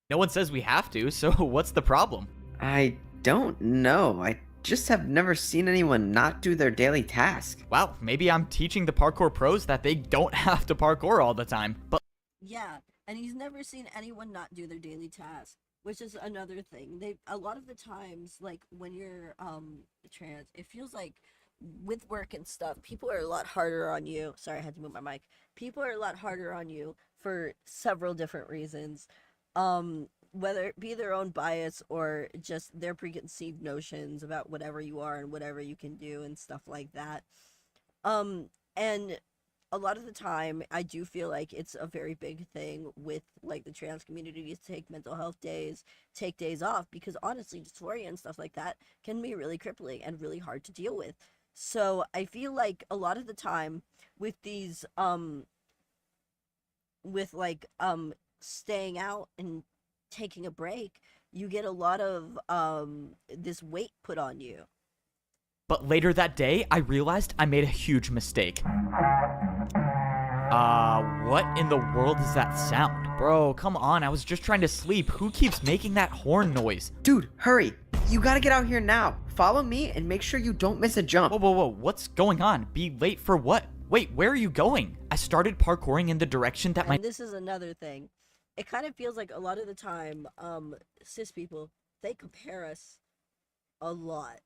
No one says we have to, so what's the problem? I don't know. I just have never seen anyone not do their daily task. Wow, maybe I'm teaching the parkour pros that they don't have to parkour all the time, but... Yeah, and he's never seen anyone not do their daily task, which is another thing. A lot of the times, like, when you're, trans, it feels like with work and stuff, people are a lot harder on you. Sorry, I had to move my mic. People are a lot harder on you for several different reasons. Whether it be their own bias or just their preconceived notions about whatever you are and whatever you can do and stuff like that. And a lot of the time, I do feel like it's a very big thing with, like, the trans community to take mental health days, take days off, because honestly, dysphoria and stuff like that can be really crippling and really hard to deal with. So I feel like a lot of the time with these, staying out and taking a break, you get a lot of this weight put on you. But later that day, I realized I made a huge mistake. What in the world is that sound? Bro, come on, I was just trying to sleep. Who keeps making that horn noise? Dude, hurry. You gotta get out here now. Follow me and make sure you don't miss a jump. Whoa, what's going on? Be late for what? Wait, where are you going? I started parkouring in the direction that And this is another thing. It kind of feels like a lot of the time, cis people, they compare us a lot.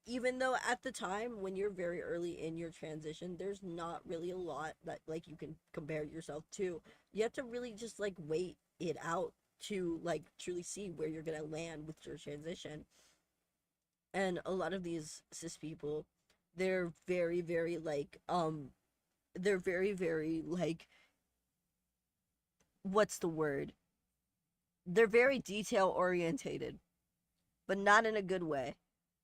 even though at the time when you're very early in your transition, there's not really a lot that like you can compare yourself to. You have to really just like wait it out to like truly see where you're gonna land with your transition. And a lot of these cis people, they're very like they're very like, what's the word, they're very detail orientated, but not in a good way.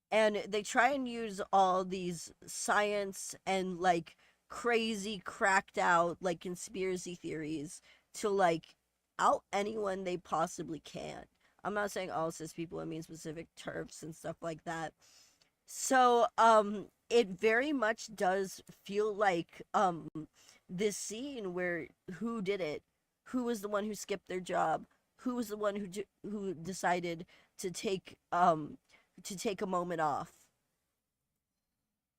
And they try and use all these science and like crazy cracked out like conspiracy theories to like out anyone they possibly can. I'm not saying all cis people, I mean specific turfs and stuff like that. So it very much does feel like this scene where who did it, who was the one who skipped their job, who was the one who decided to take a moment off.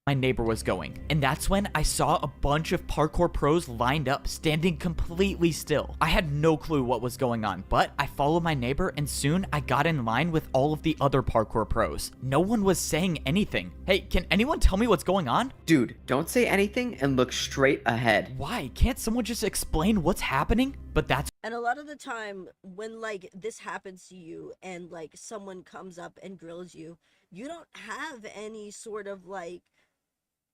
My neighbor was going, and that's when I saw a bunch of parkour pros lined up, standing completely still. I had no clue what was going on, but I followed my neighbor, and soon I got in line with all of the other parkour pros. No one was saying anything. Hey, can anyone tell me what's going on? Dude, don't say anything and look straight ahead. Why? Can't someone just explain what's happening? But that's... And a lot of the time when like this happens to you and like someone comes up and grills you, you don't have any sort of like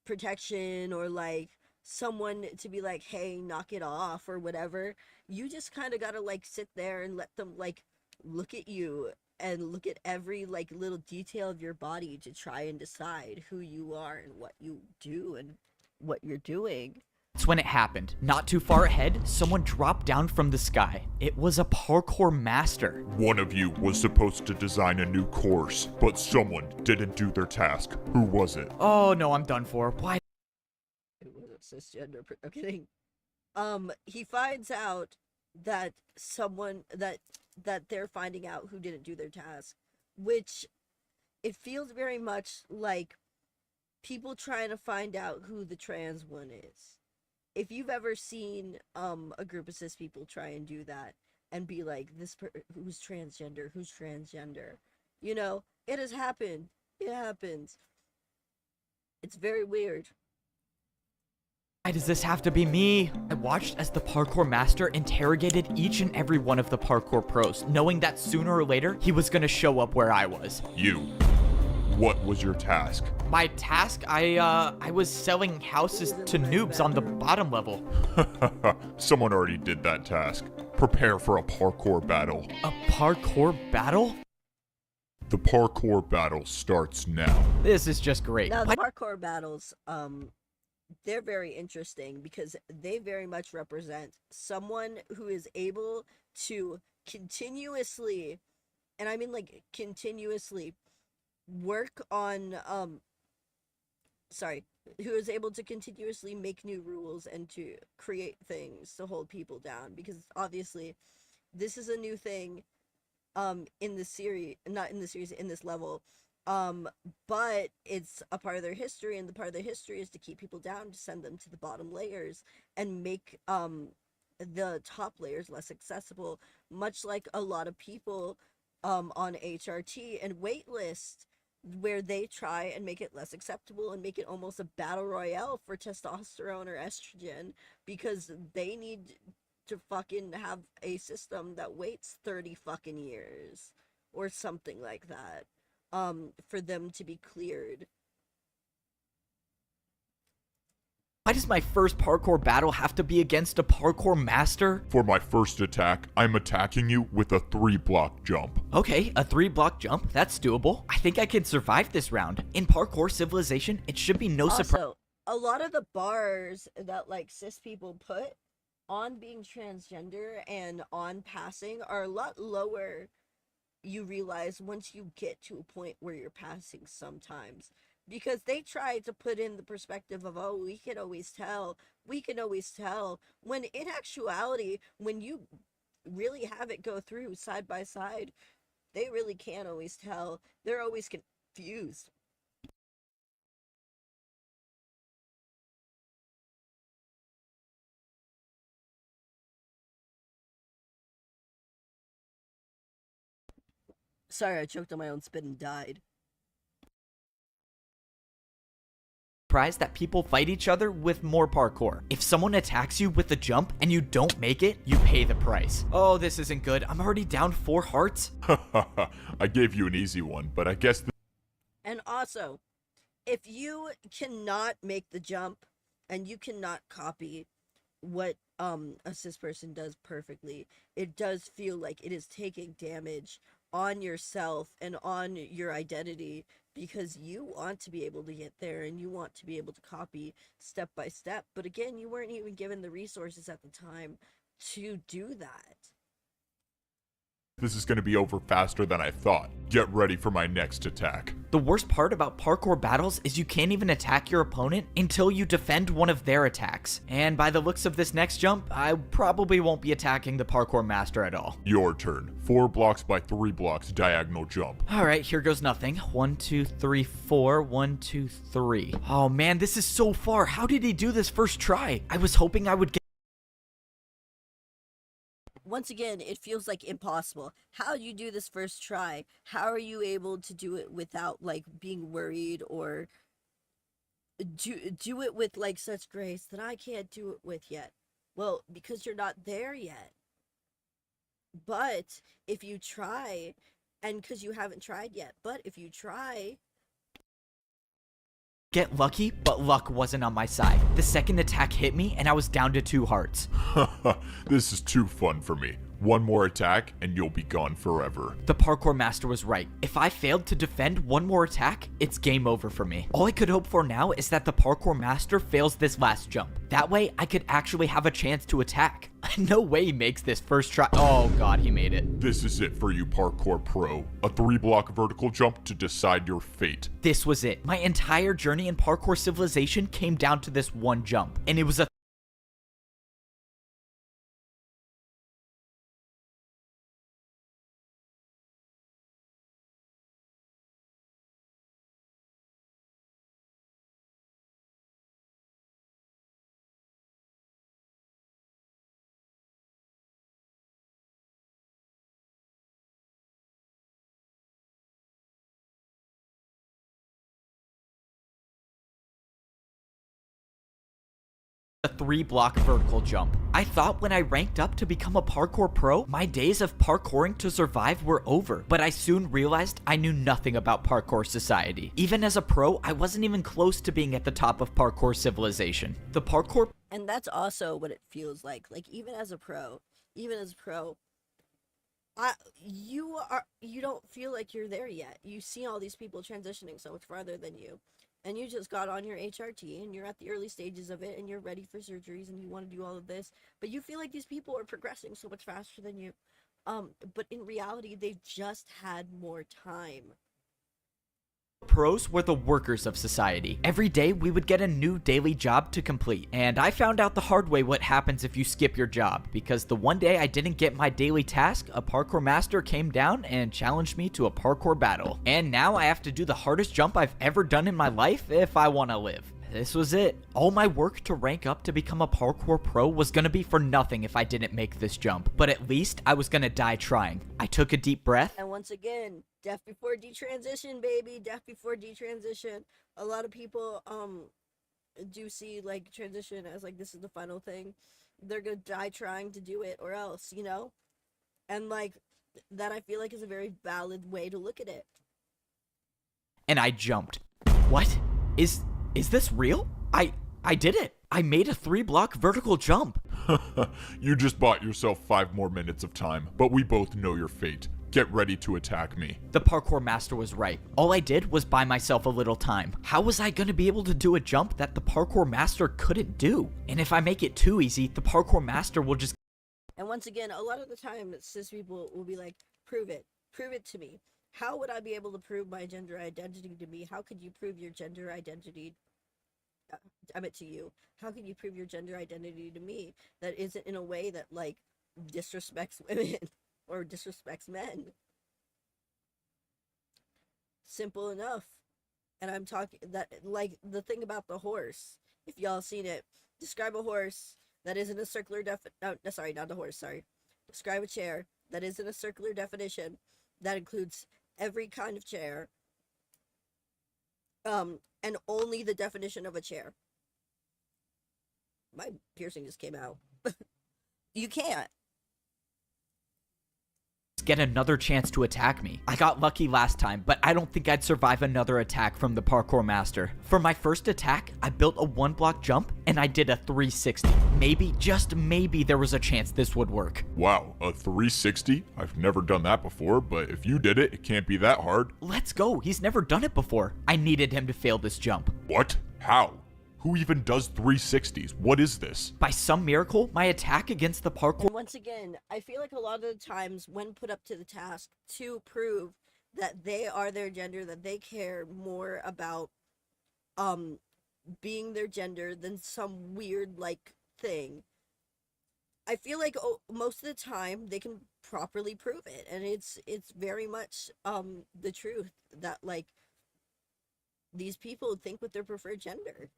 protection or like someone to be like, hey, knock it off or whatever. You just kind of gotta like sit there and let them like look at you and look at every like little detail of your body to try and decide who you are and what you do and what you're doing. That's when it happened. Not too far ahead, someone dropped down from the sky. It was a parkour master. One of you was supposed to design a new course, but someone didn't do their task. Who was it? Oh no, I'm done for. Why? It wasn't cisgender. I'm kidding. He finds out that someone that they're finding out who didn't do their task, which it feels very much like people trying to find out who the trans one is. If you've ever seen a group of cis people try and do that and be like, who's transgender, you know, it has happened. It happens. It's very weird. Why does this have to be me? I watched as the parkour master interrogated each and every one of the parkour pros, knowing that sooner or later he was gonna show up where I was. You. What was your task? My task? I was selling houses to noobs on the bottom level. Someone already did that task. Prepare for a parkour battle. A parkour battle? The parkour battle starts now. This is just great. Now, the parkour battles, they're very interesting because they very much represent someone who is able to continuously, and I mean like continuously, work on who is able to continuously make new rules and to create things to hold people down, because obviously this is a new thing in the series, not in the series, in this level, but it's a part of their history, and the part of their history is to keep people down, to send them to the bottom layers and make the top layers less accessible, much like a lot of people on HRT and waitlist, where they try and make it less acceptable and make it almost a battle royale for testosterone or estrogen, because they need to fucking have a system that waits 30 fucking years or something like that for them to be cleared. Why does my first parkour battle have to be against a parkour master? For my first attack, I'm attacking you with a 3-block jump. Okay, a 3-block jump, that's doable. I think I can survive this round. In Parkour Civilization, it should be no surprise. Also, a lot of the bars that like cis people put on being transgender and on passing are a lot lower, you realize, once you get to a point where you're passing sometimes. Because they try to put in the perspective of, oh, we can always tell, when in actuality, when you really have it go through side by side, they really can't always tell. They're always confused. Sorry, I choked on my own spit and died. surprised that people fight each other with more parkour. If someone attacks you with a jump and you don't make it, you pay the price. Oh, this isn't good. I'm already down 4 hearts. I gave you an easy one, but I guess... And also, if you cannot make the jump and you cannot copy what a cis person does perfectly, it does feel like it is taking damage on yourself and on your identity, because you want to be able to get there and you want to be able to copy step by step, but again, you weren't even given the resources at the time to do that. This is going to be over faster than I thought. Get ready for my next attack. The worst part about parkour battles is you can't even attack your opponent until you defend one of their attacks. And by the looks of this next jump, I probably won't be attacking the parkour master at all. Your turn. 4 blocks by 3 blocks diagonal jump. Alright, here goes nothing. 1, 2, 3, 4. 1, 2, 3. Oh man, this is so far. How did he do this first try? I was hoping I would get... Once again, it feels like impossible. How do you do this first try? How are you able to do it without, like, being worried, or do it with, like, such grace that I can't do it with yet? Well, because you're not there yet. But if you try, and because you haven't tried yet, but if you try... get lucky, but luck wasn't on my side. The second attack hit me and I was down to 2 hearts. This is too fun for me. One more attack and you'll be gone forever. The parkour master was right. If I failed to defend one more attack, it's game over for me. All I could hope for now is that the parkour master fails this last jump. That way, I could actually have a chance to attack. No way he makes this first try. Oh god, he made it. This is it for you, parkour pro. A 3-block vertical jump to decide your fate. This was it. My entire journey in Parkour Civilization came down to this one jump. And it was a a 3-block vertical jump. I thought when I ranked up to become a parkour pro, my days of parkouring to survive were over, but I soon realized I knew nothing about parkour society. Even as a pro, I wasn't even close to being at the top of Parkour Civilization. The parkour... And that's also what it feels like even as a pro, you don't feel like you're there yet. You see all these people transitioning so much farther than you. And you just got on your HRT and you're at the early stages of it and you're ready for surgeries and you want to do all of this, but you feel like these people are progressing so much faster than you. But in reality, they've just had more time. Pros were the workers of society. Every day we would get a new daily job to complete, and I found out the hard way what happens if you skip your job, because the one day I didn't get my daily task, a parkour master came down and challenged me to a parkour battle. And now I have to do the hardest jump I've ever done in my life if I want to live. This was it. All my work to rank up to become a parkour pro was gonna be for nothing if I didn't make this jump, but at least I was gonna die trying. I took a deep breath. And once again, death before detransition, baby. Death before detransition. A lot of people do see like transition as like this is the final thing. They're gonna die trying to do it or else, you know? And like that I feel like is a very valid way to look at it. And I jumped. What? Is this real? I did it. I made a 3-block vertical jump. You just bought yourself 5 more minutes of time, but we both know your fate. Get ready to attack me. The parkour master was right. All I did was buy myself a little time. How was I going to be able to do a jump that the parkour master couldn't do? And if I make it too easy, the parkour master will just... And once again, a lot of the time, cis people will be like, prove it to me. How would I be able to prove my gender identity to me? How could you prove your gender identity to you? How can you prove your gender identity to me that isn't in a way that like disrespects women or disrespects men? Simple enough. And I'm talking that like the thing about the horse. If y'all seen it, describe a horse that isn't a circular describe a chair that isn't a circular definition that includes every kind of chair, and only the definition of a chair. My piercing just came out. You can't. Get another chance to attack me. I got lucky last time, but I don't think I'd survive another attack from the parkour master. For my first attack, I built a 1-block jump and I did a 360. Maybe, just maybe, there was a chance this would work. Wow, a 360? I've never done that before, but if you did it, it can't be that hard. Let's go. He's never done it before. I needed him to fail this jump. What? How? Who even does 360s? What is this? By some miracle, my attack against the parkour... And once again, I feel like a lot of the times when put up to the task to prove that they are their gender, that they care more about being their gender than some weird like thing, I feel like most of the time they can properly prove it, and it's very much the truth that like these people think with their preferred gender.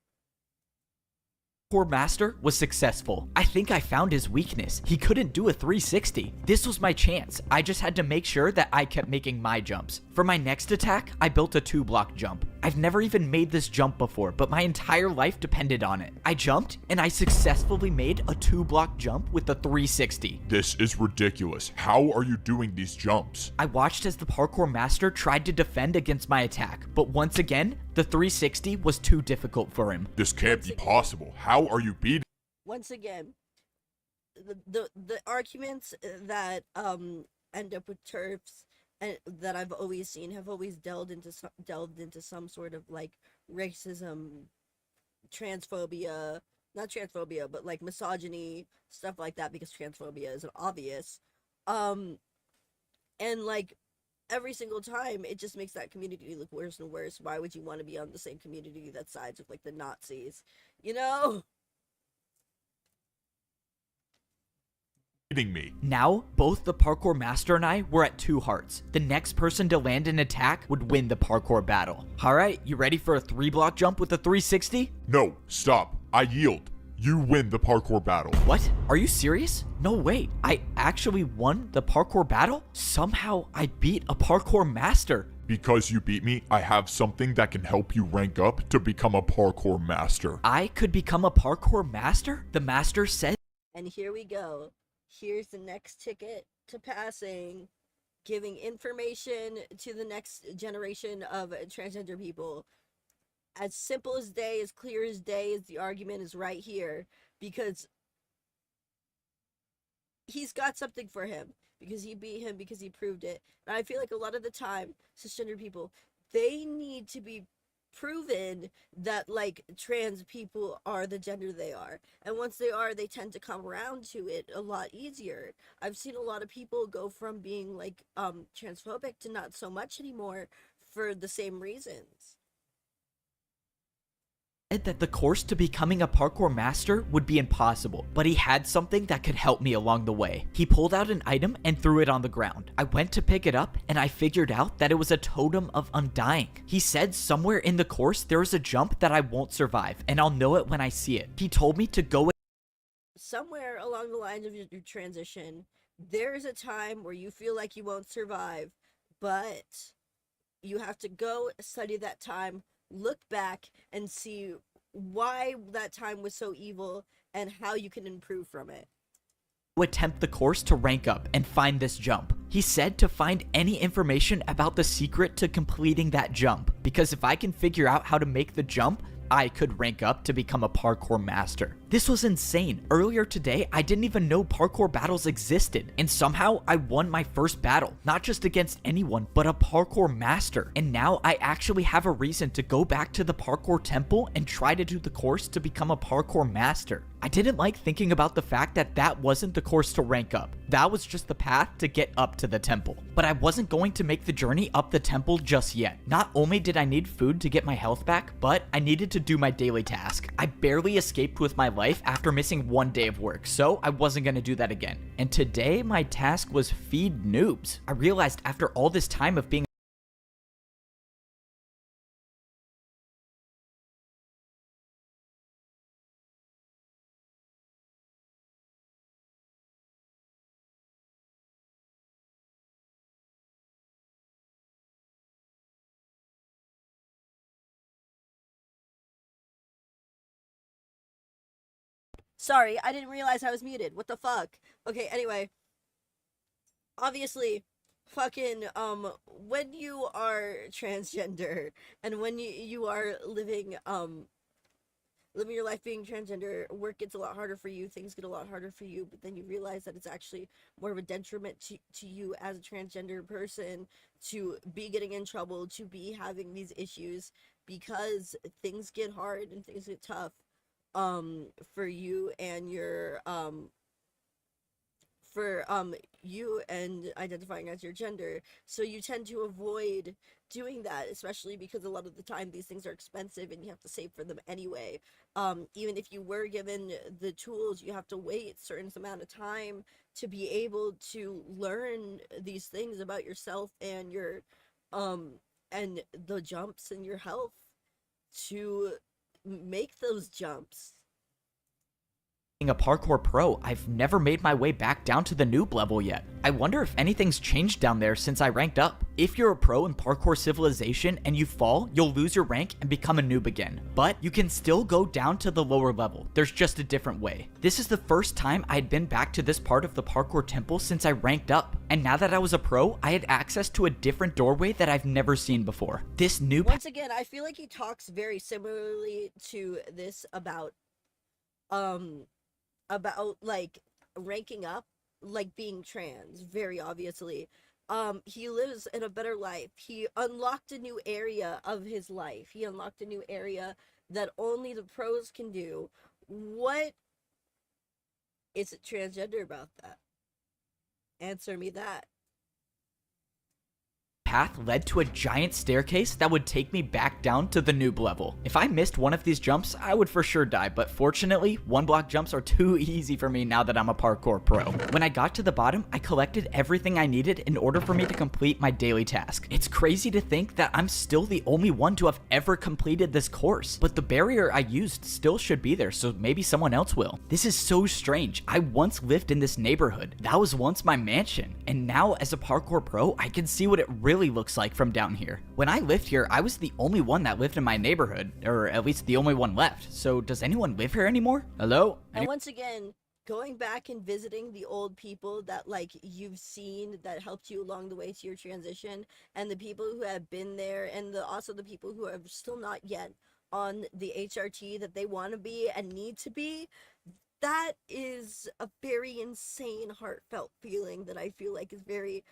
Parkour master was successful. I think I found his weakness. He couldn't do a 360. This was my chance. I just had to make sure that I kept making my jumps. For my next attack, I built a 2-block jump. I've never even made this jump before, but my entire life depended on it. I jumped, and I successfully made a 2-block jump with a 360. This is ridiculous. How are you doing these jumps? I watched as the parkour master tried to defend against my attack, but once again, the 360 was too difficult for him. This can't be possible. How are you beating? Once again, the arguments that end up with TERFs and that I've always seen have always delved into some sort of like racism, transphobia, not transphobia, but like misogyny, stuff like that, because transphobia is obvious. And like every single time it just makes that community look worse and worse. Why would you want to be on the same community that sides with like the Nazis, you know? Me. Now, both the parkour master and I were at 2 hearts. The next person to land an attack would win the parkour battle. Alright, you ready for a 3-block jump with a 360? No, stop. I yield. You win the parkour battle. What? Are you serious? No way. I actually won the parkour battle? Somehow I beat a parkour master. Because you beat me, I have something that can help you rank up to become a parkour master. I could become a parkour master? The master said. And here we go. Here's the next ticket to passing, giving information to the next generation of transgender people. As simple as day, as clear as day, as the argument is right here, because he's got something for him, because he beat him, because he proved it. And I feel like a lot of the time, cisgender people, they need to be proven that like trans people are the gender they are, and once they are, they tend to come around to it a lot easier. I've seen a lot of people go from being like transphobic to not so much anymore for the same reasons. That the course to becoming a parkour master would be impossible, but he had something that could help me along the way. He pulled out an item and threw it on the ground. I went to pick it up and I figured out that it was a totem of undying. He said somewhere in the course there is a jump that I won't survive, and I'll know it when I see it. He told me to go somewhere along the lines of your transition, there is a time where you feel like you won't survive, but you have to go study that time, look back and see why that time was so evil and how you can improve from it. Attempt the course to rank up and find this jump. He said to find any information about the secret to completing that jump, because if I can figure out how to make the jump, I could rank up to become a parkour master. This was insane. Earlier today, I didn't even know parkour battles existed, and somehow I won my first battle, not just against anyone, but a parkour master. And now I actually have a reason to go back to the parkour temple and try to do the course to become a parkour master. I didn't like thinking about the fact that that wasn't the course to rank up. That was just the path to get up to the temple. But I wasn't going to make the journey up the temple just yet. Not only did I need food to get my health back, but I needed to do my daily task. I barely escaped with my life after missing one day of work, so I wasn't going to do that again. And today my task was feed noobs. I realized after all this time of being Sorry, I didn't realize I was muted. What the fuck? Okay, anyway. Obviously, fucking, when you are transgender, and when you are living your life being transgender, work gets a lot harder for you, things get a lot harder for you, but then you realize that it's actually more of a detriment to you as a transgender person to be getting in trouble, to be having these issues, because things get hard and things get tough, for you and your, for you and identifying as your gender. So you tend to avoid doing that, especially because a lot of the time these things are expensive and you have to save for them anyway. Even if you were given the tools, you have to wait a certain amount of time to be able to learn these things about yourself and your and the jumps in your health to make those jumps. Being a parkour pro, I've never made my way back down to the noob level yet. I wonder if anything's changed down there since I ranked up. If you're a pro in Parkour Civilization and you fall, you'll lose your rank and become a noob again. But you can still go down to the lower level. There's just a different way. This is the first time I'd been back to this part of the parkour temple since I ranked up. And now that I was a pro, I had access to a different doorway that I've never seen before. This new... Once again, I feel like he talks very similarly to this about like ranking up, like being trans, very obviously. He lives in a better life. He unlocked a new area of his life. He unlocked a new area that only the pros can do. What is it transgender about that? Answer me that. Path led to a giant staircase that would take me back down to the noob level. If I missed one of these jumps, I would for sure die, but fortunately, one block jumps are too easy for me now that I'm a parkour pro. When I got to the bottom, I collected everything I needed in order for me to complete my daily task. It's crazy to think that I'm still the only one to have ever completed this course, but the barrier I used still should be there, so maybe someone else will. This is so strange. I once lived in this neighborhood. That was once my mansion, and now as a parkour pro, I can see what it really looks like from down here. When I lived here, I was the only one that lived in my neighborhood, or at least the only one left. So does anyone live here anymore? Hello? And once again, going back and visiting the old people that like you've seen that helped you along the way to your transition, and the people who have been there, and also the people who are still not yet on the HRT that they want to be and need to be, that is a very insane, heartfelt feeling that I feel like is very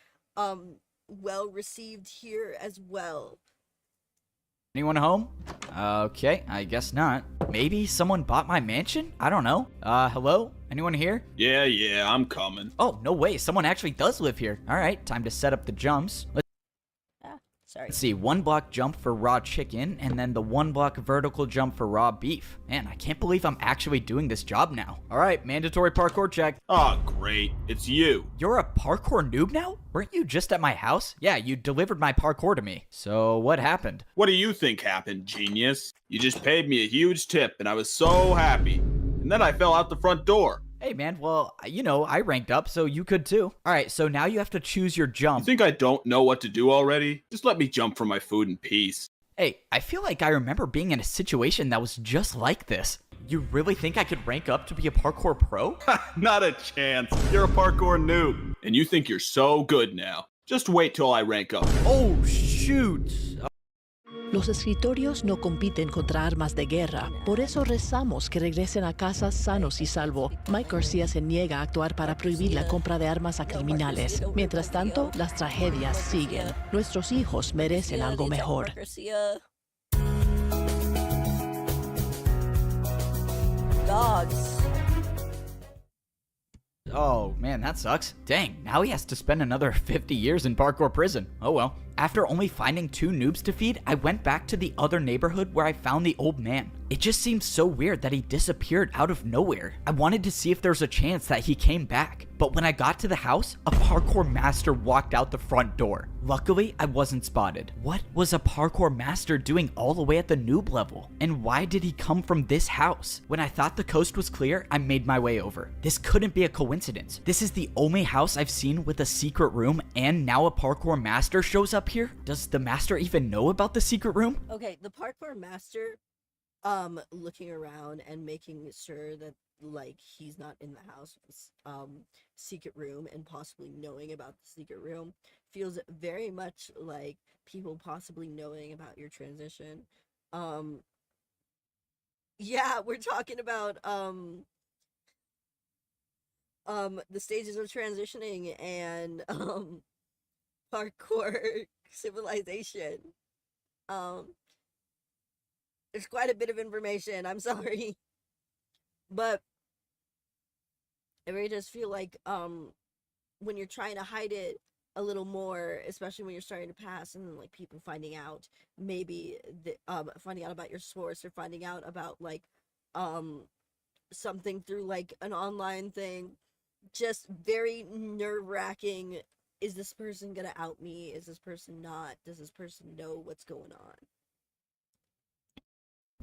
well received here as well. Anyone home? Okay, I guess not. Maybe someone bought my mansion? I don't know. Hello? Anyone here? Yeah, I'm coming. Oh, no way. Someone actually does live here. All right, time to set up the jumps. Sorry. Let's see, 1 block jump for raw chicken, and then the 1 block vertical jump for raw beef. Man, I can't believe I'm actually doing this job now. All right, mandatory parkour check. Oh, great. It's you. You're a parkour noob now? Weren't you just at my house? Yeah, you delivered my parkour to me. So what happened? What do you think happened, genius? You just paid me a huge tip, and I was so happy. And then I fell out the front door. Hey man, well, you know, I ranked up, so you could too. All right, so now you have to choose your jump. You think I don't know what to do already? Just let me jump for my food in peace. Hey, I feel like I remember being in a situation that was just like this. You really think I could rank up to be a parkour pro? Not a chance. You're a parkour noob. And you think you're so good now. Just wait till I rank up. Oh, shoot. Los escritorios no compiten contra armas de guerra, por eso rezamos que regresen a casa sanos y salvo. Mike García se niega a actuar para prohibir la compra de armas a criminales. Mientras tanto, las tragedias siguen. Nuestros hijos merecen algo mejor. Dogs. Oh man, that sucks. Dang, now he has to spend another 50 years in parkour prison. Oh well. After only finding 2 noobs to feed, I went back to the other neighborhood where I found the old man. It just seems so weird that he disappeared out of nowhere. I wanted to see if there's a chance that he came back, but when I got to the house, a parkour master walked out the front door. Luckily, I wasn't spotted. What was a parkour master doing all the way at the noob level? And why did he come from this house? When I thought the coast was clear, I made my way over. This couldn't be a coincidence. This is the only house I've seen with a secret room, and now a parkour master shows up here? Does the master even know about the secret room? Okay, the parkour master, looking around and making sure that like he's not in the house, secret room, and possibly knowing about the secret room feels very much like people possibly knowing about your transition. Yeah, we're talking about the stages of transitioning and parkour civilization. There's quite a bit of information, I'm sorry. But I really just feel like when you're trying to hide it a little more, especially when you're starting to pass, and then like people finding out, maybe finding out about your source, or finding out about like something through like an online thing, just very nerve-wracking. Is this person gonna out me? Is this person not? Does this person know what's going on?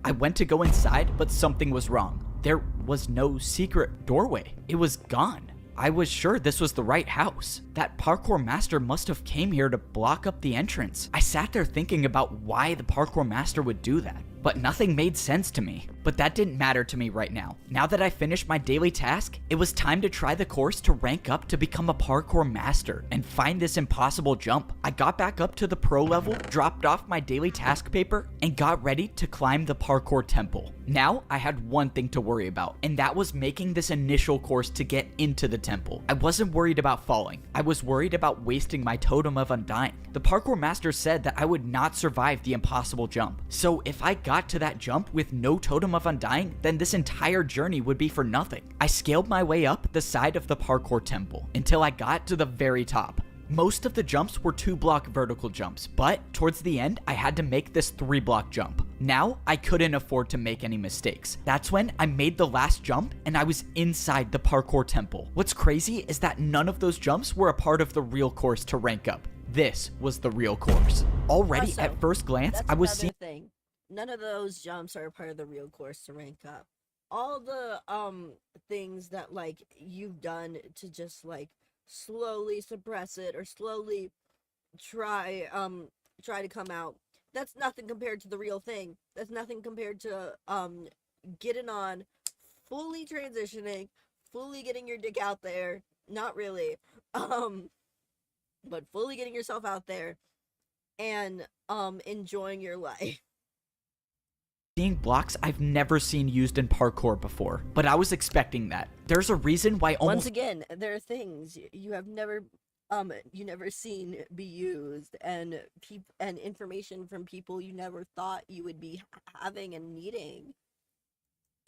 I went to go inside, but something was wrong. There was no secret doorway. It was gone. I was sure this was the right house. That parkour master must have came here to block up the entrance. I sat there thinking about why the parkour master would do that, but nothing made sense to me. But that didn't matter to me right now. Now that I finished my daily task, it was time to try the course to rank up to become a parkour master and find this impossible jump. I got back up to the pro level, dropped off my daily task paper, and got ready to climb the parkour temple. Now I had one thing to worry about, and that was making this initial course to get into the temple. I wasn't worried about falling. I was worried about wasting my totem of undying. The parkour master said that I would not survive the impossible jump. So if I got to that jump with no totem of undying, then this entire journey would be for nothing. I scaled my way up the side of the parkour temple until I got to the very top. Most of the jumps were 2-block vertical jumps, but towards the end, I had to make this 3-block jump. Now, I couldn't afford to make any mistakes. That's when I made the last jump and I was inside the parkour temple. What's crazy is that none of those jumps were a part of the real course to rank up. This was the real course. Already Also, at first glance, I was seeing thing. None of those jumps are a part of the real course to rank up. All the things that like you've done to just like slowly suppress it or slowly try to come out, that's nothing compared to the real thing. That's nothing compared to getting on, fully transitioning, fully getting your dick out there. Not really. But fully getting yourself out there and enjoying your life. seeing blocks I've never seen used in parkour before, but I was expecting that. There's a reason why Once again, there are things you have never seen be used, and information from people you never thought you would be having and needing.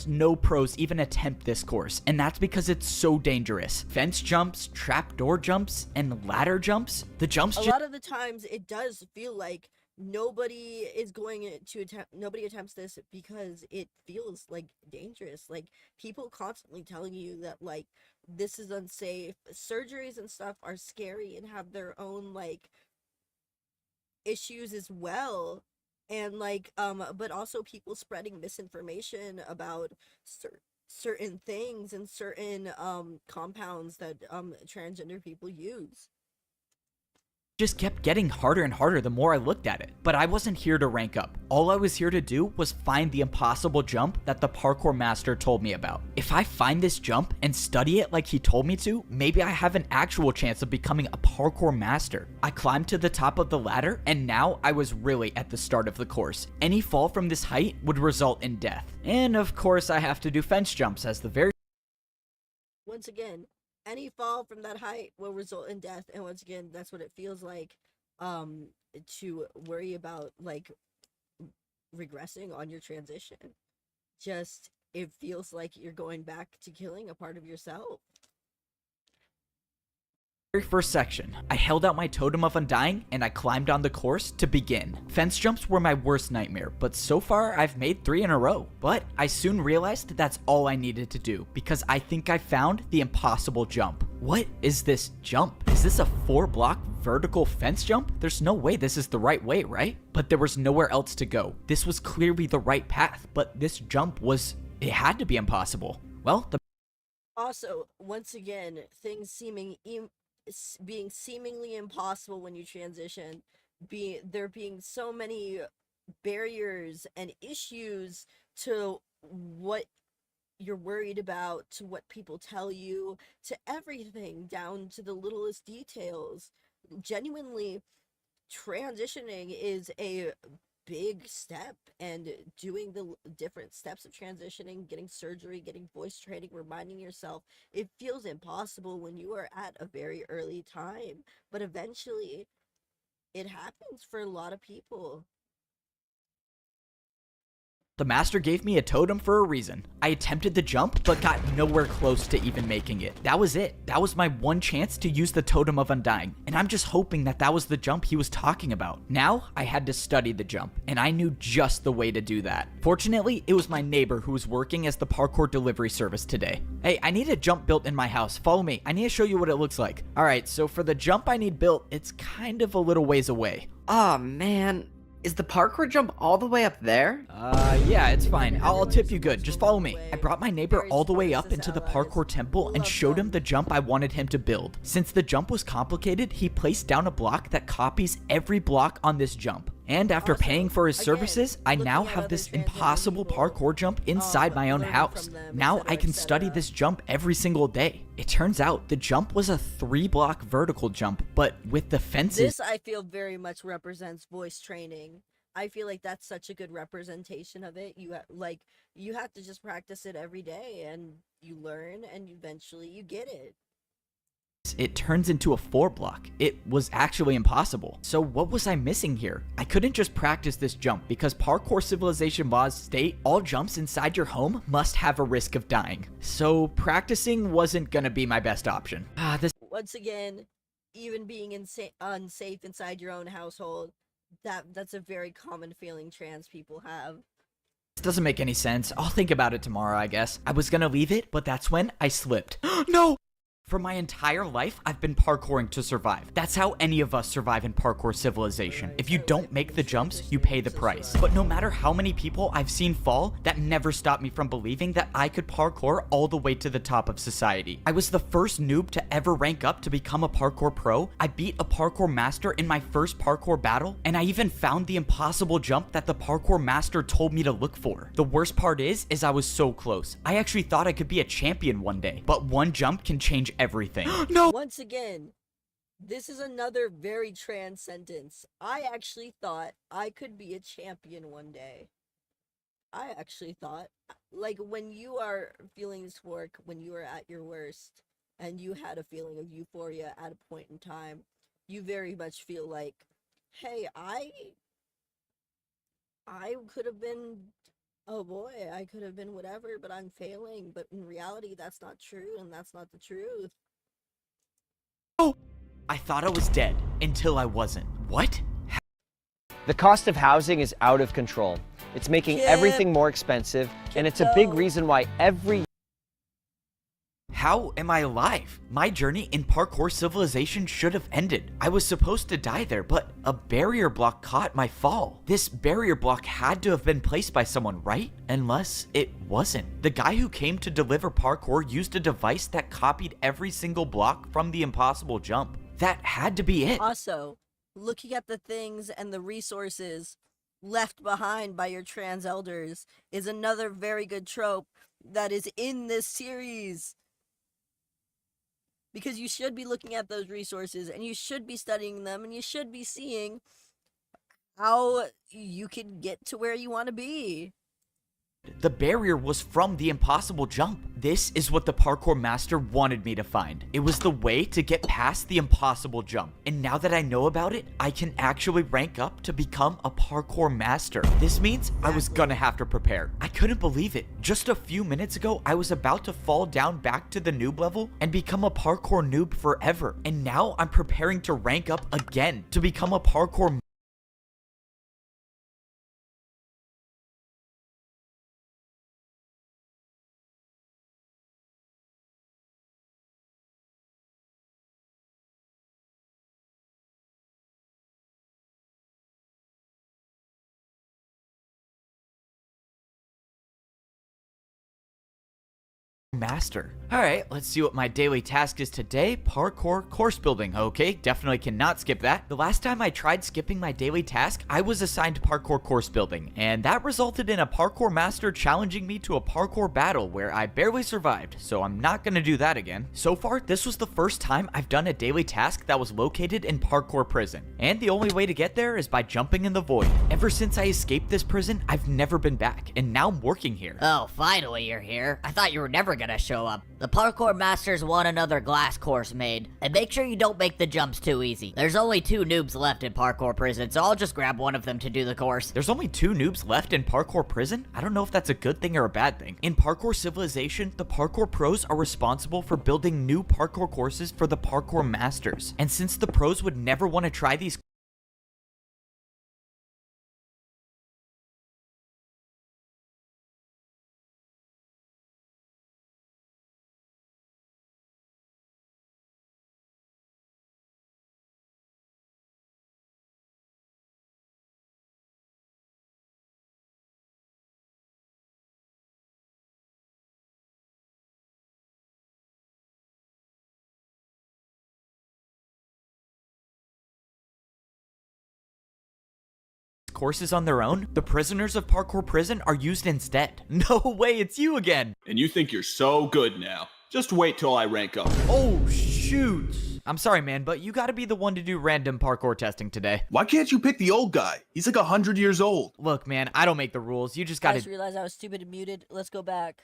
no pros even attempt this course, and that's because it's so dangerous. Fence jumps, trapdoor jumps, and ladder jumps. The jumps A lot of the times it does feel like nobody attempts this because it feels like dangerous. Like people constantly telling you that like this is unsafe. Surgeries and stuff are scary and have their own like issues as well. And like but also people spreading misinformation about certain things and certain compounds that transgender people use. just kept getting harder and harder the more I looked at it. But I wasn't here to rank up. All I was here to do was find the impossible jump that the parkour master told me about. If I find this jump and study it like he told me to, maybe I have an actual chance of becoming a parkour master. I climbed to the top of the ladder, and now I was really at the start of the course. Any fall from this height would result in death. And of course I have to do fence jumps as the very Once again, any fall from that height will result in death, and once again, that's what it feels like to worry about like regressing on your transition. Just it feels like you're going back to killing a part of yourself. very first section. I held out my totem of undying and I climbed on the course to begin. Fence jumps were my worst nightmare, but so far I've made 3 in a row. But I soon realized that's all I needed to do because I think I found the impossible jump. What is this jump? Is this a 4-block vertical fence jump? There's no way this is the right way, right? But there was nowhere else to go. This was clearly the right path, but this jump it had to be impossible. Well, Also, once again, things being seemingly impossible when you transition, there being so many barriers and issues to what you're worried about, to what people tell you, to everything down to the littlest details. Genuinely, transitioning is a big step, and doing the different steps of transitioning, getting surgery, getting voice training, reminding yourself, it feels impossible when you are at a very early time, but eventually it happens for a lot of people. The master gave me a totem for a reason. I attempted the jump, but got nowhere close to even making it. That was it. That was my one chance to use the totem of undying, and I'm just hoping that that was the jump he was talking about. Now, I had to study the jump, and I knew just the way to do that. Fortunately, it was my neighbor who was working as the parkour delivery service today. Hey, I need a jump built in my house. Follow me. I need to show you what it looks like. Alright, so for the jump I need built, it's kind of a little ways away. Oh man, is the parkour jump all the way up there? Yeah, it's fine. I'll tip you good. Just follow me. I brought my neighbor all the way up into the parkour temple and showed him the jump I wanted him to build. Since the jump was complicated, he placed down a block that copies every block on this jump. And after paying for his services, I now have this impossible parkour jump inside my own house. Now I can study this jump every single day. It turns out the jump was a 3-block vertical jump, but with the fences. This, I feel, very much represents voice training. I feel like that's such a good representation of it. You have to just practice it every day, and you learn, and eventually you get it. It turns into a 4-block. It was actually impossible. So what was I missing here? I couldn't just practice this jump because Parkour Civilization laws state all jumps inside your home must have a risk of dying. So practicing wasn't gonna be my best option. Once again, even being unsafe inside your own household, that's a very common feeling trans people have. This doesn't make any sense. I'll think about it tomorrow, I guess. I was gonna leave it, but that's when I slipped. No! For my entire life, I've been parkouring to survive. That's how any of us survive in Parkour Civilization. If you don't make the jumps, you pay the price. But no matter how many people I've seen fall, that never stopped me from believing that I could parkour all the way to the top of society. I was the first noob to ever rank up to become a parkour pro. I beat a parkour master in my first parkour battle, and I even found the impossible jump that the parkour master told me to look for. The worst part is I was so close. I actually thought I could be a champion one day, but one jump can change everything. No! Once again, this is another very trans sentence. I actually thought I could be a champion one day. I actually thought, like, when you are feeling dysphoric, when you are at your worst, and you had a feeling of euphoria at a point in time, you very much feel like, hey, I could have been, oh boy, I could have been whatever, but I'm failing. But in reality, that's not true, and that's not the truth. Oh! I thought I was dead until I wasn't. What? The cost of housing is out of control. It's making everything more expensive, and it's a big reason why every... How am I alive? My journey in Parkour Civilization should have ended. I was supposed to die there, but a barrier block caught my fall. This barrier block had to have been placed by someone, right? Unless it wasn't. The guy who came to deliver parkour used a device that copied every single block from the impossible jump. That had to be it. Also, looking at the things and the resources left behind by your trans elders is another very good trope that is in this series. Because you should be looking at those resources, and you should be studying them, and you should be seeing how you can get to where you want to be. The barrier was from the impossible jump. This is what the parkour master wanted me to find. It was the way to get past the impossible jump. And now that I know about it, I can actually rank up to become a parkour master. This means I was gonna have to prepare. I couldn't believe it. Just a few minutes ago, I was about to fall down back to the noob level and become a parkour noob forever. And now I'm preparing to rank up again to become a parkour Master. Alright, let's see what my daily task is today. Parkour course building. Okay, definitely cannot skip that. The last time I tried skipping my daily task, I was assigned parkour course building, and that resulted in a parkour master challenging me to a parkour battle where I barely survived, so I'm not gonna do that again. So far, this was the first time I've done a daily task that was located in parkour prison, and the only way to get there is by jumping in the void. Ever since I escaped this prison, I've never been back, and now I'm working here. Oh, finally you're here. I thought you were never gonna show up. The parkour masters want another glass course made, and make sure you don't make the jumps too easy. There's only 2 noobs left in parkour prison, so I'll just grab one of them to do the course. There's only 2 noobs left in parkour prison? I don't know if that's a good thing or a bad thing. In Parkour Civilization, the parkour pros are responsible for building new parkour courses for the parkour masters. And since the pros would never want to try these courses on their own, the prisoners of parkour prison are used instead. No way, it's you again! And you think you're so good now. Just wait till I rank up. Oh, shoot! I'm sorry, man, but you gotta be the one to do random parkour testing today. Why can't you pick the old guy? He's like 100 years old. Look, man, I don't make the rules. You just I gotta... just realized I was stupid and muted. Let's go back.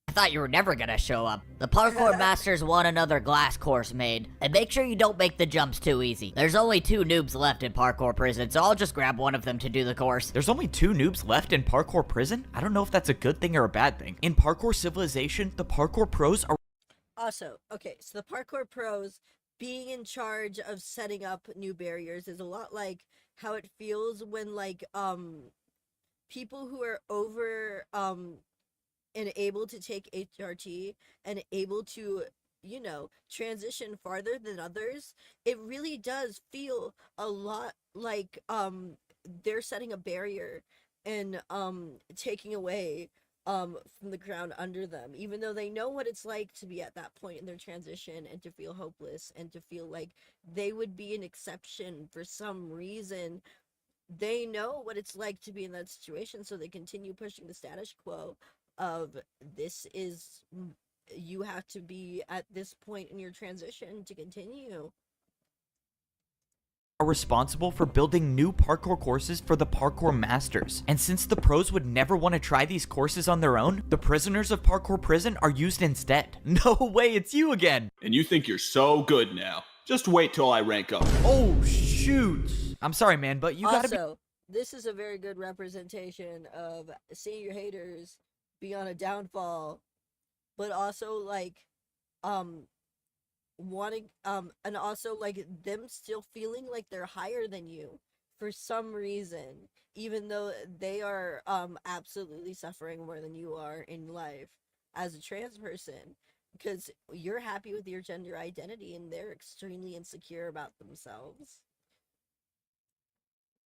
I thought you were never gonna show up. The parkour masters want another glass course made, and make sure you don't make the jumps too easy. There's only 2 noobs left in parkour prison, so I'll just grab one of them to do the course. There's only 2 noobs left in parkour prison? I don't know if that's a good thing or a bad thing. In Parkour Civilization, the parkour pros are... Also, okay, so the parkour pros being in charge of setting up new barriers is a lot like how it feels when, like, people who are over, and able to take HRT and able to, you know, transition farther than others. It really does feel a lot like they're setting a barrier and taking away from the ground under them, even though they know what it's like to be at that point in their transition and to feel hopeless and to feel like they would be an exception for some reason. They know what it's like to be in that situation, so they continue pushing the status quo of this is, you have to be at this point in your transition to continue. Are responsible for building new parkour courses for the parkour masters. And since the pros would never want to try these courses on their own, the prisoners of parkour prison are used instead. No way, it's you again! And you think you're so good now. Just wait till I rank up. Oh, shoot! I'm sorry, man, but you gotta be... Also, this is a very good representation of seeing your haters be on a downfall, but also, like, wanting, and also, like, them still feeling like they're higher than you for some reason, even though they are, absolutely suffering more than you are in life as a trans person, because you're happy with your gender identity and they're extremely insecure about themselves.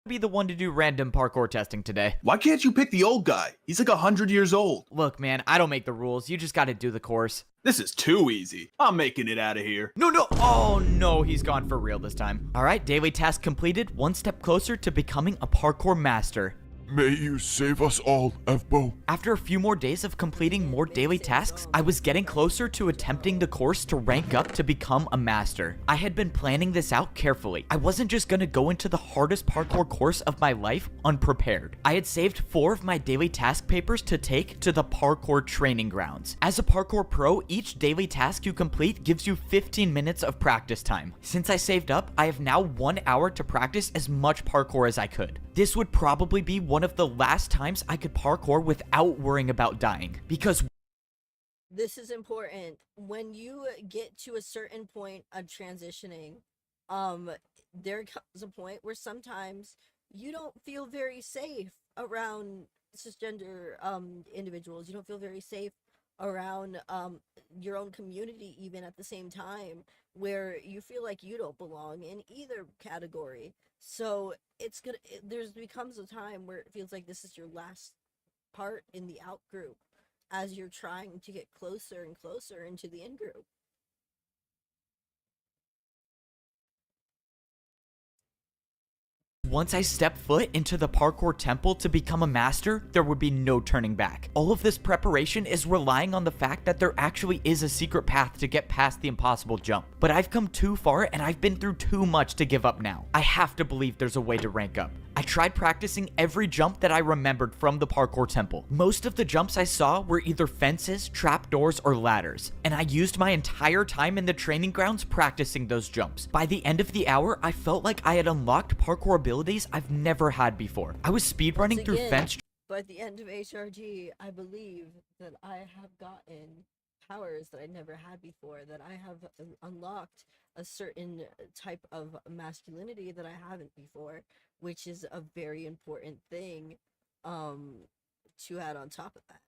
Be the one to do random parkour testing today. Why can't you pick the old guy? He's like 100 years old. Look, man, I don't make the rules. You just gotta do the course. This is too easy. I'm making it out of here. No, no. Oh, no, he's gone for real this time. All right, daily task completed. One step closer to becoming a parkour master. May you save us all, Evbo. After a few more days of completing more daily tasks, I was getting closer to attempting the course to rank up to become a master. I had been planning this out carefully. I wasn't just gonna go into the hardest parkour course of my life unprepared. I had saved 4 of my daily task papers to take to the parkour training grounds. As a parkour pro, each daily task you complete gives you 15 minutes of practice time. Since I saved up, I have now 1 hour to practice as much parkour as I could. This would probably be one of the last times I could parkour without worrying about dying, because this is important. When you get to a certain point of transitioning, there comes a point where sometimes you don't feel very safe around cisgender individuals. You don't feel very safe around your own community, even at the same time, where you feel like you don't belong in either category. So there's becomes a time where it feels like this is your last part in the out group, as you're trying to get closer and closer into the in-group. Once I stepped foot into the parkour temple to become a master, there would be no turning back. All of this preparation is relying on the fact that there actually is a secret path to get past the impossible jump. But I've come too far and I've been through too much to give up now. I have to believe there's a way to rank up. I tried practicing every jump that I remembered from the parkour temple. Most of the jumps I saw were either fences, trapdoors, or ladders, and I used my entire time in the training grounds practicing those jumps. By the end of the hour, I felt like I had unlocked parkour abilities I've never had before. I was speedrunning through fence. By the end of HRG, I believe that I have gotten powers that I never had before, that I have unlocked a certain type of masculinity that I haven't before, which is a very important thing to add on top of that.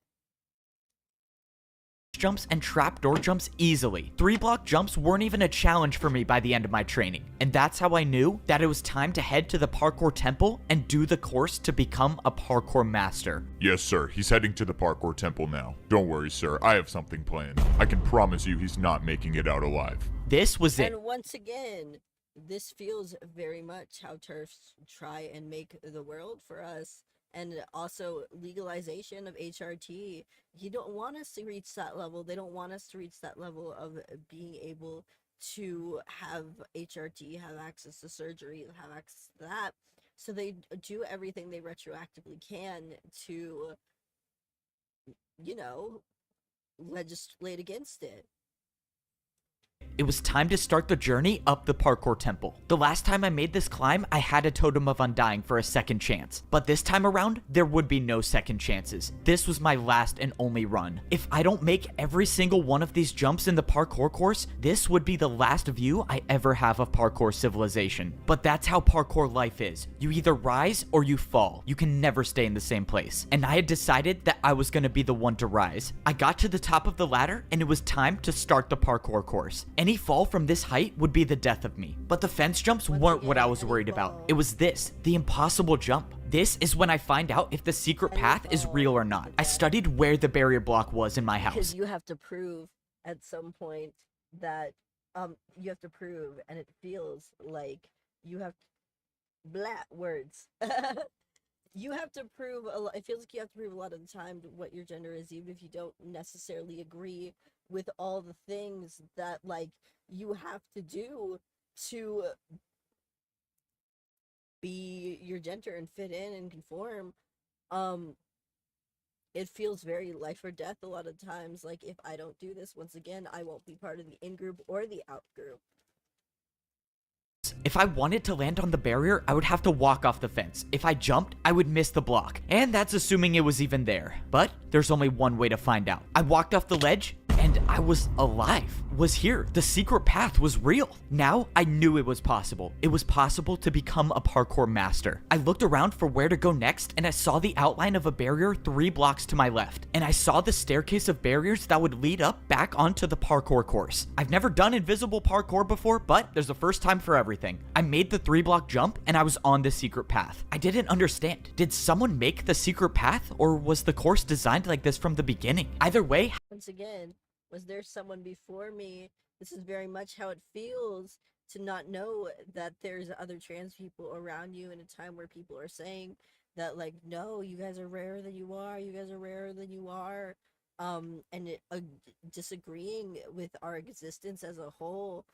Jumps and trapdoor jumps easily. 3-block jumps weren't even a challenge for me by the end of my training. And that's how I knew that it was time to head to the parkour temple and do the course to become a parkour master. Yes, sir. He's heading to the parkour temple now. Don't worry, sir. I have something planned. I can promise you he's not making it out alive. This was it. And once again, this feels very much how TERFs try and make the world for us. And also legalization of HRT. You don't want us to reach that level. They don't want us to reach that level of being able to have HRT, have access to surgery, have access to that. So they do everything they retroactively can to, you know, legislate against it. It was time to start the journey up the parkour temple. The last time I made this climb, I had a totem of undying for a second chance. But this time around, there would be no second chances. This was my last and only run. If I don't make every single one of these jumps in the parkour course, this would be the last view I ever have of parkour civilization. But that's how parkour life is. You either rise or you fall. You can never stay in the same place. And I had decided that I was going to be the one to rise. I got to the top of the ladder and it was time to start the parkour course. Any fall from this height would be the death of me. But the fence jumps weren't what I was worried about. It was this, the impossible jump. This is when I find out if the secret path is real or not. I studied where the barrier block was in my house. Because you have to prove at some point that you have to prove, and it feels like you have words. You have to prove a lot. It feels like you have to prove a lot of the time what your gender is, even if you don't necessarily agree with all the things that like you have to do to be your gender and fit in and conform. It feels very life or death a lot of times. Like, if I don't do this, once again, I won't be part of the in-group or the out-group. If I wanted to land on the barrier, I would have to walk off the fence. If I jumped, I would miss the block. And that's assuming it was even there. But there's only one way to find out. I walked off the ledge, and I was alive, was here. The secret path was real. Now I knew it was possible. It was possible to become a parkour master. I looked around for where to go next, and I saw the outline of a barrier 3 blocks to my left. And I saw the staircase of barriers that would lead up back onto the parkour course. I've never done invisible parkour before, but there's a first time for everything. I made the 3-block jump, and I was on the secret path. I didn't understand. Did someone make the secret path, or was the course designed like this from the beginning? Either way, Once again, was there someone before me? This is very much how it feels to not know that there's other trans people around you in a time where people are saying that, like, no, you guys are rarer than you are, you guys are rarer than you are, and disagreeing with our existence as a whole.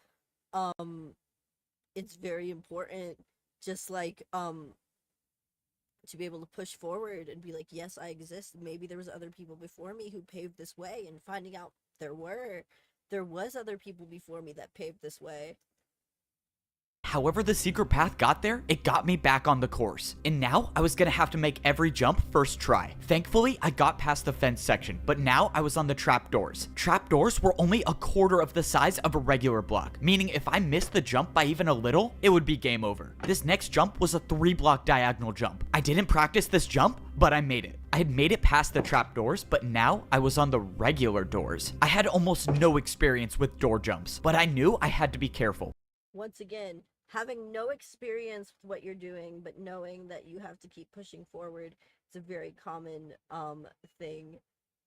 It's very important, just like, to be able to push forward and be like, yes, I exist. Maybe there was other people before me who paved this way, and finding out there was other people before me that paved this way. however the secret path got there, it got me back on the course. And now I was gonna have to make every jump first try. Thankfully, I got past the fence section, but now I was on the trapdoors. Trapdoors were only a quarter of the size of a regular block, meaning if I missed the jump by even a little, it would be game over. This next jump was a 3-block diagonal jump. I didn't practice this jump, but I made it. I had made it past the trapdoors, but now I was on the regular doors. I had almost no experience with door jumps, but I knew I had to be careful. Once again, having no experience with what you're doing, but knowing that you have to keep pushing forward, it's a very common thing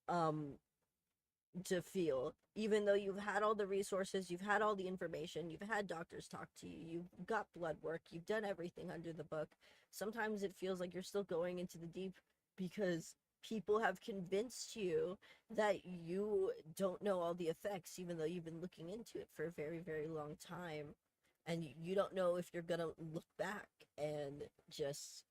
to feel. Even though you've had all the resources, you've had all the information, you've had doctors talk to you, you've got blood work, you've done everything under the book, sometimes it feels like you're still going into the deep because people have convinced you that you don't know all the effects, even though you've been looking into it for a very, very long time. And you don't know if you're gonna look back and just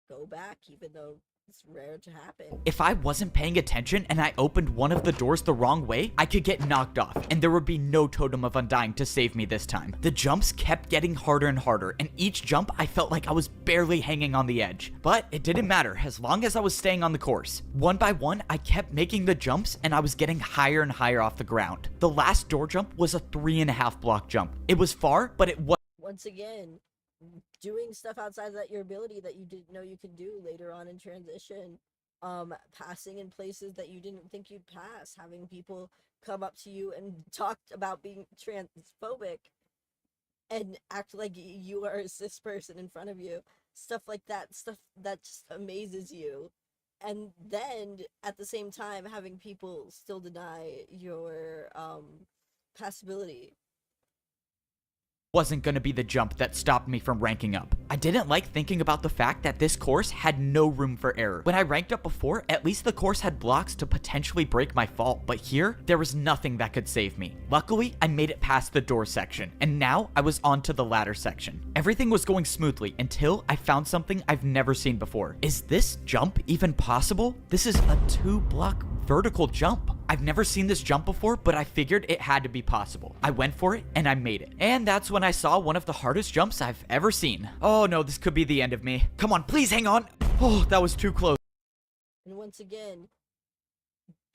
go back, even though it's rare to happen. If I wasn't paying attention and I opened one of the doors the wrong way, I could get knocked off, and there would be no Totem of Undying to save me this time. The jumps kept getting harder and harder, and each jump I felt like I was barely hanging on the edge. But it didn't matter, as long as I was staying on the course. One by one, I kept making the jumps, and I was getting higher and higher off the ground. The last door jump was a 3.5 block jump. It was far, but it was... Once again, doing stuff outside that your ability that you didn't know you could do later on in transition, passing in places that you didn't think you'd pass, having people come up to you and talk about being transphobic and act like you are a cis person in front of you, stuff like that, stuff that just amazes you. And then at the same time having people still deny your passability. Wasn't gonna be the jump that stopped me from ranking up. I didn't like thinking about the fact that this course had no room for error. When I ranked up before, at least the course had blocks to potentially break my fall, but here, there was nothing that could save me. Luckily, I made it past the door section, and now I was onto the ladder section. Everything was going smoothly until I found something I've never seen before. Is this jump even possible? This is a 2-block vertical jump. I've never seen this jump before, but I figured it had to be possible. I went for it, and I made it. And that's when I saw one of the hardest jumps I've ever seen. Oh no, this could be the end of me. Come on, please hang on. Oh, that was too close. And once again,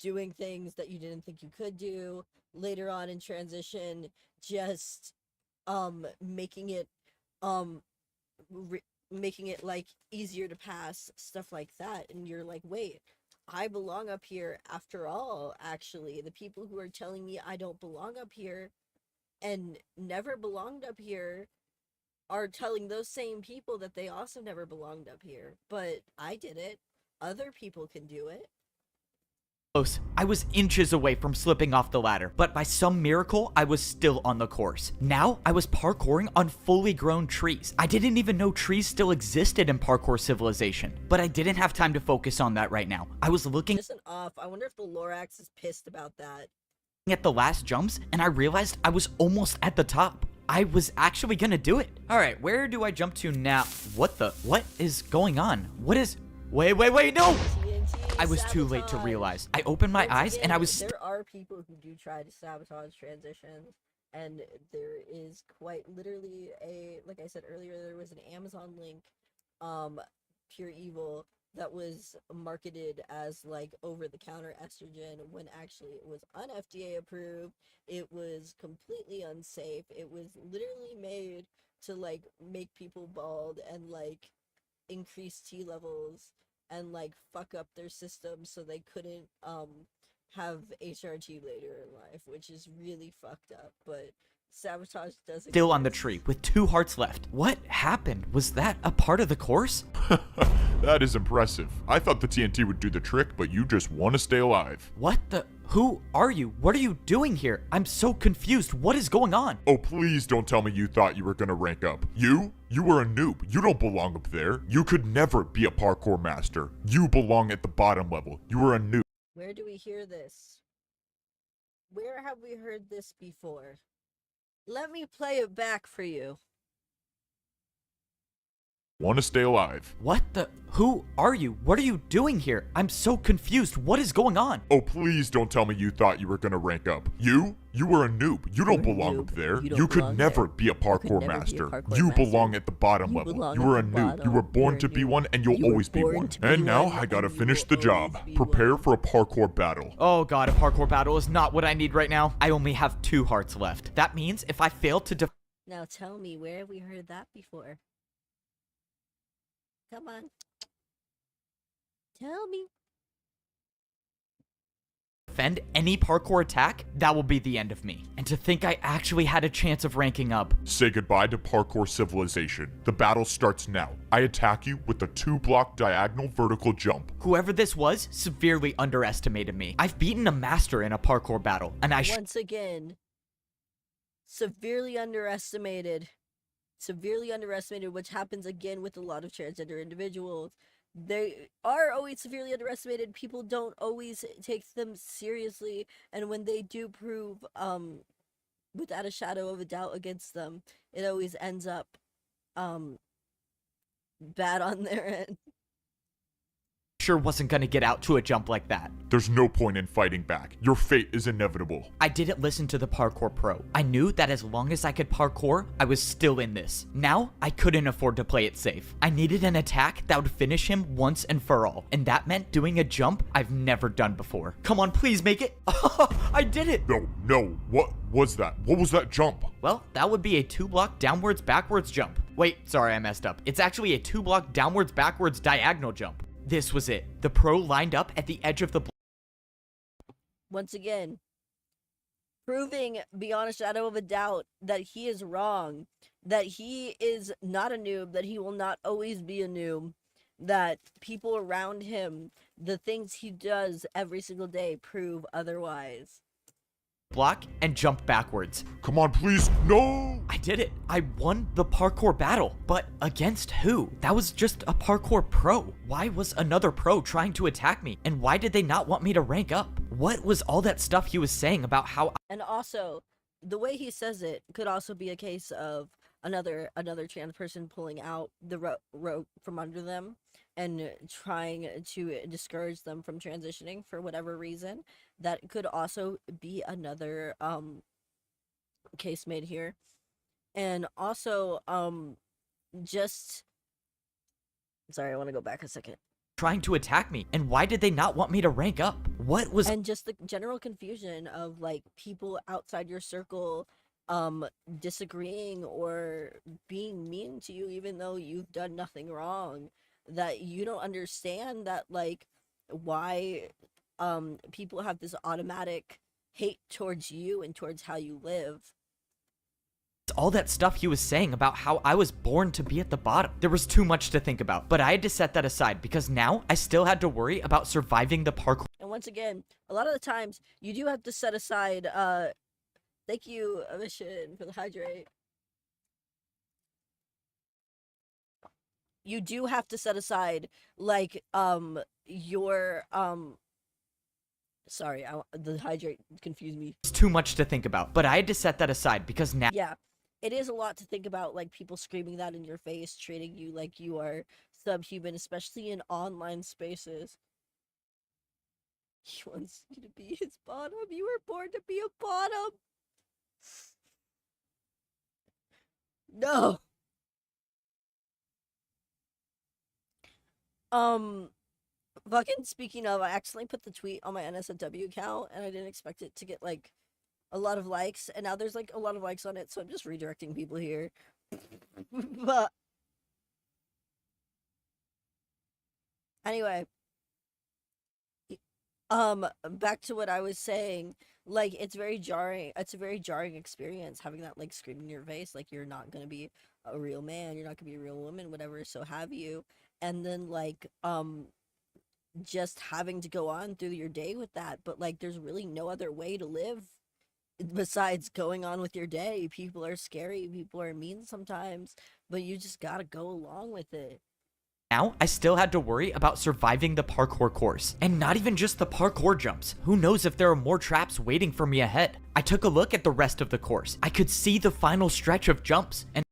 doing things that you didn't think you could do later on in transition, just making it making it like easier to pass, stuff like that. And you're like, wait, I belong up here after all. Actually, the people who are telling me I don't belong up here and never belonged up here are telling those same people that they also never belonged up here. But I did it. Other people can do it. I was inches away from slipping off the ladder, but by some miracle, I was still on the course. Now, I was parkouring on fully grown trees. I didn't even know trees still existed in Parkour Civilization, but I didn't have time to focus on that right now. I was looking I wonder if the Lorax is pissed about that. At the last jumps, and I realized I was almost at the top. I was actually gonna do it. All right, where do I jump to now? What is going on? What is, wait, no! I was too late to realize. I opened my eyes and I was... There are people who do try to sabotage transitions, and there is quite literally a, like I said earlier, there was an Amazon link, Pure Evil, that was marketed as like over-the-counter estrogen when actually it was un-FDA approved. It was completely unsafe. It was literally made to like make people bald and like increase T levels and like fuck up their system so they couldn't have HRT later in life, which is really fucked up. But sabotage doesn't still on the tree with 2 hearts left. What happened? Was that a part of the course? That is impressive. I thought the TNT would do the trick, but you just want to stay alive. What the? Who are you? What are you doing here? I'm so confused. What is going on? Oh, please don't tell me you thought you were gonna rank up. You were a noob. You don't belong up there. You could never be a parkour master. You belong at the bottom level. You were a noob. Where do we hear this? Where have we heard this before? Let me play it back for you. Want to stay alive. What the? Who are you? What are you doing here? I'm so confused. What is going on? Oh, please don't tell me you thought you were gonna rank up. You were a noob. You don't belong up there. You could never be a parkour master. You belong at the bottom level. You were a noob. You were born to be one, and you'll always be one. And now I gotta finish the job. Prepare for a parkour battle. Oh god, a parkour battle is not what I need right now. I only have 2 hearts left. That means if I fail to Now tell me, where have we heard that before? Come on. Tell me. defend any parkour attack, that will be the end of me. And to think I actually had a chance of ranking up. Say goodbye to parkour civilization. The battle starts now. I attack you with a 2-block diagonal vertical jump. Whoever this was severely underestimated me. I've beaten a master in a parkour battle, and once again, severely underestimated, which happens again with a lot of transgender individuals. They are always severely underestimated. People don't always take them seriously, and when they do prove without a shadow of a doubt against them, it always ends up bad on their end. Sure wasn't gonna get out to a jump like that. There's no point in fighting back. Your fate is inevitable. I didn't listen to the parkour pro. I knew that as long as I could parkour, I was still in this. Now, I couldn't afford to play it safe. I needed an attack that would finish him once and for all, and that meant doing a jump I've never done before. Come on, please make it. I did it. No, what was that? What was that jump? Well, that would be a 2-block downwards backwards jump. Wait, sorry, I messed up. It's actually a 2-block downwards backwards diagonal jump. This was it. The pro lined up at the edge of the once again, proving beyond a shadow of a doubt that he is wrong, that he is not a noob, that he will not always be a noob, that people around him, the things he does every single day prove otherwise. block and jump backwards. Come on, please. No! I did it. I won the parkour battle. But against who? That was just a parkour pro. Why was another pro trying to attack me? And why did they not want me to rank up? What was all that stuff he was saying about how And also, the way he says it could also be a case of another trans person pulling out the rope from under them and trying to discourage them from transitioning for whatever reason. That could also be another case made here. And also just sorry, I want to go back a second. Trying to attack me, and why did they not want me to rank up? What was And just the general confusion of like people outside your circle disagreeing or being mean to you even though you've done nothing wrong, that you don't understand that like why people have this automatic hate towards you and towards how you live. all that stuff he was saying about how I was born to be at the bottom? There was too much to think about, but I had to set that aside because now I still had to worry about surviving the parkour. And once again, a lot of the times you do have to set aside thank you, Mission, for the hydrate. You do have to set aside like your sorry, the hydrate confused me. It's too much to think about, but I had to set that aside because now Yeah, it is a lot to think about, like people screaming that in your face, treating you like you are subhuman, especially in online spaces. He wants you to be his bottom. You were born to be a bottom. No. Fucking speaking of, I accidentally put the tweet on my NSFW account and I didn't expect it to get like a lot of likes, and now there's like a lot of likes on it, so I'm just redirecting people here. But anyway, back to what I was saying, like it's very jarring. It's a very jarring experience having that like screaming in your face, like you're not gonna be a real man, you're not gonna be a real woman, whatever, so have you. And then like just having to go on through your day with that, but like there's really no other way to live besides going on with your day. People are scary, people are mean sometimes, but you just gotta go along with it. Now, I still had to worry about surviving the parkour course. And not even just the parkour jumps. Who knows if there are more traps waiting for me ahead. I took a look at the rest of the course. I could see the final stretch of jumps, and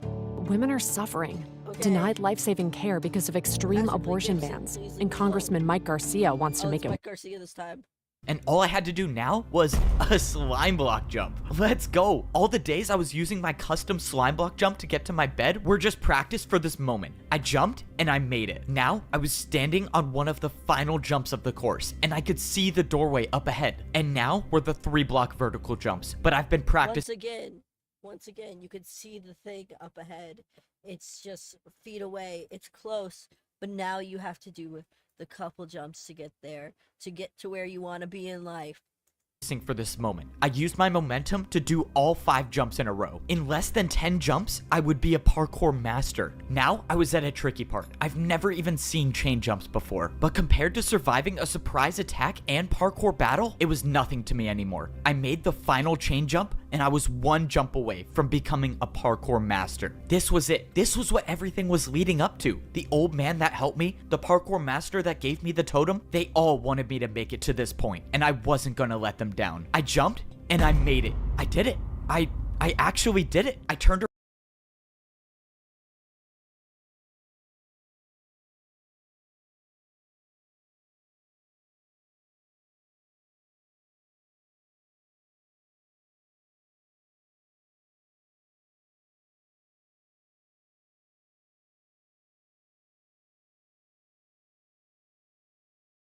women are suffering, denied life-saving care because of extreme abortion bans, and Congressman Mike Garcia wants to make it. Mike Garcia this time. And all I had to do now was a slime block jump. Let's go. All the days I was using my custom slime block jump to get to my bed were just practice for this moment. I jumped and I made it. Now I was standing on one of the final jumps of the course and I could see the doorway up ahead. And now were the 3-block vertical jumps. But I've been practicing. Once again, you could see the thing up ahead. It's just feet away. It's close. But now you have to do the couple jumps to get there, to get to where you want to be in life. For this moment. I used my momentum to do all 5 jumps in a row. In less than 10 jumps, I would be a parkour master. Now, I was at a tricky part. I've never even seen chain jumps before, but compared to surviving a surprise attack and parkour battle, it was nothing to me anymore. I made the final chain jump, and I was 1 jump away from becoming a parkour master. This was it. This was what everything was leading up to. The old man that helped me, the parkour master that gave me the totem, they all wanted me to make it to this point, and I wasn't gonna let them down. I jumped and I made it. I did it. I actually did it. I turned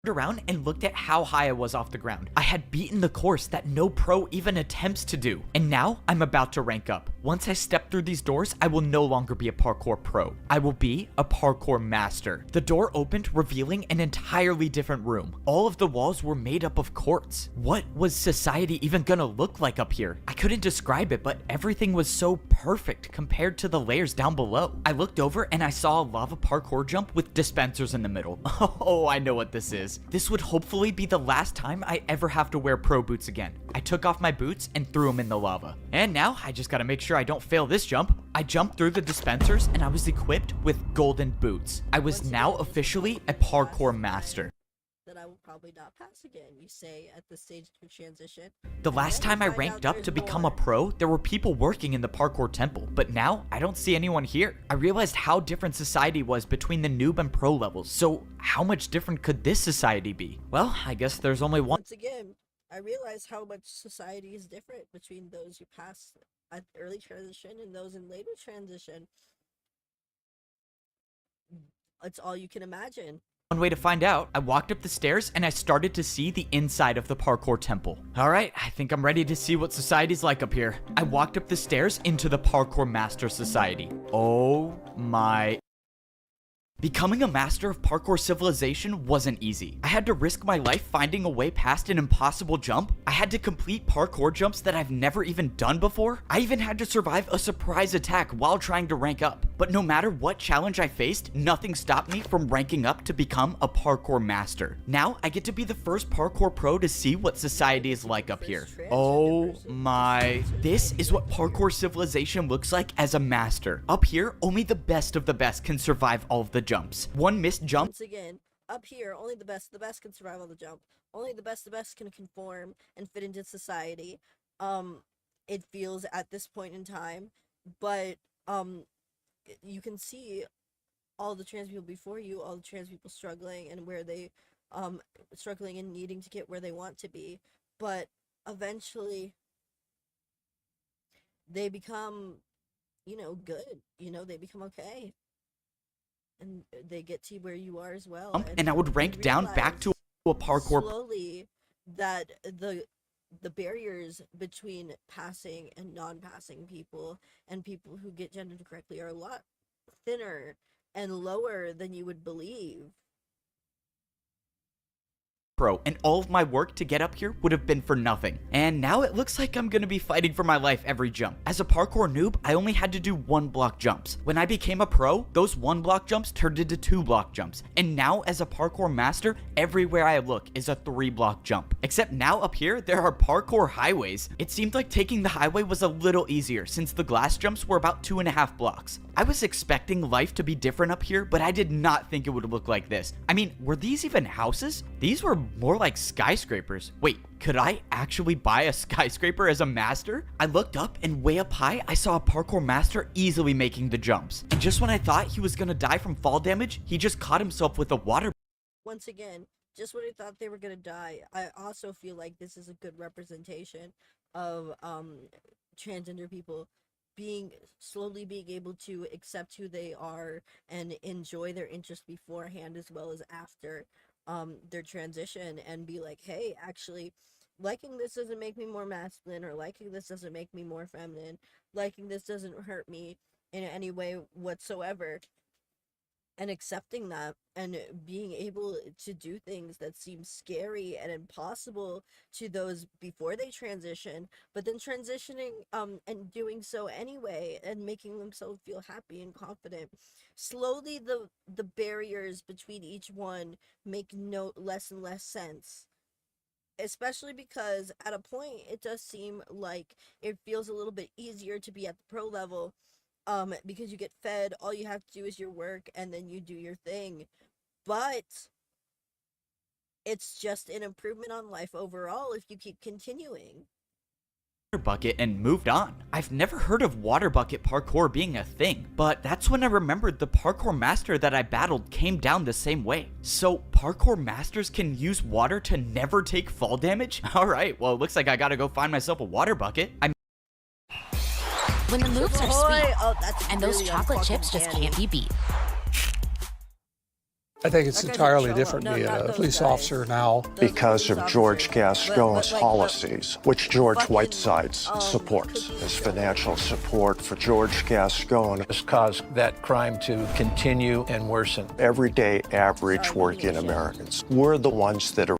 around and looked at how high I was off the ground. I had beaten the course that no pro even attempts to do, and now I'm about to rank up. Once I step through these doors, I will no longer be a parkour pro. I will be a parkour master. The door opened, revealing an entirely different room. All of the walls were made up of quartz. What was society even gonna look like up here? I couldn't describe it, but everything was so perfect compared to the layers down below. I looked over and I saw a lava parkour jump with dispensers in the middle. Oh, I know what this is. This would hopefully be the last time I ever have to wear pro boots again. I took off my boots and threw them in the lava. And now I just gotta make sure I don't fail this jump. I jumped through the dispensers and I was equipped with golden boots. I was now officially a parkour master. That I will probably not pass again, you say at this stage of transition. The last time I ranked up to become a pro, there were people working in the parkour temple, but now I don't see anyone here. I realized how different society was between the noob and pro levels, so how much different could this society be? Well, I guess there's only one. Once again, I realized how much society is different between those who pass at early transition and those in later transition. It's all you can imagine. One way to find out, I walked up the stairs and I started to see the inside of the parkour temple. Alright, I think I'm ready to see what society's like up here. I walked up the stairs into the Parkour Master Society. Oh my... Becoming a master of parkour civilization wasn't easy. I had to risk my life finding a way past an impossible jump. I had to complete parkour jumps that I've never even done before. I even had to survive a surprise attack while trying to rank up. But no matter what challenge I faced, nothing stopped me from ranking up to become a parkour master. Now I get to be the first parkour pro to see what society is like up here. Oh my... This is what parkour civilization looks like as a master. Up here, only the best of the best can survive all of the jumps. One missed jump. Once again, up here, only the best can survive on the jump. Only the best can conform and fit into society. It feels at this point in time, but you can see all the trans people before you, all the trans people struggling and where they struggling and needing to get where they want to be, but eventually they become, good. They become okay. And they get to where you are as well. And I would rank down back to a parkour. Slowly, that the barriers between passing and non-passing people and people who get gendered correctly are a lot thinner and lower than you would believe. Pro, and all of my work to get up here would have been for nothing. And now it looks like I'm gonna be fighting for my life every jump. As a parkour noob, I only had to do 1 block jumps. When I became a pro, those 1 block jumps turned into 2 block jumps. And now as a parkour master, everywhere I look is a 3 block jump. Except now up here, there are parkour highways. It seemed like taking the highway was a little easier since the glass jumps were about 2.5 blocks. I was expecting life to be different up here, but I did not think it would look like this. I mean, were these even houses? These were more like skyscrapers. Wait, could I actually buy a skyscraper as a master? I looked up and way up high, I saw a parkour master easily making the jumps. And just when I thought he was gonna die from fall damage, he just caught himself with a water. Once again, just when I thought they were gonna die, I also feel like this is a good representation of transgender people slowly being able to accept who they are and enjoy their interests beforehand as well as after their transition, and be like, hey, actually liking this doesn't make me more masculine, or liking this doesn't make me more feminine, liking this doesn't hurt me in any way whatsoever. and accepting that and being able to do things that seem scary and impossible to those before they transition, but then transitioning and doing so anyway and making themselves feel happy and confident. Slowly the barriers between each one make less and less sense, especially because at a point it does seem like it feels a little bit easier to be at the pro level, because you get fed, all you have to do is your work and then you do your thing. But it's just an improvement on life overall if you keep continuing. Bucket and moved on. I've never heard of water bucket parkour being a thing, but that's when I remembered the parkour master that I battled came down the same way. So parkour masters can use water to never take fall damage? Alright, well it looks like I gotta go find myself a water bucket. When the moves are sweet, and those really chocolate chips just unfucking can't be beat. I think it's entirely different to be a police officer now. Because of George Gascon's policies, which George Whitesides supports. His financial support for George Gascon has caused that crime to continue and worsen. Everyday average working Americans. We're the ones that are.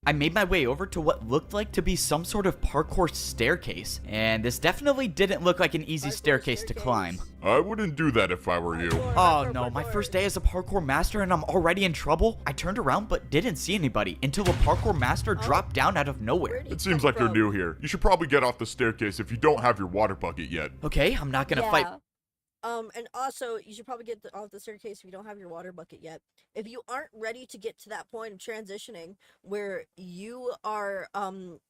I made my way over to what looked like to be some sort of parkour staircase, and this definitely didn't look like an easy staircase to climb. I wouldn't do that if I were you. Oh no, my first day as a parkour master and I'm already in trouble? I turned around but didn't see anybody until a parkour master dropped down out of nowhere. It seems like you're new here. You should probably get off the staircase if you don't have your water bucket yet. Okay, I'm not gonna fight. And also, you should probably get off the staircase if you don't have your water bucket yet. If you aren't ready to get to that point of transitioning where you are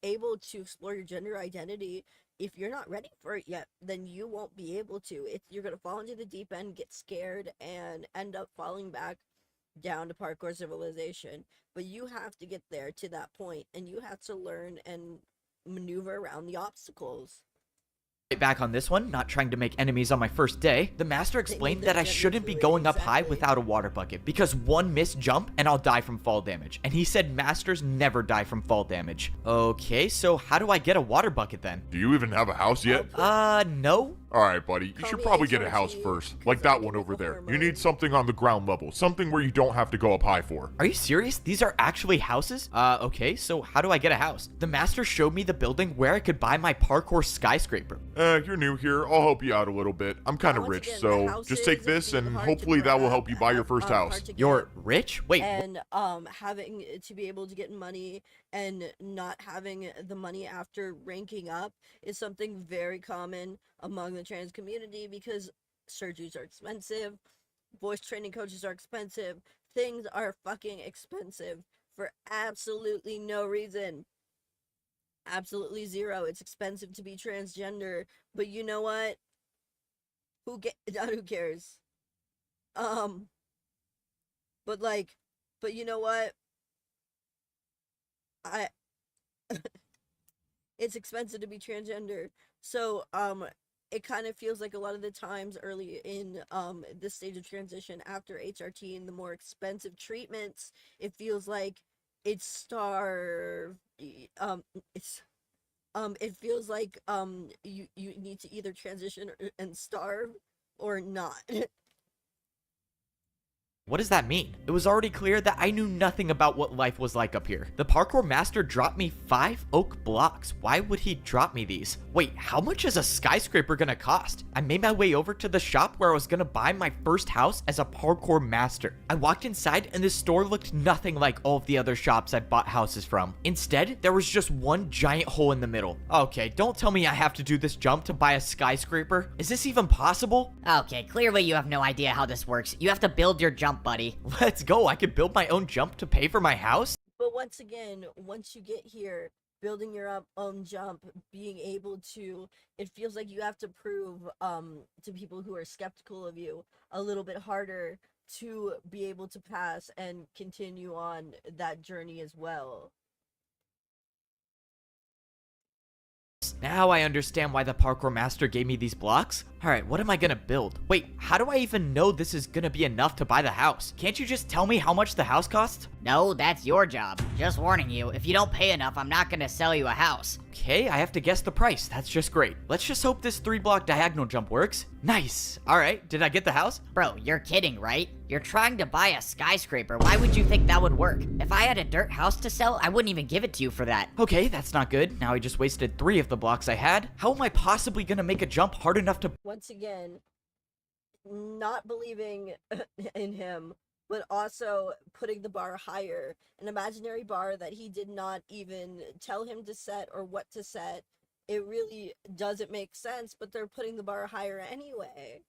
able to explore your gender identity, if you're not ready for it yet, then you won't be able to. You're gonna fall into the deep end, get scared, and end up falling back down to parkour civilization. But you have to get there to that point, and you have to learn and maneuver around the obstacles. Back on this one, not trying to make enemies on my first day, the master explained that I shouldn't be going up high without a water bucket because one missed jump and I'll die from fall damage. And he said masters never die from fall damage. Okay, so how do I get a water bucket then? Do you even have a house yet? No. Alright, buddy, you should probably get a house first. Like that one over there. You need something on the ground level. Something where you don't have to go up high for. Are you serious? These are actually houses? Okay, so how do I get a house? The master showed me the building where I could buy my parkour skyscraper. You're new here. I'll help you out a little bit. I'm kind of rich, so just take this and hopefully that will help you buy your first house. You're rich? Wait. And having to be able to get money and not having the money after ranking up is something very common among the trans community because surgeries are expensive, voice training coaches are expensive, things are fucking expensive for absolutely no reason. Absolutely zero. It's expensive to be transgender, but you know what? Who cares? But you know what? It's expensive to be transgender. So, it kind of feels like a lot of the times early in this stage of transition after HRT and the more expensive treatments, it feels like it feels like you need to either transition and starve or not. What does that mean? It was already clear that I knew nothing about what life was like up here. The parkour master dropped me 5 oak blocks. Why would he drop me these? Wait, how much is a skyscraper gonna cost? I made my way over to the shop where I was gonna buy my first house as a parkour master. I walked inside and the store looked nothing like all of the other shops I bought houses from. Instead, there was just one giant hole in the middle. Okay, don't tell me I have to do this jump to buy a skyscraper. Is this even possible? Okay, clearly you have no idea how this works. You have to build your jump, buddy. Let's go. I could build my own jump to pay for my house. But once again, once you get here, building your own jump, being able to, it feels like you have to prove to people who are skeptical of you a little bit harder to be able to pass and continue on that journey as well. Now I understand why the parkour master gave me these blocks. Alright, what am I gonna build? Wait, how do I even know this is gonna be enough to buy the house? Can't you just tell me how much the house costs? No, that's your job. Just warning you, if you don't pay enough, I'm not gonna sell you a house. Okay, I have to guess the price. That's just great. Let's just hope this 3-block diagonal jump works. Nice. Alright, did I get the house? Bro, you're kidding, right? You're trying to buy a skyscraper. Why would you think that would work? If I had a dirt house to sell, I wouldn't even give it to you for that. Okay, that's not good. Now I just wasted 3 of the blocks I had. How am I possibly gonna make a jump hard enough to... Once again, not believing in him, but also putting the bar higher. An imaginary bar that he did not even tell him to set or what to set. It really doesn't make sense, but they're putting the bar higher anyway.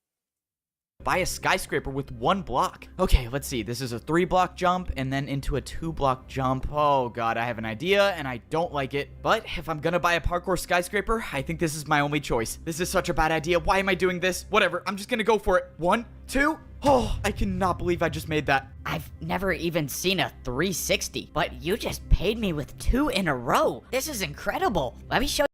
buy a skyscraper with 1 block. Okay, let's see. This is a 3-block jump and then into a 2-block jump. Oh god, I have an idea and I don't like it. But if I'm gonna buy a parkour skyscraper, I think this is my only choice. This is such a bad idea. Why am I doing this? Whatever, I'm just gonna go for it. 1, 2. Oh, I cannot believe I just made that. I've never even seen a 360, but you just paid me with 2 in a row. This is incredible. Let me show you.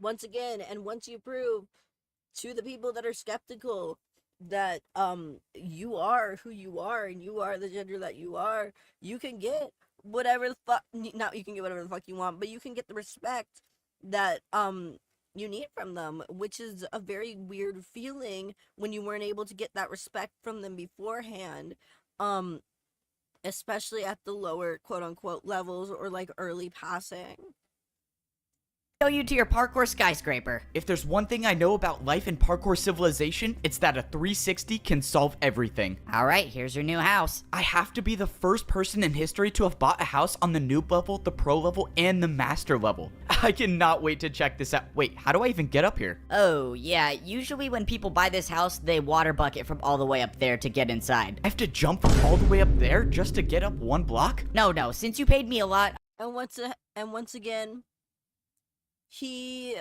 Once again, and once you prove to the people that are skeptical that you are who you are and you are the gender that you are, you can get whatever the fuck, not you can get whatever the fuck you want, but you can get the respect that you need from them, which is a very weird feeling when you weren't able to get that respect from them beforehand, especially at the lower quote-unquote levels or like early passing. Show you to your parkour skyscraper. If there's one thing I know about life in parkour civilization, it's that a 360 can solve everything. Alright, here's your new house. I have to be the first person in history to have bought a house on the noob level, the pro level, and the master level. I cannot wait to check this out. Wait, how do I even get up here? Oh, yeah, usually when people buy this house, they water bucket from all the way up there to get inside. I have to jump from all the way up there just to get up 1 block? No, since you paid me a lot. And once again, he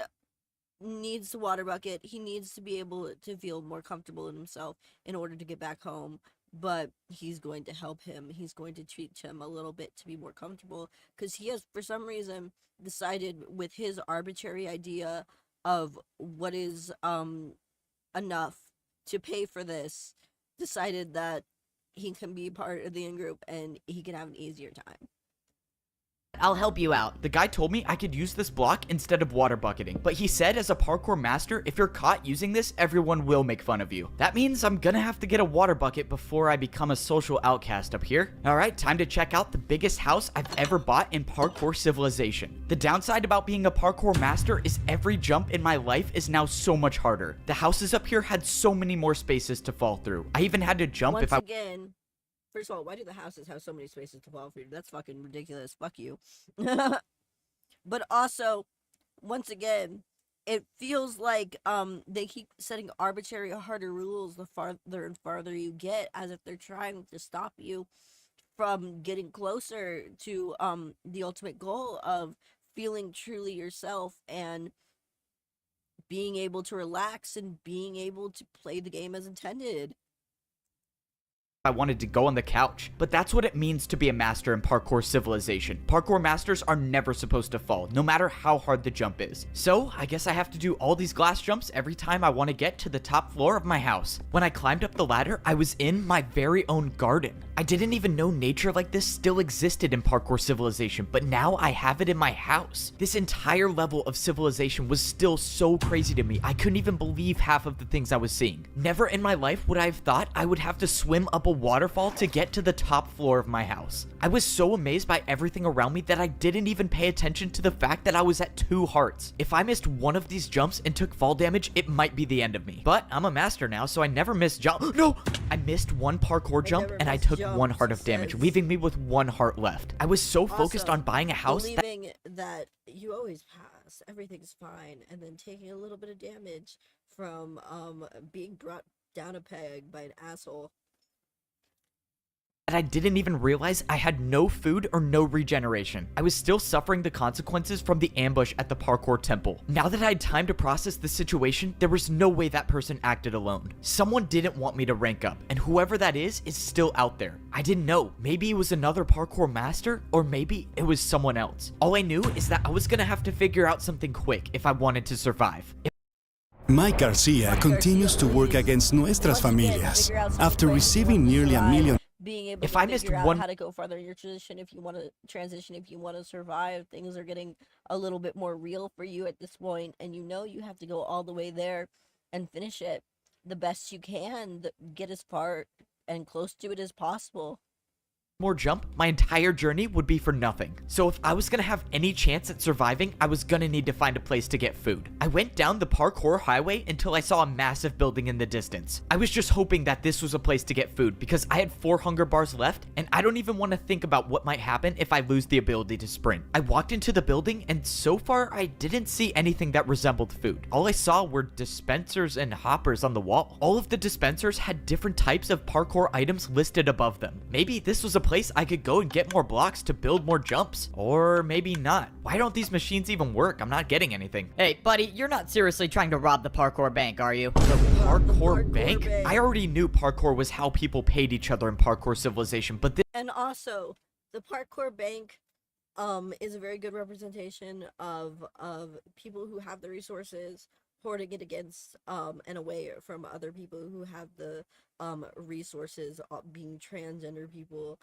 needs the water bucket. He needs to be able to feel more comfortable in himself in order to get back home. But he's going to help him. He's going to teach him a little bit to be more comfortable. Because he has, for some reason, decided with his arbitrary idea of what is enough to pay for this, decided that he can be part of the in-group and he can have an easier time. I'll help you out. The guy told me I could use this block instead of water bucketing, but he said as a parkour master, if you're caught using this, everyone will make fun of you. That means I'm gonna have to get a water bucket before I become a social outcast up here. Alright, time to check out the biggest house I've ever bought in parkour civilization. The downside about being a parkour master is every jump in my life is now so much harder. The houses up here had so many more spaces to fall through. I even had to jump Once if I- again, first of all, why do the houses have so many spaces to fall through? That's fucking ridiculous. Fuck you. But also, once again, it feels like they keep setting arbitrary harder rules the farther and farther you get, as if they're trying to stop you from getting closer to the ultimate goal of feeling truly yourself and being able to relax and being able to play the game as intended. I wanted to go on the couch, but that's what it means to be a master in parkour civilization. Parkour masters are never supposed to fall, no matter how hard the jump is. So, I guess I have to do all these glass jumps every time I want to get to the top floor of my house. When I climbed up the ladder, I was in my very own garden. I didn't even know nature like this still existed in parkour civilization, but now I have it in my house. This entire level of civilization was still so crazy to me, I couldn't even believe half of the things I was seeing. Never in my life would I have thought I would have to swim up a waterfall to get to the top floor of my house. I was so amazed by everything around me that I didn't even pay attention to the fact that I was at 2 hearts. If I missed one of these jumps and took fall damage, it might be the end of me. But I'm a master now, so I never miss jump. No! I missed 1 parkour jump and I took 1 heart of damage, leaving me with 1 heart left. I was so focused on buying a house believing that you always pass, everything's fine, and then taking a little bit of damage from being brought down a peg by an asshole. I didn't even realize I had no food or no regeneration. I was still suffering the consequences from the ambush at the parkour temple. Now that I had time to process the situation, there was no way that person acted alone. Someone didn't want me to rank up, and whoever that is still out there. I didn't know. Maybe it was another parkour master, or maybe it was someone else. All I knew is that I was gonna have to figure out something quick if I wanted to survive. Mike Garcia continues to work against nuestras familias after receiving nearly $1 million. Being able If to I missed figure out one- how to go farther in your transition, if you want to survive, things are getting a little bit more real for you at this point, and you know you have to go all the way there and finish it the best you can, get as far and close to it as possible. More jump, my entire journey would be for nothing. So if I was gonna have any chance at surviving, I was gonna need to find a place to get food. I went down the parkour highway until I saw a massive building in the distance. I was just hoping that this was a place to get food because I had 4 hunger bars left, and I don't even want to think about what might happen if I lose the ability to sprint. I walked into the building, and so far I didn't see anything that resembled food. All I saw were dispensers and hoppers on the wall. All of the dispensers had different types of parkour items listed above them. Maybe this was a place I could go and get more blocks to build more jumps. Or maybe not. Why don't these machines even work? I'm not getting anything. Hey, buddy, you're not seriously trying to rob the parkour bank, are you? Parkour bank? I already knew parkour was how people paid each other in Parkour Civilization, but this— And also, the parkour bank is a very good representation of people who have the resources hoarding it against and away from other people who have the resources, being transgender people.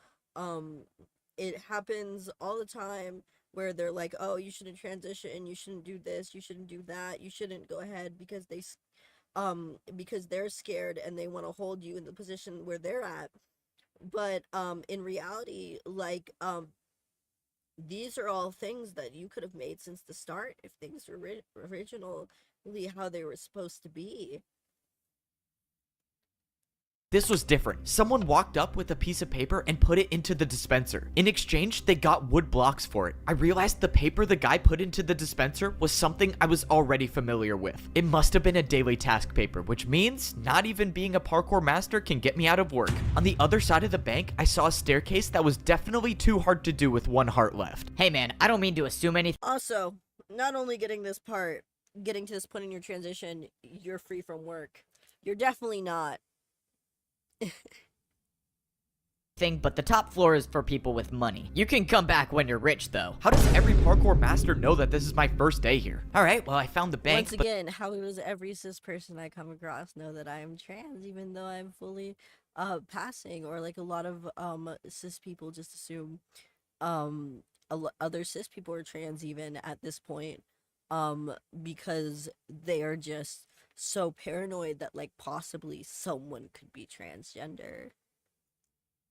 It happens all the time where they're like, oh, you shouldn't transition, you shouldn't do this, you shouldn't do that, you shouldn't go ahead because they're scared and they want to hold you in the position where they're at. But in reality, like, these are all things that you could have made since the start if things were originally how they were supposed to be. This was different. Someone walked up with a piece of paper and put it into the dispenser. In exchange, they got wood blocks for it. I realized the paper the guy put into the dispenser was something I was already familiar with. It must have been a daily task paper, which means not even being a parkour master can get me out of work. On the other side of the bank, I saw a staircase that was definitely too hard to do with 1 heart left. Hey man, I don't mean to assume anything. Also, not only getting to this point in your transition, you're free from work. You're definitely not. But the top floor is for people with money. You can come back when you're rich, though. How does every parkour master know that this is my first day here? Alright, well, I found the bank. Once again, how does every cis person I come across know that I am trans, even though I'm fully passing? Or like a lot of cis people just assume other cis people are trans even at this point, because they are just so paranoid that like possibly someone could be transgender.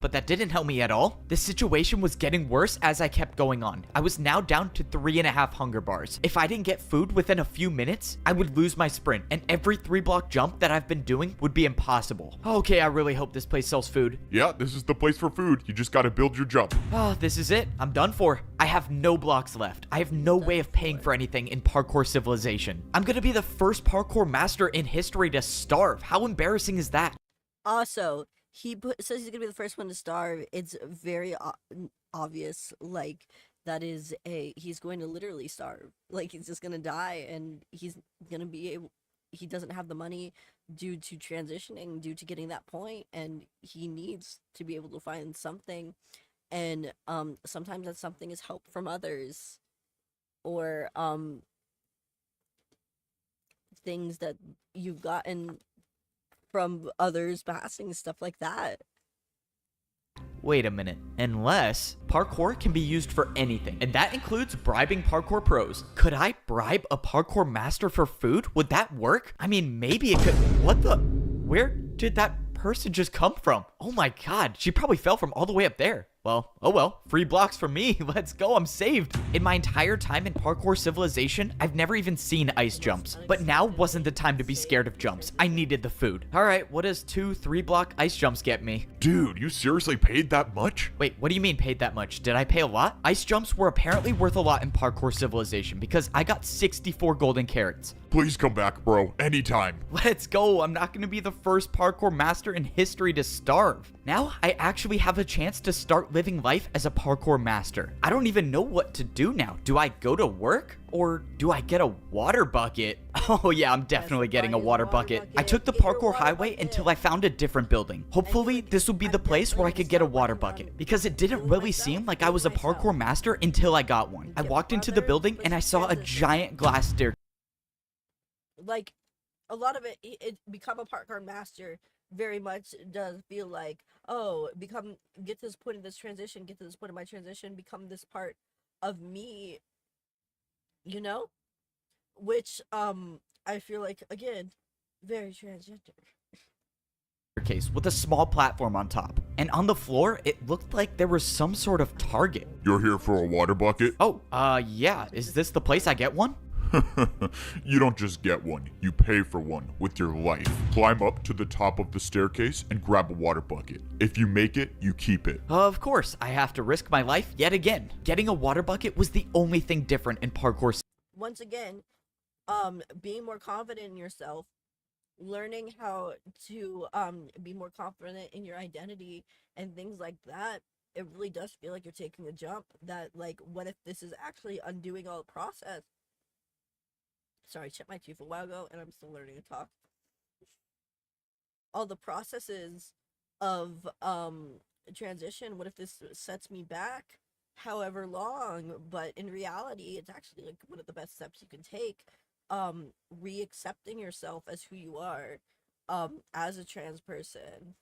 But that didn't help me at all. The situation was getting worse as I kept going on. I was now down to 3.5 hunger bars. If I didn't get food within a few minutes, I would lose my sprint, and every 3-block jump that I've been doing would be impossible. Okay, I really hope this place sells food. Yeah, this is the place for food. You just gotta build your jump. Oh, this is it. I'm done for. I have no blocks left. I have no way of paying for anything in Parkour Civilization. I'm gonna be the first parkour master in history to starve. How embarrassing is that? Also, says he's gonna be the first one to starve. It's very obvious, like, he's going to literally starve. Like, he's just gonna die, and he doesn't have the money due to transitioning, due to getting that point, and he needs to be able to find something, and sometimes that something is help from others, or things that you've gotten from others passing, stuff like that. Wait a minute. Unless parkour can be used for anything, and that includes bribing parkour pros. Could I bribe a parkour master for food? Would that work? I mean, maybe it could. What the? Where did that person just come from? Oh my god, she probably fell from all the way up there. Well, oh well, free blocks for me. Let's go, I'm saved. In my entire time in Parkour Civilization, I've never even seen ice jumps. But now wasn't the time to be scared of jumps. I needed the food. Alright, what does 2 3-block ice jumps get me? Dude, you seriously paid that much? Wait, what do you mean paid that much? Did I pay a lot? Ice jumps were apparently worth a lot in Parkour Civilization because I got 64 golden carrots. Please come back, bro. Anytime. Let's go. I'm not going to be the first parkour master in history to starve. Now, I actually have a chance to start living life as a parkour master. I don't even know what to do now. Do I go to work? Or do I get a water bucket? Oh yeah, I'm definitely getting a water bucket. I took the parkour highway until I found a different building. Hopefully, this will be the place where I could get a water bucket, because it didn't really seem like I was a parkour master until I got one. I walked into the building and I saw a giant glass staircase. Like, a lot of it become a parkour master very much does feel like, oh, get to this point in this transition, get to this point in my transition, become this part of me, you know? Which, I feel like, again, very transgender. Case with a small platform on top, and on the floor it looked like there was some sort of target. You're here for a water bucket? Oh, yeah, is this the place I get one? You don't just get one, you pay for one with your life. Climb up to the top of the staircase and grab a water bucket. If you make it, you keep it. Of course, I have to risk my life yet again. Getting a water bucket was the only thing different in parkour. Once again, being more confident in yourself, learning how to be more confident in your identity and things like that, it really does feel like you're taking a jump. That, like, what if this is actually undoing all the process? Sorry, I chipped my tooth a while ago and I'm still learning to talk. All the processes of transition, what if this sets me back however long? But in reality, it's actually like one of the best steps you can take. Re-accepting yourself as who you are, as a trans person.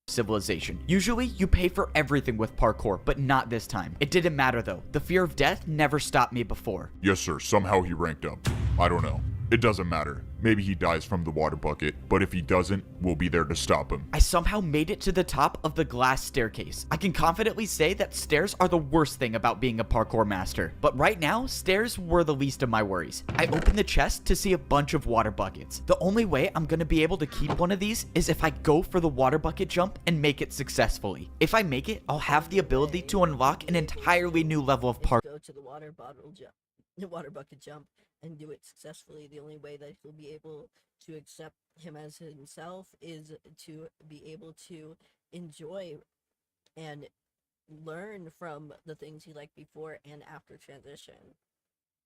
Civilization. Usually, you pay for everything with parkour, but not this time. It didn't matter though. The fear of death never stopped me before. Yes, sir. Somehow he ranked up. I don't know. It doesn't matter. Maybe he dies from the water bucket, but if he doesn't, we'll be there to stop him. I somehow made it to the top of the glass staircase. I can confidently say that stairs are the worst thing about being a parkour master, but right now, stairs were the least of my worries. I opened the chest to see a bunch of water buckets. The only way I'm gonna be able to keep one of these is if I go for the water bucket jump and make it successfully. If I make it, I'll have the ability to unlock an entirely new level of parkour. Go to the water bucket jump and do it successfully. The only way that he'll be able to accept him as himself is to be able to enjoy and learn from the things he liked before and after transition.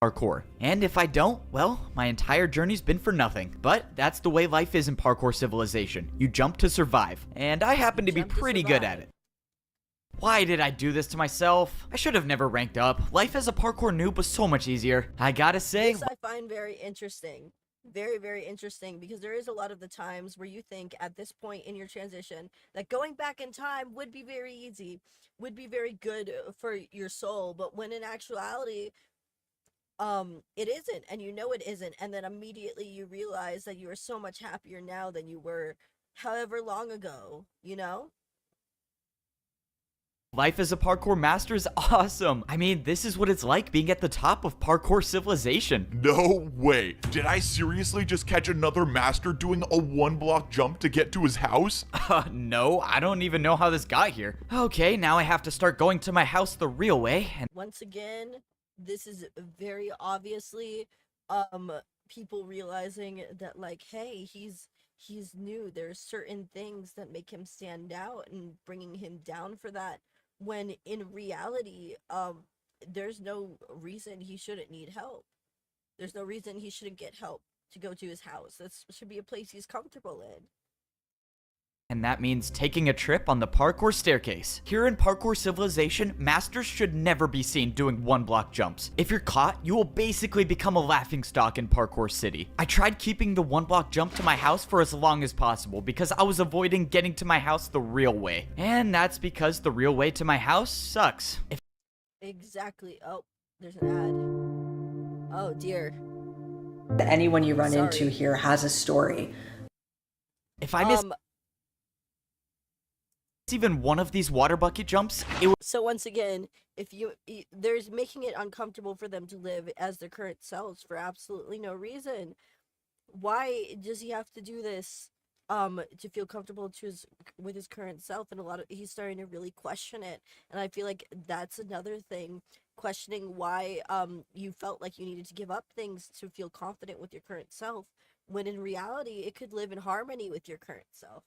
Parkour. And if I don't, well, my entire journey's been for nothing. But that's the way life is in Parkour Civilization. You jump to survive, and I happen to be pretty good at it. Why did I do this to myself? I should have never ranked up. Life as a parkour noob was so much easier. I gotta say, this I find very interesting. Very, very interesting, because there is a lot of the times where you think at this point in your transition that going back in time would be very easy, would be very good for your soul, but when in actuality, it isn't, and you know it isn't, and then immediately you realize that you are so much happier now than you were however long ago, you know? life as a parkour master is awesome. I mean, this is what it's like being at the top of Parkour Civilization. No way. Did I seriously just catch another master doing a 1-block jump to get to his house? No, I don't even know how this got here. Okay, now I have to start going to my house the real way. And once again, this is very obviously people realizing that, like, hey, he's new. There's certain things that make him stand out and bringing him down for that, when in reality, there's no reason he shouldn't need help. There's no reason he shouldn't get help to go to his house. This should be a place he's comfortable in. And that means taking a trip on the parkour staircase. Here in Parkour Civilization, masters should never be seen doing 1-block jumps. If you're caught, you will basically become a laughingstock in Parkour City. I tried keeping the 1-block jump to my house for as long as possible because I was avoiding getting to my house the real way. And that's because the real way to my house sucks. Exactly. Oh, there's an ad. Oh dear. Anyone you run into here has a story. If I miss even one of these water bucket jumps, so once again, if there's making it uncomfortable for them to live as their current selves for absolutely no reason. Why does he have to do this? to feel comfortable with his current self, and he's starting to really question it. And I feel like that's another thing, questioning why you felt like you needed to give up things to feel confident with your current self, when in reality it could live in harmony with your current self.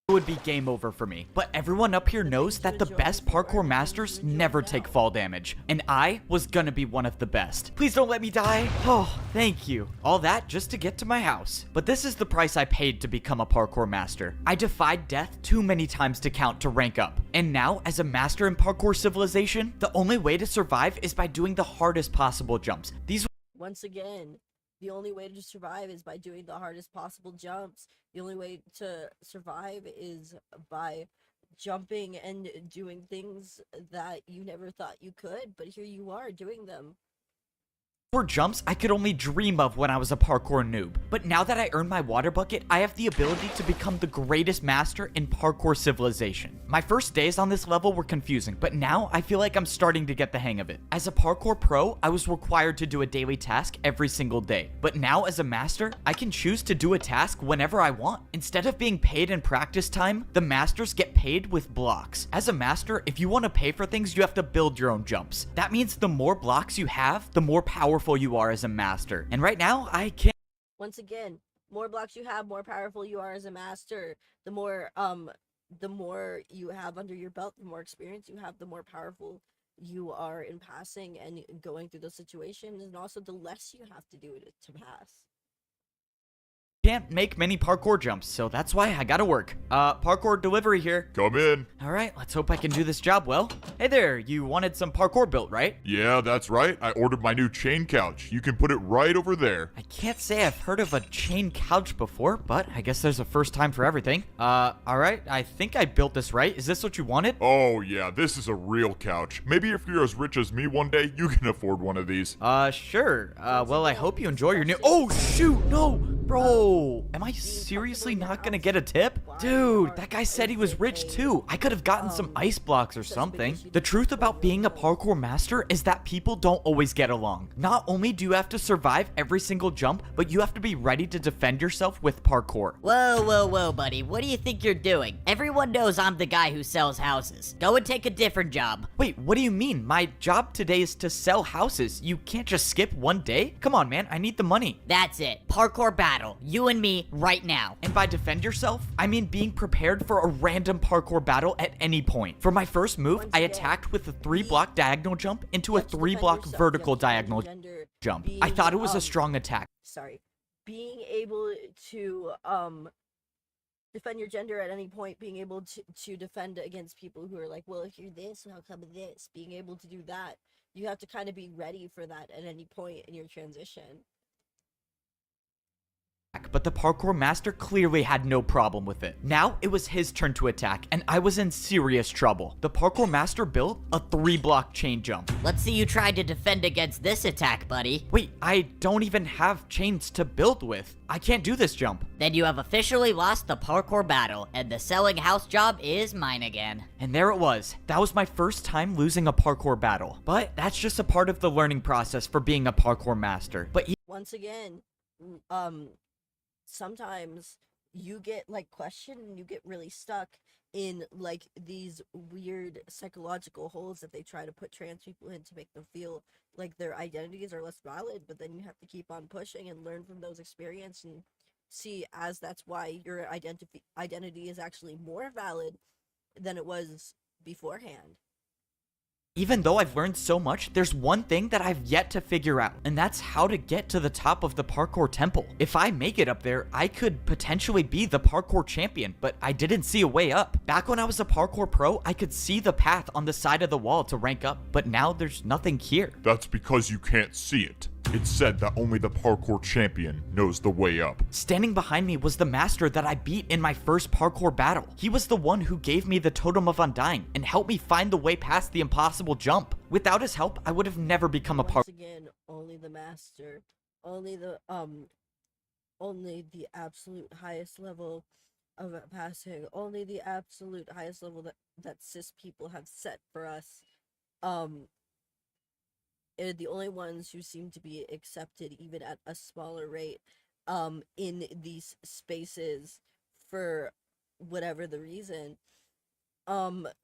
It would be game over for me, but everyone up here knows that the best parkour masters never take fall damage, and I was gonna be one of the best. Please don't let me die. Oh, thank you. All that just to get to my house. But this is the price I paid to become a parkour master. I defied death too many times to count to rank up, and now as a master in parkour civilization, the only way to survive is by doing the hardest possible jumps. Once again, the only way to survive is by doing the hardest possible jumps. The only way to survive is by jumping and doing things that you never thought you could, but here you are doing them. Jumps I could only dream of when I was a parkour noob. But now that I earned my water bucket, I have the ability to become the greatest master in parkour civilization. My first days on this level were confusing, but now I feel like I'm starting to get the hang of it. As a parkour pro, I was required to do a daily task every single day. But now as a master, I can choose to do a task whenever I want. Instead of being paid in practice time, the masters get paid with blocks. As a master, if you want to pay for things, you have to build your own jumps. That means the more blocks you have, the more powerful you are as a master. And right now, I can't. Once again, more blocks you have, more powerful you are as a master. The more you have under your belt, the more experience you have, the more powerful you are in passing and going through those situations, and also the less you have to do it to pass. Can't make many parkour jumps, so that's why I gotta work. Parkour delivery here. Come in. All right, let's hope I can do this job well. Hey there, you wanted some parkour built, right? Yeah, that's right. I ordered my new chain couch. You can put it right over there. I can't say I've heard of a chain couch before, but I guess there's a first time for everything. All right, I think I built this right. Is this what you wanted? Oh yeah, this is a real couch. Maybe if you're as rich as me one day, you can afford one of these. Sure. Well, I hope you enjoy your new— Oh, shoot, no! Bro, am I seriously not gonna get a tip? Dude, that guy said he was rich too. I could have gotten some ice blocks or something. The truth about being a parkour master is that people don't always get along. Not only do you have to survive every single jump, but you have to be ready to defend yourself with parkour. Whoa, buddy. What do you think you're doing? Everyone knows I'm the guy who sells houses. Go and take a different job. Wait, what do you mean? My job today is to sell houses. You can't just skip one day? Come on, man. I need the money. That's it. Parkour battle. You and me right now. And by defend yourself, I mean being prepared for a random parkour battle at any point. For my first move, I attacked with a 3-block diagonal jump into a 3-block vertical diagonal jump. I thought it was a strong attack. Being able to defend your gender at any point, being able to defend against people who are like, well, if you're this, how come this? Being able to do that. You have to kind of be ready for that at any point in your transition. But the parkour master clearly had no problem with it. Now it was his turn to attack, and I was in serious trouble. The parkour master built a 3-block chain jump. Let's see you try to defend against this attack, buddy. Wait, I don't even have chains to build with. I can't do this jump. Then you have officially lost the parkour battle, and the selling house job is mine again. And there it was. That was my first time losing a parkour battle. But that's just a part of the learning process for being a parkour master. But once again, sometimes you get like questioned and you get really stuck in like these weird psychological holes that they try to put trans people in to make them feel like their identities are less valid, but then you have to keep on pushing and learn from those experiences and see as that's why your identity is actually more valid than it was beforehand. Even though I've learned so much, there's one thing that I've yet to figure out, and that's how to get to the top of the parkour temple. If I make it up there, I could potentially be the parkour champion, but I didn't see a way up. Back when I was a parkour pro, I could see the path on the side of the wall to rank up, but now there's nothing here. That's because you can't see it. It's said that only the parkour champion knows the way up. Standing behind me was the master that I beat in my first parkour battle. He was the one who gave me the Totem of Undying and helped me find the way past the impossible jump. Without his help, I would have never become a parkour. Once again, only the master, only the absolute highest level of passing, only the absolute highest level that cis people have set for us. Are the only ones who seem to be accepted even at a smaller rate in these spaces for whatever the reason.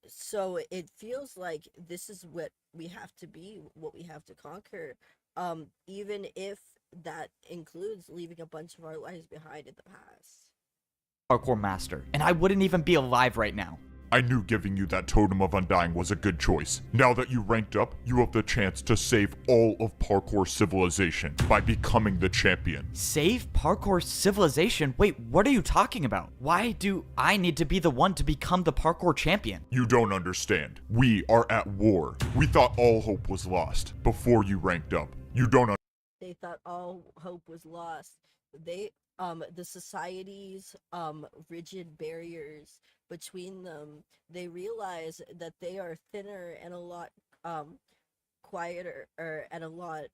So it feels like this is what we have to be, what we have to conquer, even if that includes leaving a bunch of our lives behind in the past. Parkour master, and I wouldn't even be alive right now. I knew giving you that Totem of Undying was a good choice. Now that you ranked up, you have the chance to save all of Parkour Civilization by becoming the champion. Save Parkour Civilization? Wait, what are you talking about? Why do I need to be the one to become the Parkour champion? You don't understand. We are at war. We thought all hope was lost before you ranked up. You don't understand. They thought all hope was lost. The society's rigid barriers between them, they realize that they are thinner and a lot quieter and a lot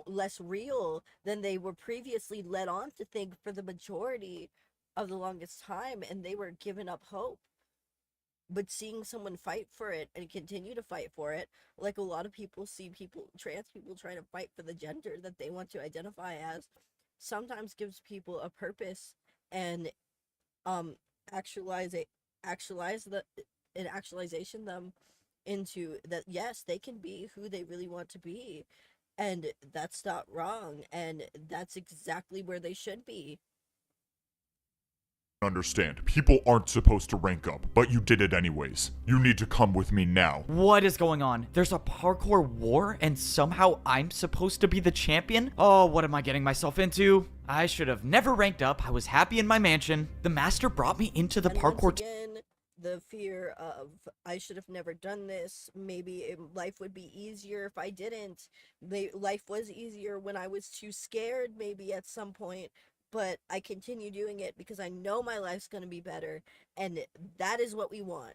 less real than they were previously led on to think for the majority of the longest time, and they were giving up hope. But seeing someone fight for it and continue to fight for it, like a lot of people see trans people trying to fight for the gender that they want to identify as, sometimes gives people a purpose and actualization them into that, yes, they can be who they really want to be, and that's not wrong, and that's exactly where they should be. Understand. People aren't supposed to rank up, but you did it anyways. You need to come with me now. What is going on? There's a parkour war and somehow I'm supposed to be the champion? Oh, what am I getting myself into? I should have never ranked up. I was happy in my mansion. The master brought me into the parkour. Once again, the fear of, I should have never done this. Maybe life would be easier if I didn't. Life was easier when I was too scared, maybe at some point. But I continue doing it because I know my life's gonna be better, and that is what we want.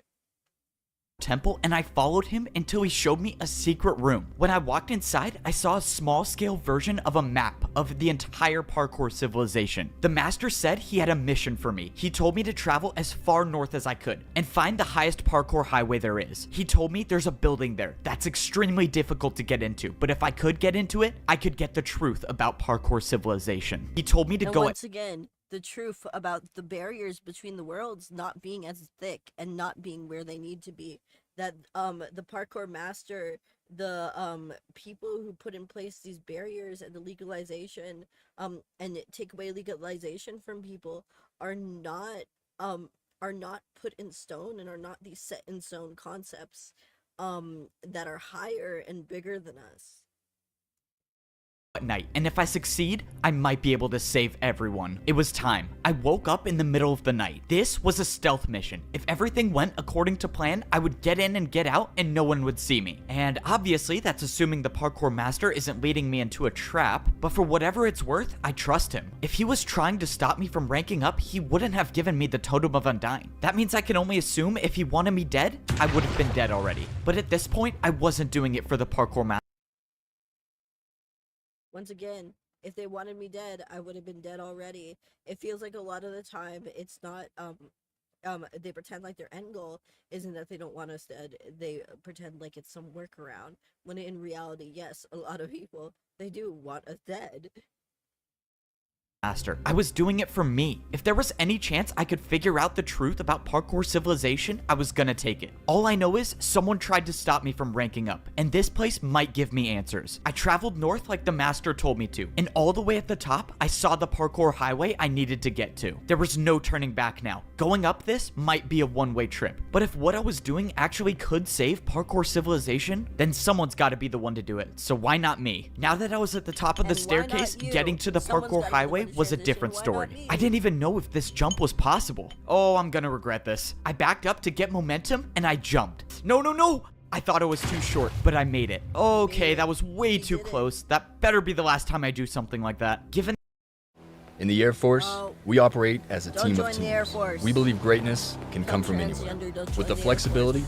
Temple, and I followed him until he showed me a secret room. When I walked inside, I saw a small-scale version of a map of the entire Parkour Civilization. The master said he had a mission for me. He told me to travel as far north as I could and find the highest parkour highway there is. He told me there's a building there that's extremely difficult to get into, but if I could get into it, I could get the truth about Parkour Civilization. He told me to go. Once again, the truth about the barriers between the worlds not being as thick and not being where they need to be. That the parkour master, the people who put in place these barriers and the legalization and take away legalization from people are not put in stone and are not these set in stone concepts that are higher and bigger than us. At night, and if I succeed, I might be able to save everyone. It was time. I woke up in the middle of the night. This was a stealth mission. If everything went according to plan, I would get in and get out and no one would see me. And obviously that's assuming the parkour master isn't leading me into a trap, but for whatever it's worth, I trust him. If he was trying to stop me from ranking up, he wouldn't have given me the Totem of Undying. That means I can only assume if he wanted me dead, I would have been dead already. But at this point, I wasn't doing it for the parkour master. Once again, if they wanted me dead, I would have been dead already. It feels like a lot of the time it's not they pretend like their end goal isn't that they don't want us dead. They pretend like it's some workaround, when in reality, yes, a lot of people, they do want us dead. I was doing it for me. If there was any chance I could figure out the truth about Parkour Civilization, I was gonna take it. All I know is someone tried to stop me from ranking up, and this place might give me answers. I traveled north like the master told me to, and all the way at the top, I saw the parkour highway I needed to get to. There was no turning back now. Going up this might be a one-way trip, but if what I was doing actually could save Parkour Civilization, then someone's gotta be the one to do it, so why not me? Now that I was at the top of the staircase, getting to the parkour highway was a different story. I didn't even know if this jump was possible. Oh, I'm gonna regret this. I backed up to get momentum and I jumped. No, no, no! I thought it was too short, but I made it. Okay, that was way too close. That better be the last time I do something like that. Given in the Air Force, we operate as a team of teams. We believe greatness can come from anywhere. With the flexibility,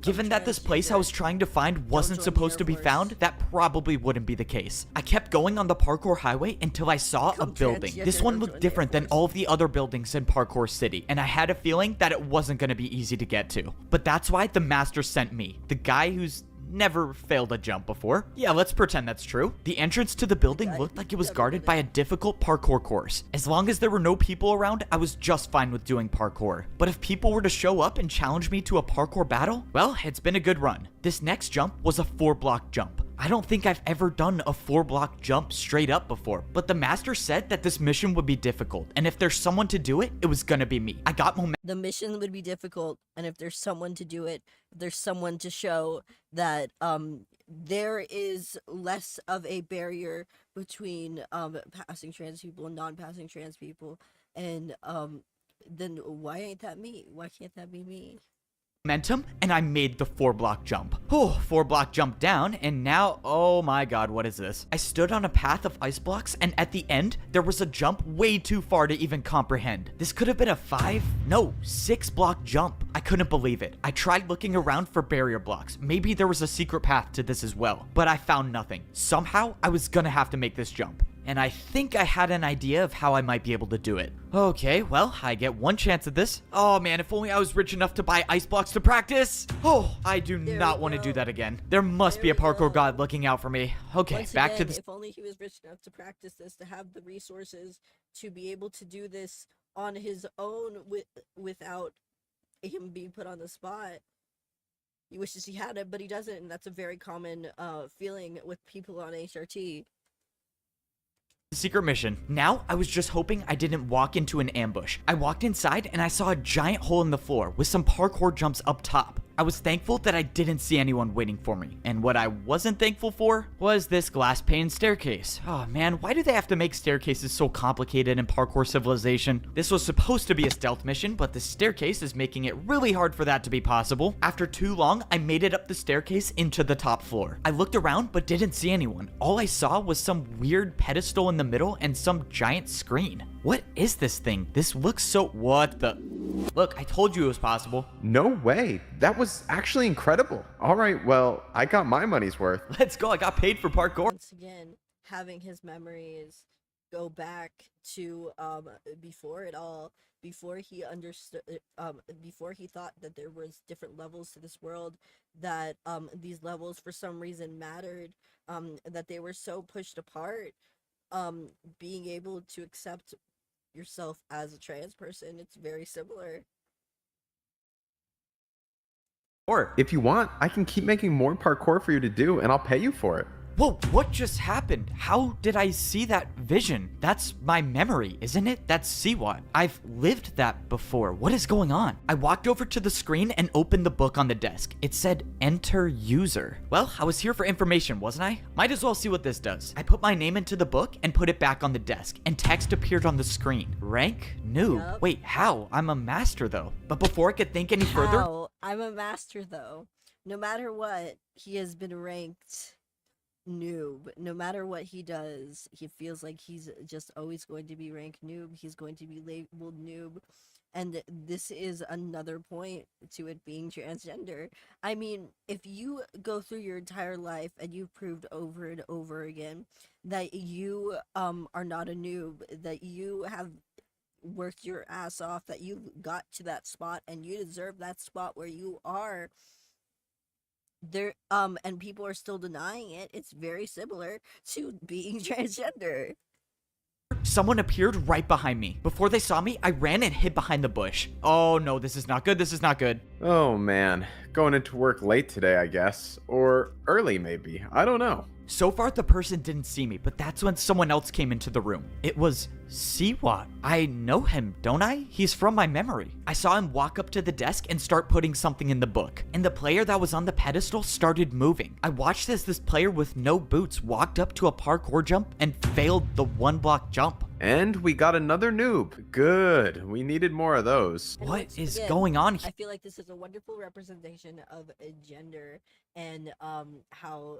given that this place I was trying to find wasn't supposed to be found, that probably wouldn't be the case. I kept going on the parkour highway until I saw a building. This one looked different than all of the other buildings in Parkour City, and I had a feeling that it wasn't going to be easy to get to. But that's why the master sent me, the guy who's never failed a jump before. Yeah, let's pretend that's true. The entrance to the building looked like it was guarded by a difficult parkour course. As long as there were no people around, I was just fine with doing parkour. But if people were to show up and challenge me to a parkour battle, well, it's been a good run. This next jump was a 4-block jump. I don't think I've ever done a 4-block jump straight up before, but the master said that this mission would be difficult, and if there's someone to do it, it was gonna be me. I got momentum. The mission would be difficult, and if there's someone to do it, if there's someone to show that there is less of a barrier between passing trans people and non-passing trans people, and then why ain't that me? Why can't that be me? Momentum, and I made the 4-block jump. 4-block jump down, and now, oh my god, what is this? I stood on a path of ice blocks, and at the end, there was a jump way too far to even comprehend. This could have been a 6-block jump. I couldn't believe it. I tried looking around for barrier blocks. Maybe there was a secret path to this as well, but I found nothing. Somehow, I was gonna have to make this jump. And I think I had an idea of how I might be able to do it. Okay, well, I get one chance at this. Oh man, if only I was rich enough to buy ice blocks to practice. Oh, I do not want to do that again. There must be a parkour god looking out for me. Okay, Once back again, to the... If only he was rich enough to practice this, to have the resources to be able to do this on his own without him being put on the spot. He wishes he had it, but he doesn't, and that's a very common feeling with people on HRT. secret mission. Now, I was just hoping I didn't walk into an ambush. I walked inside and I saw a giant hole in the floor with some parkour jumps up top. I was thankful that I didn't see anyone waiting for me. And what I wasn't thankful for was this glass pane staircase. Oh man, why do they have to make staircases so complicated in Parkour Civilization? This was supposed to be a stealth mission, but the staircase is making it really hard for that to be possible. After too long, I made it up the staircase into the top floor. I looked around but didn't see anyone. All I saw was some weird pedestal in the middle and some giant screen. What is this thing? This looks so... What the... Look, I told you it was possible. No way. That was actually incredible. All right, well, I got my money's worth. Let's go. I got paid for parkour. Once again, having his memories go back to before it all, before he understood, before he thought that there was different levels to this world, that these levels for some reason mattered, that they were so pushed apart, being able to accept yourself as a trans person, it's very similar. Or if you want, I can keep making more parkour for you to do and I'll pay you for it. Whoa, what just happened? How did I see that vision? That's my memory, isn't it? That's CWAT. I've lived that before. What is going on? I walked over to the screen and opened the book on the desk. It said, enter user. Well, I was here for information, wasn't I? Might as well see what this does. I put my name into the book and put it back on the desk, and text appeared on the screen. Rank? Noob. Yep. Wait, how? I'm a master, though. But before I could think any further... How? I'm a master, though. No matter what, he has been ranked... noob. No matter what he does, he feels like he's just always going to be ranked noob. He's going to be labeled noob, and this is another point to it being transgender. I mean, if you go through your entire life and you've proved over and over again that you are not a noob, that you have worked your ass off, that you got to that spot and you deserve that spot where you are there, and people are still denying it, it's very similar to being transgender. Someone appeared right behind me. Before they saw me, I ran and hid behind the bush. Oh no, this is not good. This is not good. Oh man, going into work late today, I guess. Or early maybe, I don't know. So far, the person didn't see me, but that's when someone else came into the room. It was CWAT. I know him, don't I? He's from my memory. I saw him walk up to the desk and start putting something in the book. And the player that was on the pedestal started moving. I watched as this player with no boots walked up to a parkour jump and failed the 1-block jump. And we got another noob. Good. We needed more of those. What is going on here? I feel like this is a wonderful representation of a gender and how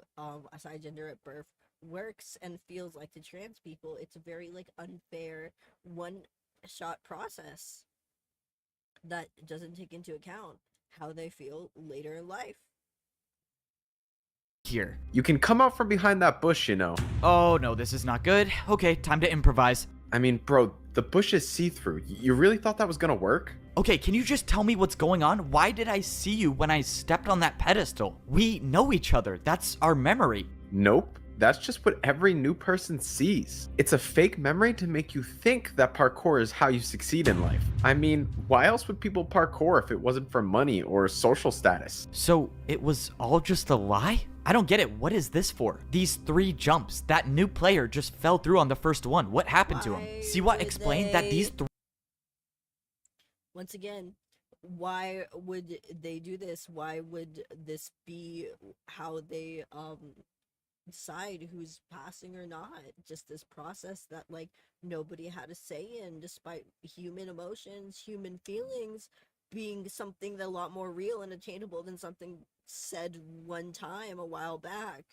assigned gender at birth works and feels like to trans people. It's a very like unfair one-shot process that doesn't take into account how they feel later in life. Here. You can come out from behind that bush, you know. Oh no, this is not good. Okay, time to improvise. I mean, bro, the bush is see-through. You really thought that was gonna work? Okay, can you just tell me what's going on? Why did I see you when I stepped on that pedestal? We know each other. That's our memory. Nope. That's just what every new person sees. It's a fake memory to make you think that parkour is how you succeed in life. I mean, why else would people parkour if it wasn't for money or social status? So it was all just a lie? I don't get it. What is this for? These 3 jumps. That new player just fell through on the first one. What happened to him? See what explained that these 3... Once again, why would they do this? Why would this be how they decide who's passing or not? Just this process that like nobody had a say in, despite human emotions, human feelings being something a lot more real and attainable than something said one time a while back.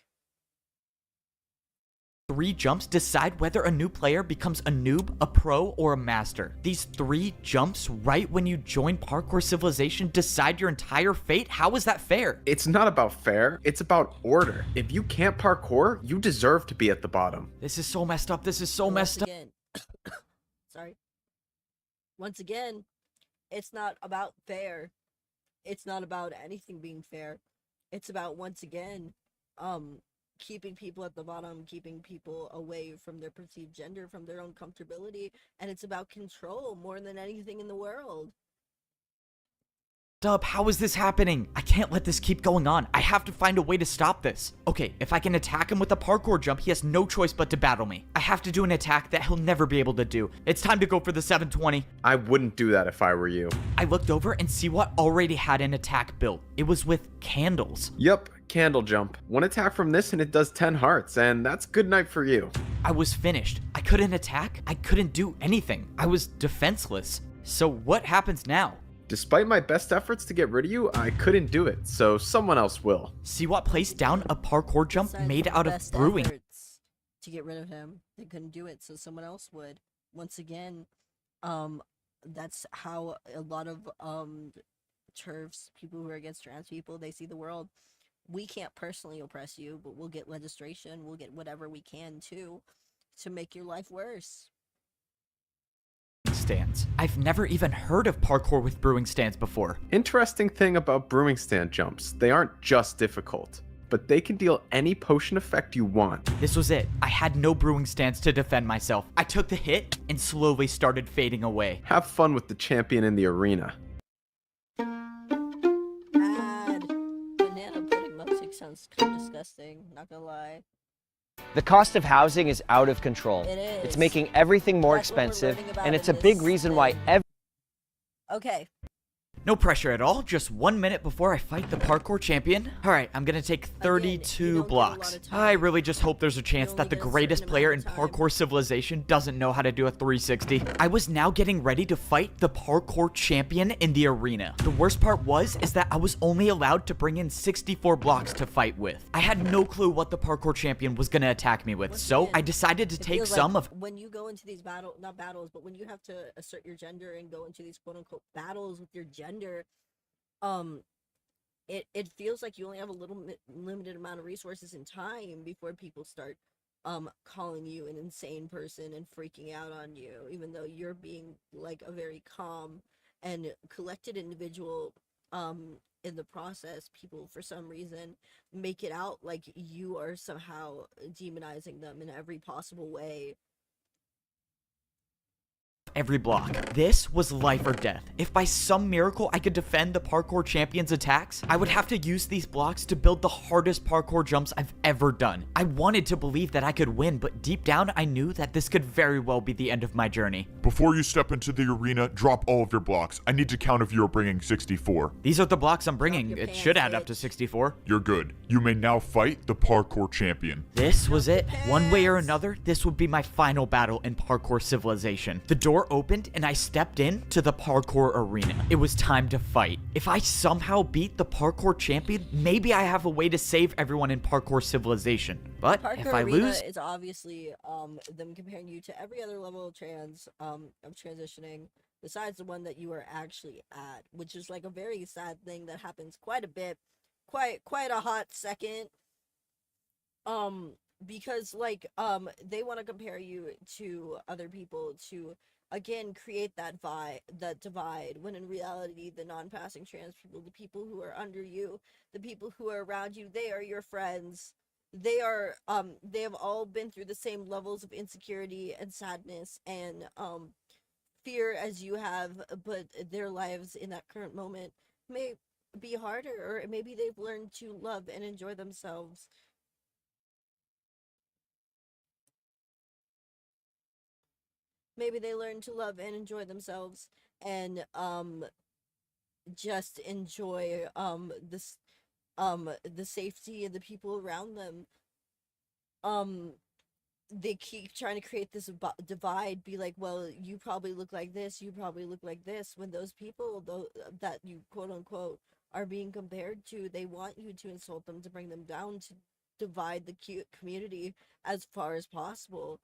3 jumps decide whether a new player becomes a noob, a pro, or a master. These 3 jumps right when you join Parkour Civilization decide your entire fate? How is that fair? It's not about fair, it's about order. If you can't parkour, you deserve to be at the bottom. This is so messed up. This is so messed up. Sorry. Once again, it's not about fair. It's not about anything being fair. It's about, once again, keeping people at the bottom, keeping people away from their perceived gender, from their own comfortability, and it's about control more than anything in the world. Up, how is this happening? I can't let this keep going on. I have to find a way to stop this. Okay, if I can attack him with a parkour jump, he has no choice but to battle me. I have to do an attack that he'll never be able to do. It's time to go for the 720. I wouldn't do that if I were you. I looked over and see what already had an attack built. It was with candles. Yup, candle jump. One attack from this and it does 10 hearts, and that's good night for you. I was finished. I couldn't attack. I couldn't do anything. I was defenseless. So what happens now? Despite my best efforts to get rid of you, I couldn't do it, so someone else will. See what placed down a parkour jump Besides made my out of best brewing. efforts to get rid of him, they couldn't do it, so someone else would. Once again, that's how a lot of TERFs, people who are against trans people, they see the world. We can't personally oppress you, but we'll get legislation, we'll get whatever we can too, to make your life worse. Stands. I've never even heard of parkour with brewing stands before. Interesting thing about brewing stand jumps, they aren't just difficult, but they can deal any potion effect you want. This was it. I had no brewing stands to defend myself. I took the hit and slowly started fading away. Have fun with the champion in the arena. Banana pudding milkshake sounds kind of disgusting, not gonna lie. The cost of housing is out of control. It is. It's making everything more expensive, and it's a big reason why Okay. No pressure at all, just 1 minute before I fight the parkour champion. Alright, I'm gonna take 32 blocks. I really just hope there's a chance that the greatest player in Parkour Civilization doesn't know how to do a 360. I was now getting ready to fight the parkour champion in the arena. The worst part is that I was only allowed to bring in 64 blocks to fight with. I had no clue what the parkour champion was gonna attack me with, so I decided to take some of... When you go into these not battles, but when you have to assert your gender and go into these quote-unquote battles with your gender, it feels like you only have a limited amount of resources and time before people start calling you an insane person and freaking out on you, even though you're being like a very calm and collected individual. In the process, people for some reason make it out like you are somehow demonizing them in every possible way. Every block. This was life or death. If by some miracle I could defend the parkour champion's attacks, I would have to use these blocks to build the hardest parkour jumps I've ever done. I wanted to believe that I could win, but deep down I knew that this could very well be the end of my journey. Before you step into the arena, drop all of your blocks. I need to count if you are bringing 64. These are the blocks I'm bringing. It should add up to 64. You're good. You may now fight the parkour champion. This was it. One way or another, this would be my final battle in Parkour Civilization. The door opened and I stepped into the parkour arena. It was time to fight. If I somehow beat the parkour champion, maybe I have a way to save everyone in Parkour Civilization. But Parkour if I arena lose... is obviously them comparing you to every other level of transitioning besides the one that you are actually at, which is like a very sad thing that happens quite a bit, quite a hot second. because like they want to compare you to other people to again create that divide, when in reality the non-passing trans people, the people who are under you, the people who are around you, they are your friends. They have all been through the same levels of insecurity and sadness and fear as you have, but their lives in that current moment may be harder, or maybe they've learned to love and enjoy themselves. Maybe they learn to love and enjoy themselves and just enjoy this the safety and the people around them. They keep trying to create this divide, be like, well, you probably look like this, you probably look like this, when those people though that you quote unquote are being compared to, they want you to insult them, to bring them down, to divide the cute community as far as possible.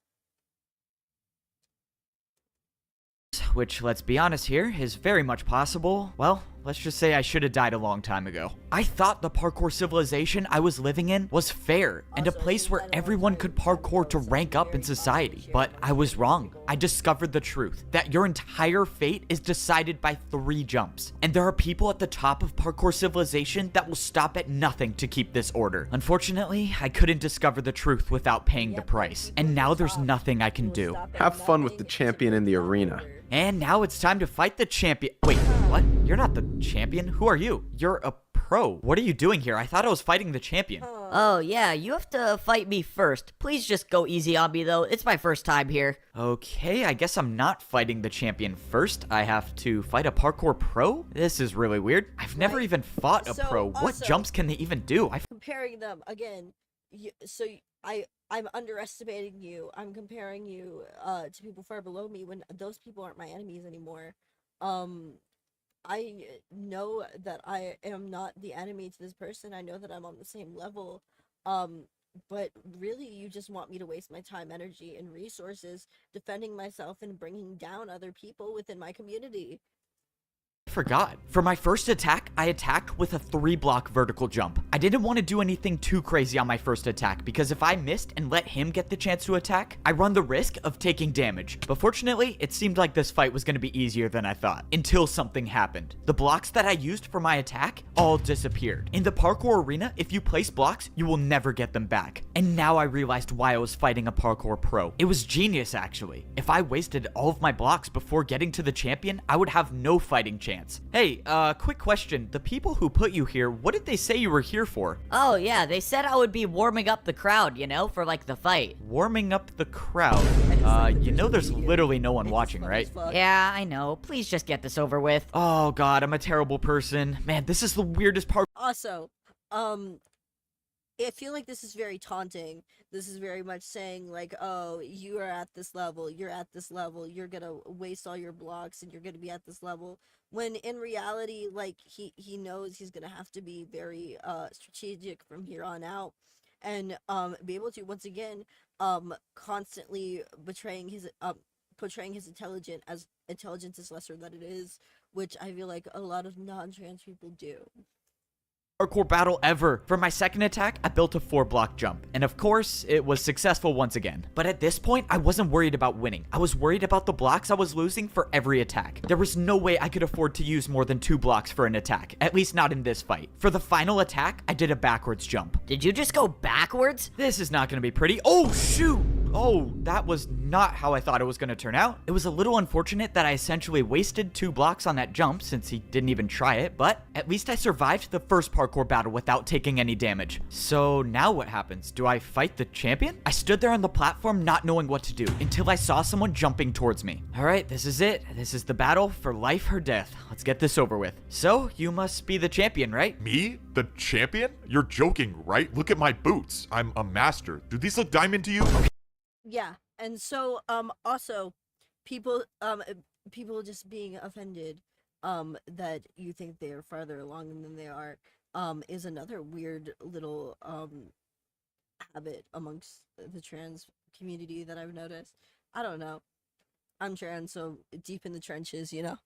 Which, let's be honest here, is very much possible. Well, let's just say I should have died a long time ago. I thought the parkour civilization I was living in was fair and a place where everyone could parkour to rank up in society. But I was wrong. I discovered the truth, that your entire fate is decided by 3 jumps. And there are people at the top of parkour civilization that will stop at nothing to keep this order. Unfortunately, I couldn't discover the truth without paying the price. And now there's nothing I can do. Have fun with the champion in the arena. And now it's time to fight the champion. Wait, what? You're not the champion? Who are you? You're a pro. What are you doing here? I thought I was fighting the champion. Oh, yeah, you have to fight me first. Please just go easy on me, though. It's my first time here. Okay, I guess I'm not fighting the champion first. I have to fight a parkour pro? This is really weird. I've never even fought a pro. What jumps can they even do? Comparing them, again, I'm underestimating you. I'm comparing you to people far below me when those people aren't my enemies anymore. I know that I am not the enemy to this person. I know that I'm on the same level. But really, you just want me to waste my time, energy, and resources defending myself and bringing down other people within my community. Forgot. For my first attack, I attacked with a 3-block vertical jump. I didn't want to do anything too crazy on my first attack because if I missed and let him get the chance to attack, I run the risk of taking damage. But fortunately, it seemed like this fight was going to be easier than I thought, until something happened. The blocks that I used for my attack all disappeared. In the parkour arena, if you place blocks, you will never get them back. And now I realized why I was fighting a parkour pro. It was genius, actually. If I wasted all of my blocks before getting to the champion, I would have no fighting chance. Hey, quick question. The people who put you here, what did they say you were here for? Oh, yeah, they said I would be warming up the crowd, you know, for, like, the fight. Warming up the crowd? You know there's literally no one watching, right? Yeah, I know. Please just get this over with. Oh, God, I'm a terrible person. Man, this is the weirdest part. Also, I feel like this is very taunting. This is very much saying, like, oh, you are at this level, you're at this level, you're gonna waste all your blocks, and you're gonna be at this level. When in reality, like, he knows he's gonna have to be very strategic from here on out, and be able to once again constantly portraying his intelligence as lesser than it is, which I feel like a lot of non-trans people do. Parkour battle ever. For my second attack, I built a 4-block jump. And of course, it was successful once again. But at this point, I wasn't worried about winning. I was worried about the blocks I was losing for every attack. There was no way I could afford to use more than 2 blocks for an attack. At least not in this fight. For the final attack, I did a backwards jump. Did you just go backwards? This is not gonna be pretty. Oh, shoot! Oh, that was not how I thought it was going to turn out. It was a little unfortunate that I essentially wasted 2 blocks on that jump since he didn't even try it, but at least I survived the first parkour battle without taking any damage. So now what happens? Do I fight the champion? I stood there on the platform not knowing what to do until I saw someone jumping towards me. All right, this is it. This is the battle for life or death. Let's get this over with. So you must be the champion, right? Me? The champion? You're joking, right? Look at my boots. I'm a master. Do these look diamond to you? Yeah, and so also people just being offended that you think they are farther along than they are is another weird little habit amongst the trans community that I've noticed. I don't know. I'm trans, so deep in the trenches, you know.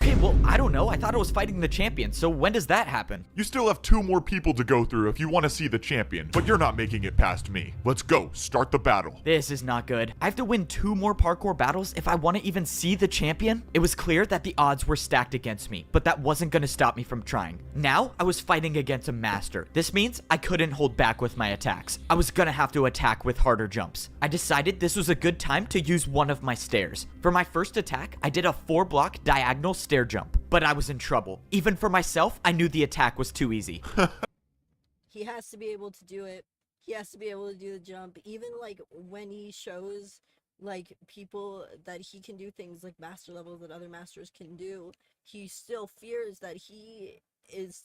Okay, well, I don't know. I thought I was fighting the champion, so when does that happen? You still have 2 more people to go through if you want to see the champion, but you're not making it past me. Let's go, start the battle. This is not good. I have to win 2 more parkour battles if I want to even see the champion? It was clear that the odds were stacked against me, but that wasn't going to stop me from trying. Now, I was fighting against a master. This means I couldn't hold back with my attacks. I was going to have to attack with harder jumps. I decided this was a good time to use one of my stairs. For my first attack, I did a 4-block diagonal stair jump, but I was in trouble. Even for myself, I knew the attack was too easy. He has to be able to do it. He has to be able to do the jump. Even like when he shows like people that he can do things like master levels that other masters can do, he still fears that he is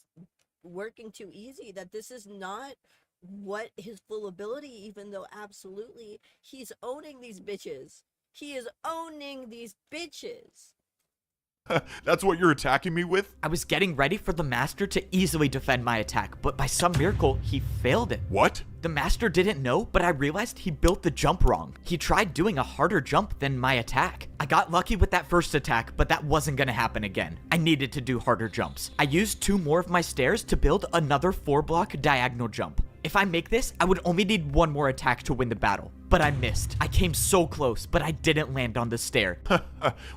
working too easy, that this is not what his full ability, even though absolutely he's owning these bitches. He is owning these bitches. That's what you're attacking me with? I was getting ready for the master to easily defend my attack, but by some miracle, he failed it. What? The master didn't know, but I realized he built the jump wrong. He tried doing a harder jump than my attack. I got lucky with that first attack, but that wasn't gonna happen again. I needed to do harder jumps. I used 2 more of my stairs to build another 4-block diagonal jump. If I make this, I would only need 1 more attack to win the battle. But I missed. I came so close, but I didn't land on the stair.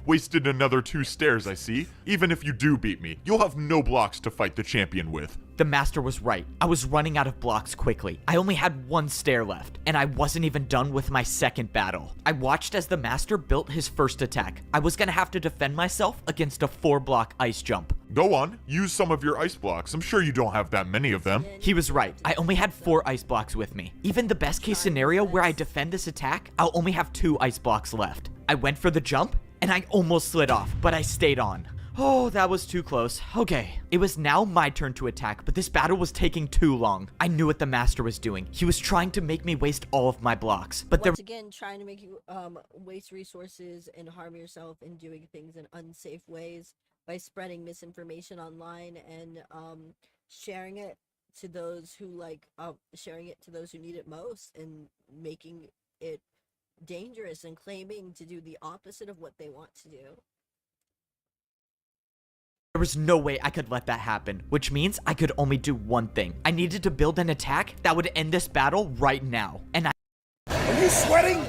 Wasted another 2 stairs, I see. Even if you do beat me, you'll have no blocks to fight the champion with. The master was right. I was running out of blocks quickly. I only had 1 stair left, and I wasn't even done with my second battle. I watched as the master built his first attack. I was gonna have to defend myself against a 4-block ice jump. Go on, use some of your ice blocks. I'm sure you don't have that many of them. He was right. I only had 4 ice blocks with me. Even the best case scenario where I defend this attack, I'll only have 2 ice blocks left. I went for the jump, and I almost slid off, but I stayed on. Oh, that was too close. Okay. It was now my turn to attack, but this battle was taking too long. I knew what the master was doing. He was trying to make me waste all of my blocks. But once again, trying to make you waste resources and harm yourself and doing things in unsafe ways by spreading misinformation online and sharing it to those who need it most, and making it dangerous and claiming to do the opposite of what they want to do. There was no way I could let that happen, which means I could only do one thing. I needed to build an attack that would end this battle right now. And Are you sweating?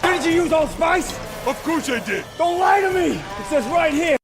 Did you use Old Spice? Of course I did. Don't lie to me. It says right here.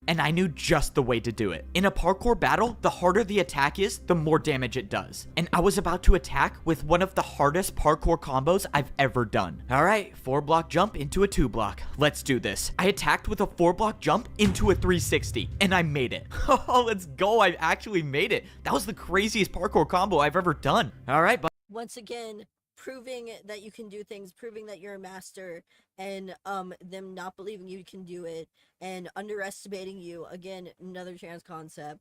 And I knew just the way to do it. In a parkour battle, the harder the attack is, the more damage it does. And I was about to attack with one of the hardest parkour combos I've ever done. Alright, 4-block jump into a 2-block. Let's do this. I attacked with a 4-block jump into a 360, and I made it. Oh, let's go, I actually made it. That was the craziest parkour combo I've ever done. Alright, but once again, proving that you can do things, proving that you're a master, and them not believing you can do it, and underestimating you. Again, another trans concept.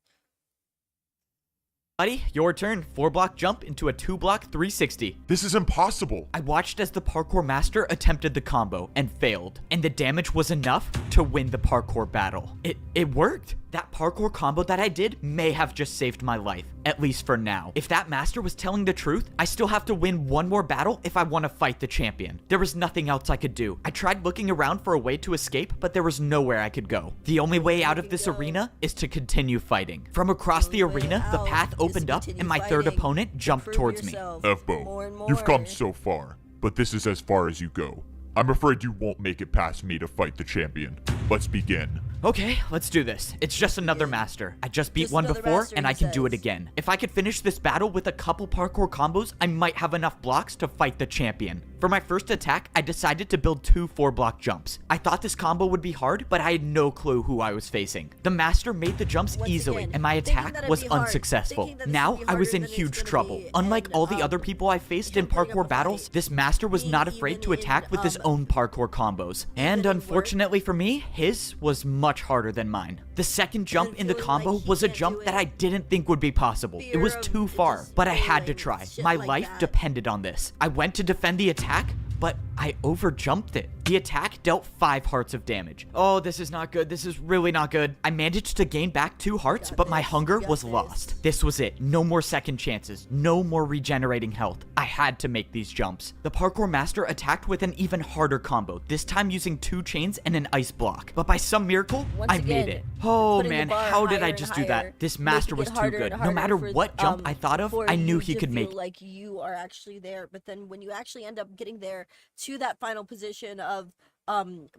buddy, your turn. 4-block jump into a 2-block 360. This is impossible. I watched as the parkour master attempted the combo and failed, and the damage was enough to win the parkour battle. It worked. That parkour combo that I did may have just saved my life, at least for now. If that master was telling the truth, I still have to win one more battle if I want to fight the champion. There was nothing else I could do. I tried looking around for a way to escape, but there was nowhere I could go. The only way out of this arena is to continue fighting. From across the arena, the path opened up and my third opponent jumped towards me. F-Bo, you've come so far, but this is as far as you go. I'm afraid you won't make it past me to fight the champion. Let's begin. Okay, let's do this. It's just another master. I just beat one before, and I can do it again. If I could finish this battle with a couple parkour combos, I might have enough blocks to fight the champion. For my first attack, I decided to build 2 4-block jumps. I thought this combo would be hard, but I had no clue who I was facing. The master made the jumps easily, and my attack was unsuccessful. Now, I was in huge trouble. Unlike all the other people I faced in parkour battles, this master was not afraid to attack with his own parkour combos. And unfortunately for me, his was much harder than mine. The second jump in the combo was a jump that I didn't think would be possible. It was too far, but I had to try. My life depended on this. I went to defend the attack, but I overjumped it. The attack dealt 5 hearts of damage. Oh, this is not good. This is really not good. I managed to gain back 2 hearts, but my hunger was lost. This was it. No more second chances. No more regenerating health. I had to make these jumps. The parkour master attacked with an even harder combo, this time using 2 chains and an ice block. But by some miracle, I made it. Oh man, how did I just do that? This master was too good. No matter what jump I thought of, I knew he could make it. Like you are actually there, but then when you actually end up getting there to that final position of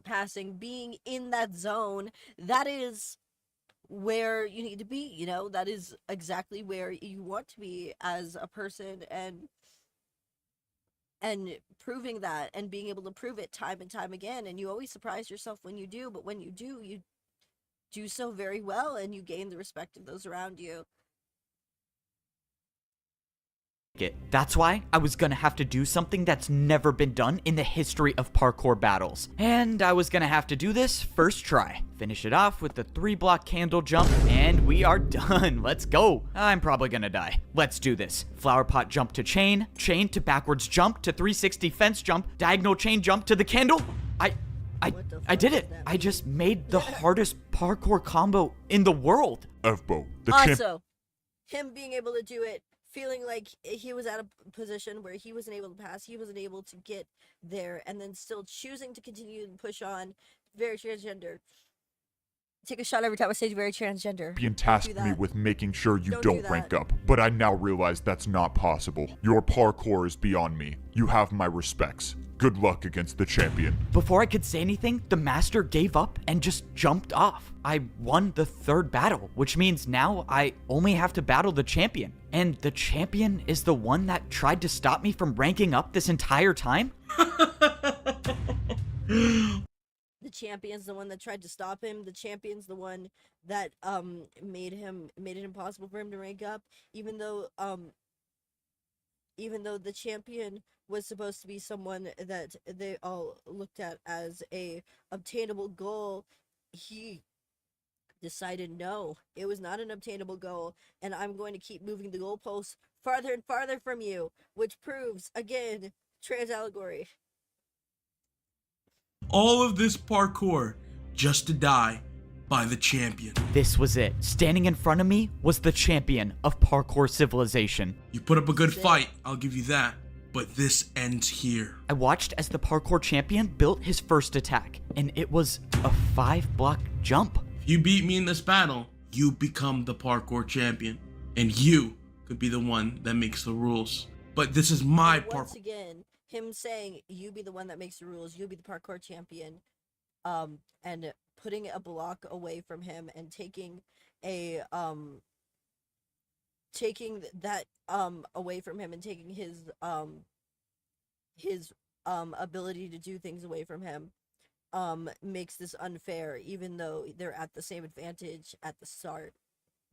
passing, being in that zone, that is where you need to be, you know, that is exactly where you want to be as a person, and proving that and being able to prove it time and time again. And you always surprise yourself when you do, but when you do so very well, and you gain the respect of those around you. That's why I was gonna have to do something that's never been done in the history of parkour battles. And I was gonna have to do this first try. Finish it off with the 3-block candle jump, and we are done. Let's go. I'm probably gonna die. Let's do this. Flower pot jump to chain to backwards jump to 360 fence jump, diagonal chain jump to the candle. I did it. I just made the hardest parkour combo in the world. Evbo, the Also, him being able to do it, feeling like he was at a position where he wasn't able to pass, he wasn't able to get there, and then still choosing to continue and push on. Very transgender. Take a shot every time I say very transgender. champion tasked me with making sure you don't rank up, but I now realize that's not possible. Your parkour is beyond me. You have my respects. Good luck against the champion. Before I could say anything, the master gave up and just jumped off. I won the 3rd battle, which means now I only have to battle the champion. And the champion is the one that tried to stop me from ranking up this entire time? The champion's the one that tried to stop him. The champion's the one that made it impossible for him to rank up, even though the champion was supposed to be someone that they all looked at as a obtainable goal. He decided no, it was not an obtainable goal, and I'm going to keep moving the goalposts farther and farther from you, which proves again trans allegory. All of this parkour just to die by the champion. This was it. Standing in front of me was the champion of parkour civilization. You put up a good fight, I'll give you that. But this ends here. I watched as the parkour champion built his first attack, and it was a 5-block jump. If you beat me in this battle, you become the parkour champion. And you could be the one that makes the rules. But this is my parkour. Once again, him saying, you be the one that makes the rules, you be the parkour champion, and putting a block away from him and taking a, taking that away from him and taking his ability to do things away from him makes this unfair, even though they're at the same advantage at the start.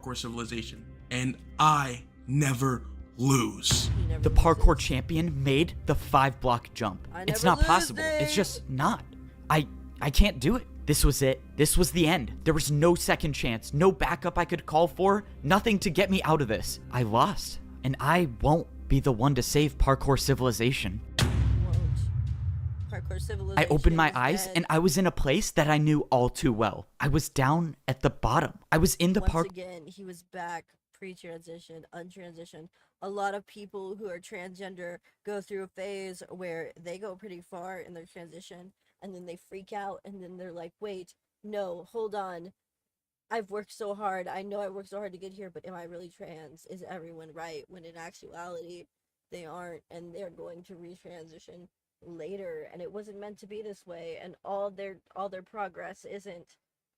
Parkour civilization, and I never lose. The parkour champion made the 5-block jump. It's not possible. It's just not. I can't do it. This was it. This was the end. There was no second chance, no backup I could call for, nothing to get me out of this. I lost, and I won't be the one to save parkour civilization. Parkour civilization. I opened my eyes, and I was in a place that I knew all too well. I was down at the bottom. I was in the Once again, he was back pre-transition, untransition. A lot of people who are transgender go through a phase where they go pretty far in their transition, and then they freak out, and then they're like, wait, no, hold on. I've worked so hard. I know I worked so hard to get here, but am I really trans? Is everyone right? When in actuality, they aren't, and they're going to retransition later, and it wasn't meant to be this way, and all their progress isn't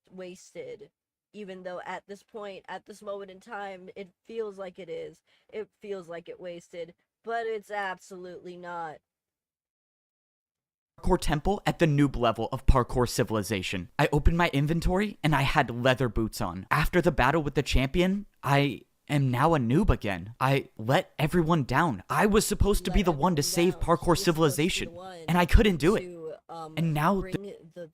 wasted. Even though at this point, at this moment in time, it feels like it is. It feels like it wasted, but it's absolutely not. Parkour temple at the noob level of parkour civilization. I opened my inventory and I had leather boots on. After the battle with the champion, I am now a noob again. I let everyone down. I was supposed to be the one to save parkour civilization, and I couldn't do it. And now bring the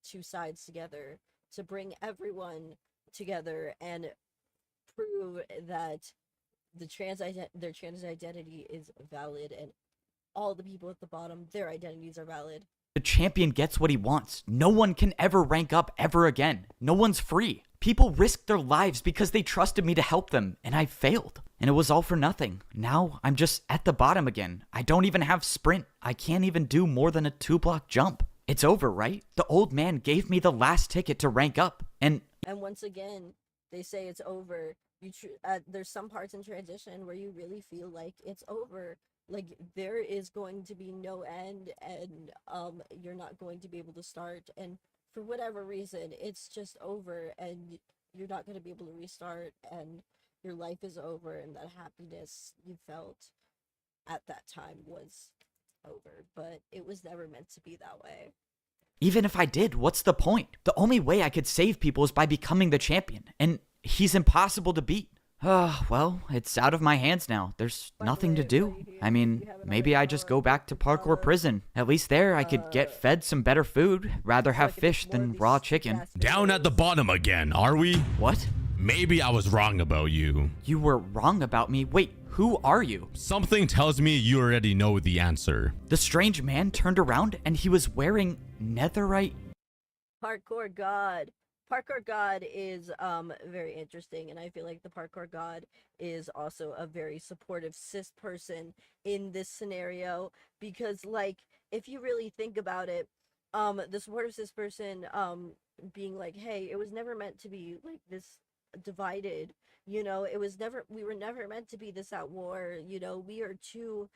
two sides together, to bring everyone together and prove that their trans identity is valid and all the people at the bottom, their identities are valid. The champion gets what he wants. No one can ever rank up ever again. No one's free. People risked their lives because they trusted me to help them, and I failed. And it was all for nothing. Now I'm just at the bottom again. I don't even have sprint. I can't even do more than a 2-block jump. It's over, right? The old man gave me the last ticket to rank up, and once again, they say it's over. There's some parts in transition where you really feel like it's over. Like, there is going to be no end, and you're not going to be able to start, and for whatever reason, it's just over, and you're not going to be able to restart, and your life is over, and that happiness you felt at that time was over, but it was never meant to be that way. even if I did, what's the point? The only way I could save people is by becoming the champion, and he's impossible to beat. Well, it's out of my hands now. There's nothing to do. I mean, maybe I just go back to parkour prison. At least there I could get fed some better food. Rather have fish than raw chicken. Down at the bottom again, are we? What? Maybe I was wrong about you. You were wrong about me? Wait, who are you? Something tells me you already know the answer. The strange man turned around and he was wearing netherite. Parkour God. Parkour God is very interesting, and I feel like the Parkour God is also a very supportive cis person in this scenario, because, like, if you really think about it, the supportive cis person being like, hey, it was never meant to be like this divided, you know, we were never meant to be this at war, you know, we are two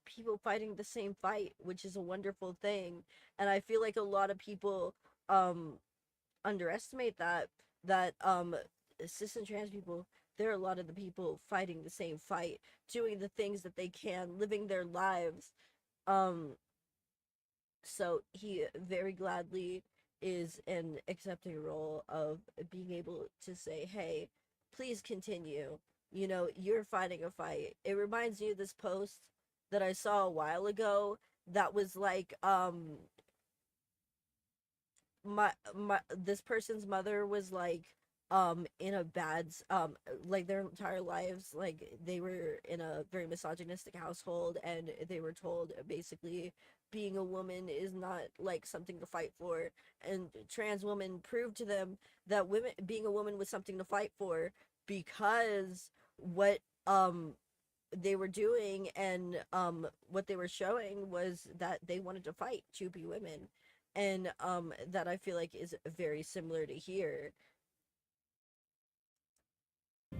people fighting the same fight, which is a wonderful thing. And I feel like a lot of people underestimate that cis and trans people, they're a lot of the people fighting the same fight, doing the things that they can, living their lives. So he very gladly is in accepting a role of being able to say, hey, please continue, you know, you're fighting a fight. It reminds me of this post that I saw a while ago that was like, this person's mother was like in a bad like their entire lives, like they were in a very misogynistic household, and they were told basically being a woman is not like something to fight for, and trans women proved to them that being a woman was something to fight for, because what they were doing and what they were showing was that they wanted to fight to be women. And that I feel like is very similar to here.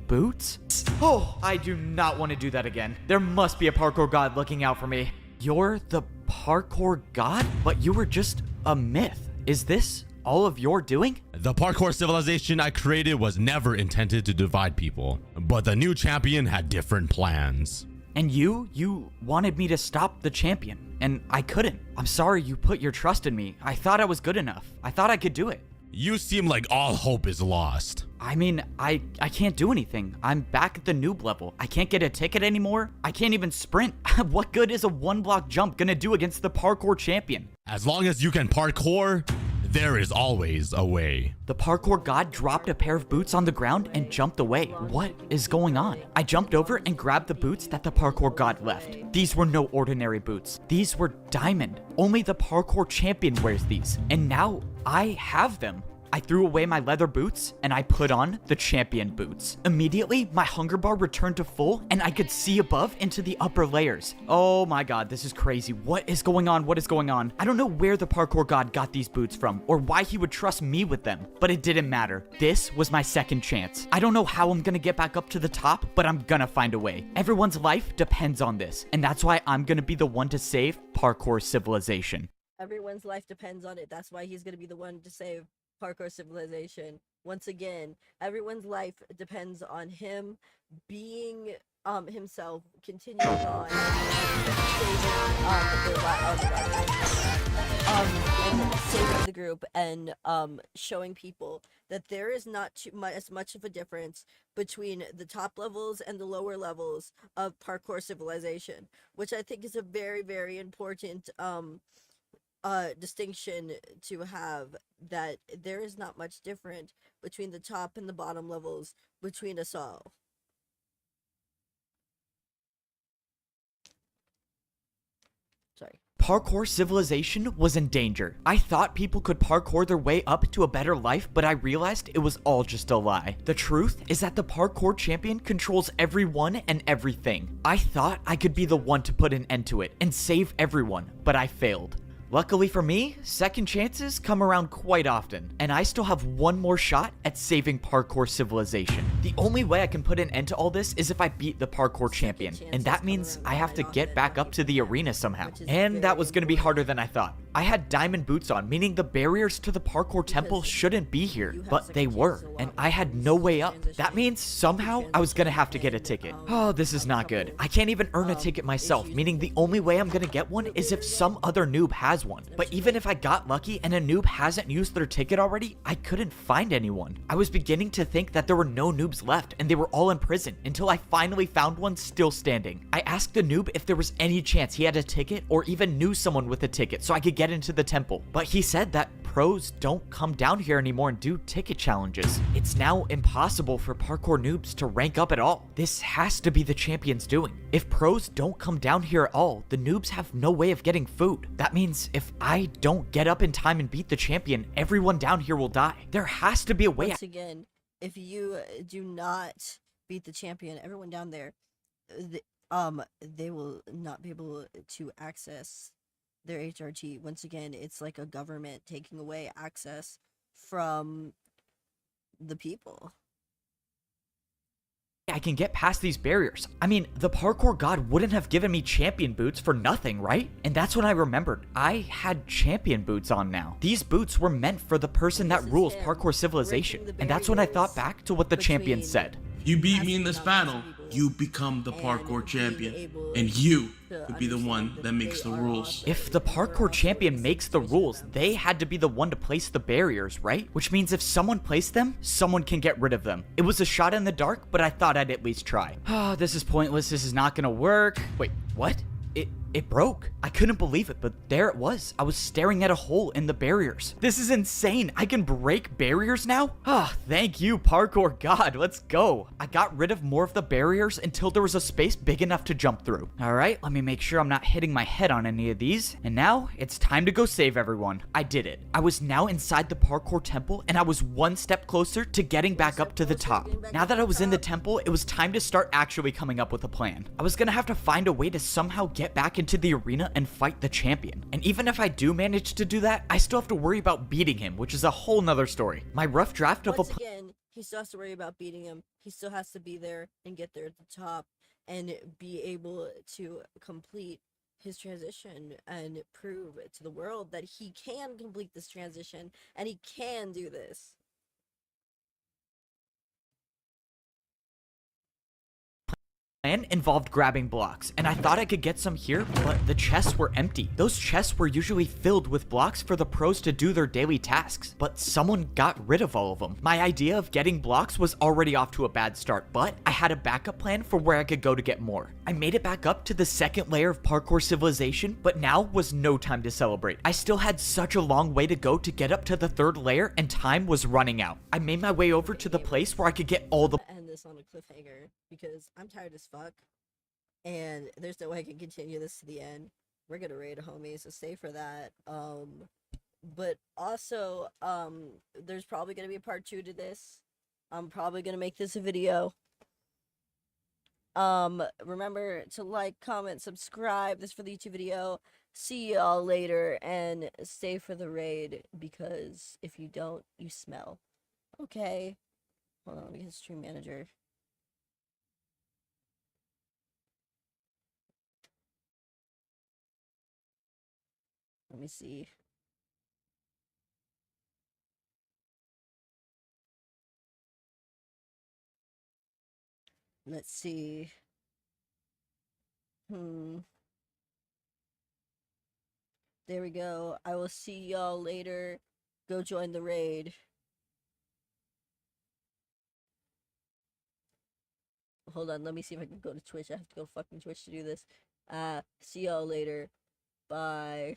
Boots? Oh, I do not want to do that again. There must be a parkour god looking out for me. You're the parkour god? But you were just a myth. Is this all of your doing? The parkour civilization I created was never intended to divide people, but the new champion had different plans. And you wanted me to stop the champion, and I couldn't. I'm sorry you put your trust in me. I thought I was good enough. I thought I could do it. You seem like all hope is lost. I mean, I can't do anything. I'm back at the noob level. I can't get a ticket anymore. I can't even sprint. What good is a 1-block jump gonna do against the parkour champion? As long as you can parkour, there is always a way. The parkour god dropped a pair of boots on the ground and jumped away. What is going on? I jumped over and grabbed the boots that the parkour god left. These were no ordinary boots. These were diamond. Only the parkour champion wears these. And now I have them. I threw away my leather boots and I put on the champion boots. Immediately, my hunger bar returned to full and I could see above into the upper layers. Oh my god, this is crazy. What is going on? What is going on? I don't know where the parkour god got these boots from or why he would trust me with them, but it didn't matter. This was my second chance. I don't know how I'm gonna get back up to the top, but I'm gonna find a way. Everyone's life depends on this, and that's why I'm gonna be the one to save parkour civilization. Everyone's life depends on it. That's why he's gonna be the one to save parkour civilization. Once again, everyone's life depends on him being himself, continuing on saving the group, and showing people that there is not as much of a difference between the top levels and the lower levels of parkour civilization, which I think is a very, very important distinction to have, that there is not much different between the top and the bottom levels between us all. Sorry. Parkour civilization was in danger. I thought people could parkour their way up to a better life, but I realized it was all just a lie. The truth is that the parkour champion controls everyone and everything. I thought I could be the one to put an end to it and save everyone, but I failed. Luckily for me, second chances come around quite often, and I still have one more shot at saving parkour civilization. The only way I can put an end to all this is if I beat the parkour champion, and that means I have to get back up to the arena somehow. And that was gonna be harder than I thought. I had diamond boots on, meaning the barriers to the parkour temple shouldn't be here, but they were, and I had no way up. That means somehow I was gonna have to get a ticket. Oh, this is not good. I can't even earn a ticket myself, meaning the only way I'm gonna get one is if some other noob has one. But even if I got lucky and a noob hasn't used their ticket already, I couldn't find anyone. I was beginning to think that there were no noobs left and they were all in prison until I finally found one still standing. I asked the noob if there was any chance he had a ticket or even knew someone with a ticket so I could get into the temple, but he said that pros don't come down here anymore and do ticket challenges. It's now impossible for parkour noobs to rank up at all. This has to be the champion's doing. If pros don't come down here at all, the noobs have no way of getting food. That means if I don't get up in time and beat the champion, everyone down here will die. There has to be a way. Once again, if you do not beat the champion, everyone down there, they will not be able to access their HRT. Once again, it's like a government taking away access from the people. I can get past these barriers. I mean, the parkour god wouldn't have given me champion boots for nothing, right? And that's when I remembered I had champion boots on now. These boots were meant for the person that rules parkour civilization. And that's when I thought back to what the champion said. If you beat me in this battle, you become the parkour champion, and you could be the one that makes the rules. If the parkour champion makes the rules, they had to be the one to place the barriers, right? Which means if someone placed them, someone can get rid of them. It was a shot in the dark, but I thought I'd at least try. Oh, this is pointless. This is not gonna work. Wait, what? It broke. I couldn't believe it, but there it was. I was staring at a hole in the barriers. This is insane. I can break barriers now? Ah, thank you, parkour god. Let's go. I got rid of more of the barriers until there was a space big enough to jump through. All right, let me make sure I'm not hitting my head on any of these. And now it's time to go save everyone. I did it. I was now inside the parkour temple, and I was one step closer to getting back up to the top. Now that I was in the temple, it was time to start actually coming up with a plan. I was gonna have to find a way to somehow get back into the arena and fight the champion. And even if I do manage to do that, I still have to worry about beating him, which is a whole nother story. My rough draft of Once again, he still has to worry about beating him. He still has to be there and get there at the top and be able to complete his transition and prove to the world that he can complete this transition and he can do this. plan involved grabbing blocks, and I thought I could get some here, but the chests were empty. Those chests were usually filled with blocks for the pros to do their daily tasks, but someone got rid of all of them. My idea of getting blocks was already off to a bad start, but I had a backup plan for where I could go to get more. I made it back up to the second layer of parkour civilization, but now was no time to celebrate. I still had such a long way to go to get up to the third layer, and time was running out. I made my way over to the place where I could get all the end this on a cliffhanger because I'm tired as fuck and there's no way I can continue this to the end. We're gonna raid a homie, so stay for that. But also there's probably gonna be a part 2 to this. I'm probably gonna make this a video. Remember to like, comment, subscribe. This for the YouTube video. See y'all later and stay for the raid because if you don't, you smell. Okay. Hold on, let me get stream manager. Let me see. Let's see. There we go. I will see y'all later. Go join the raid. Hold on, let me see if I can go to Twitch. I have to go fucking Twitch to do this. See y'all later. Bye.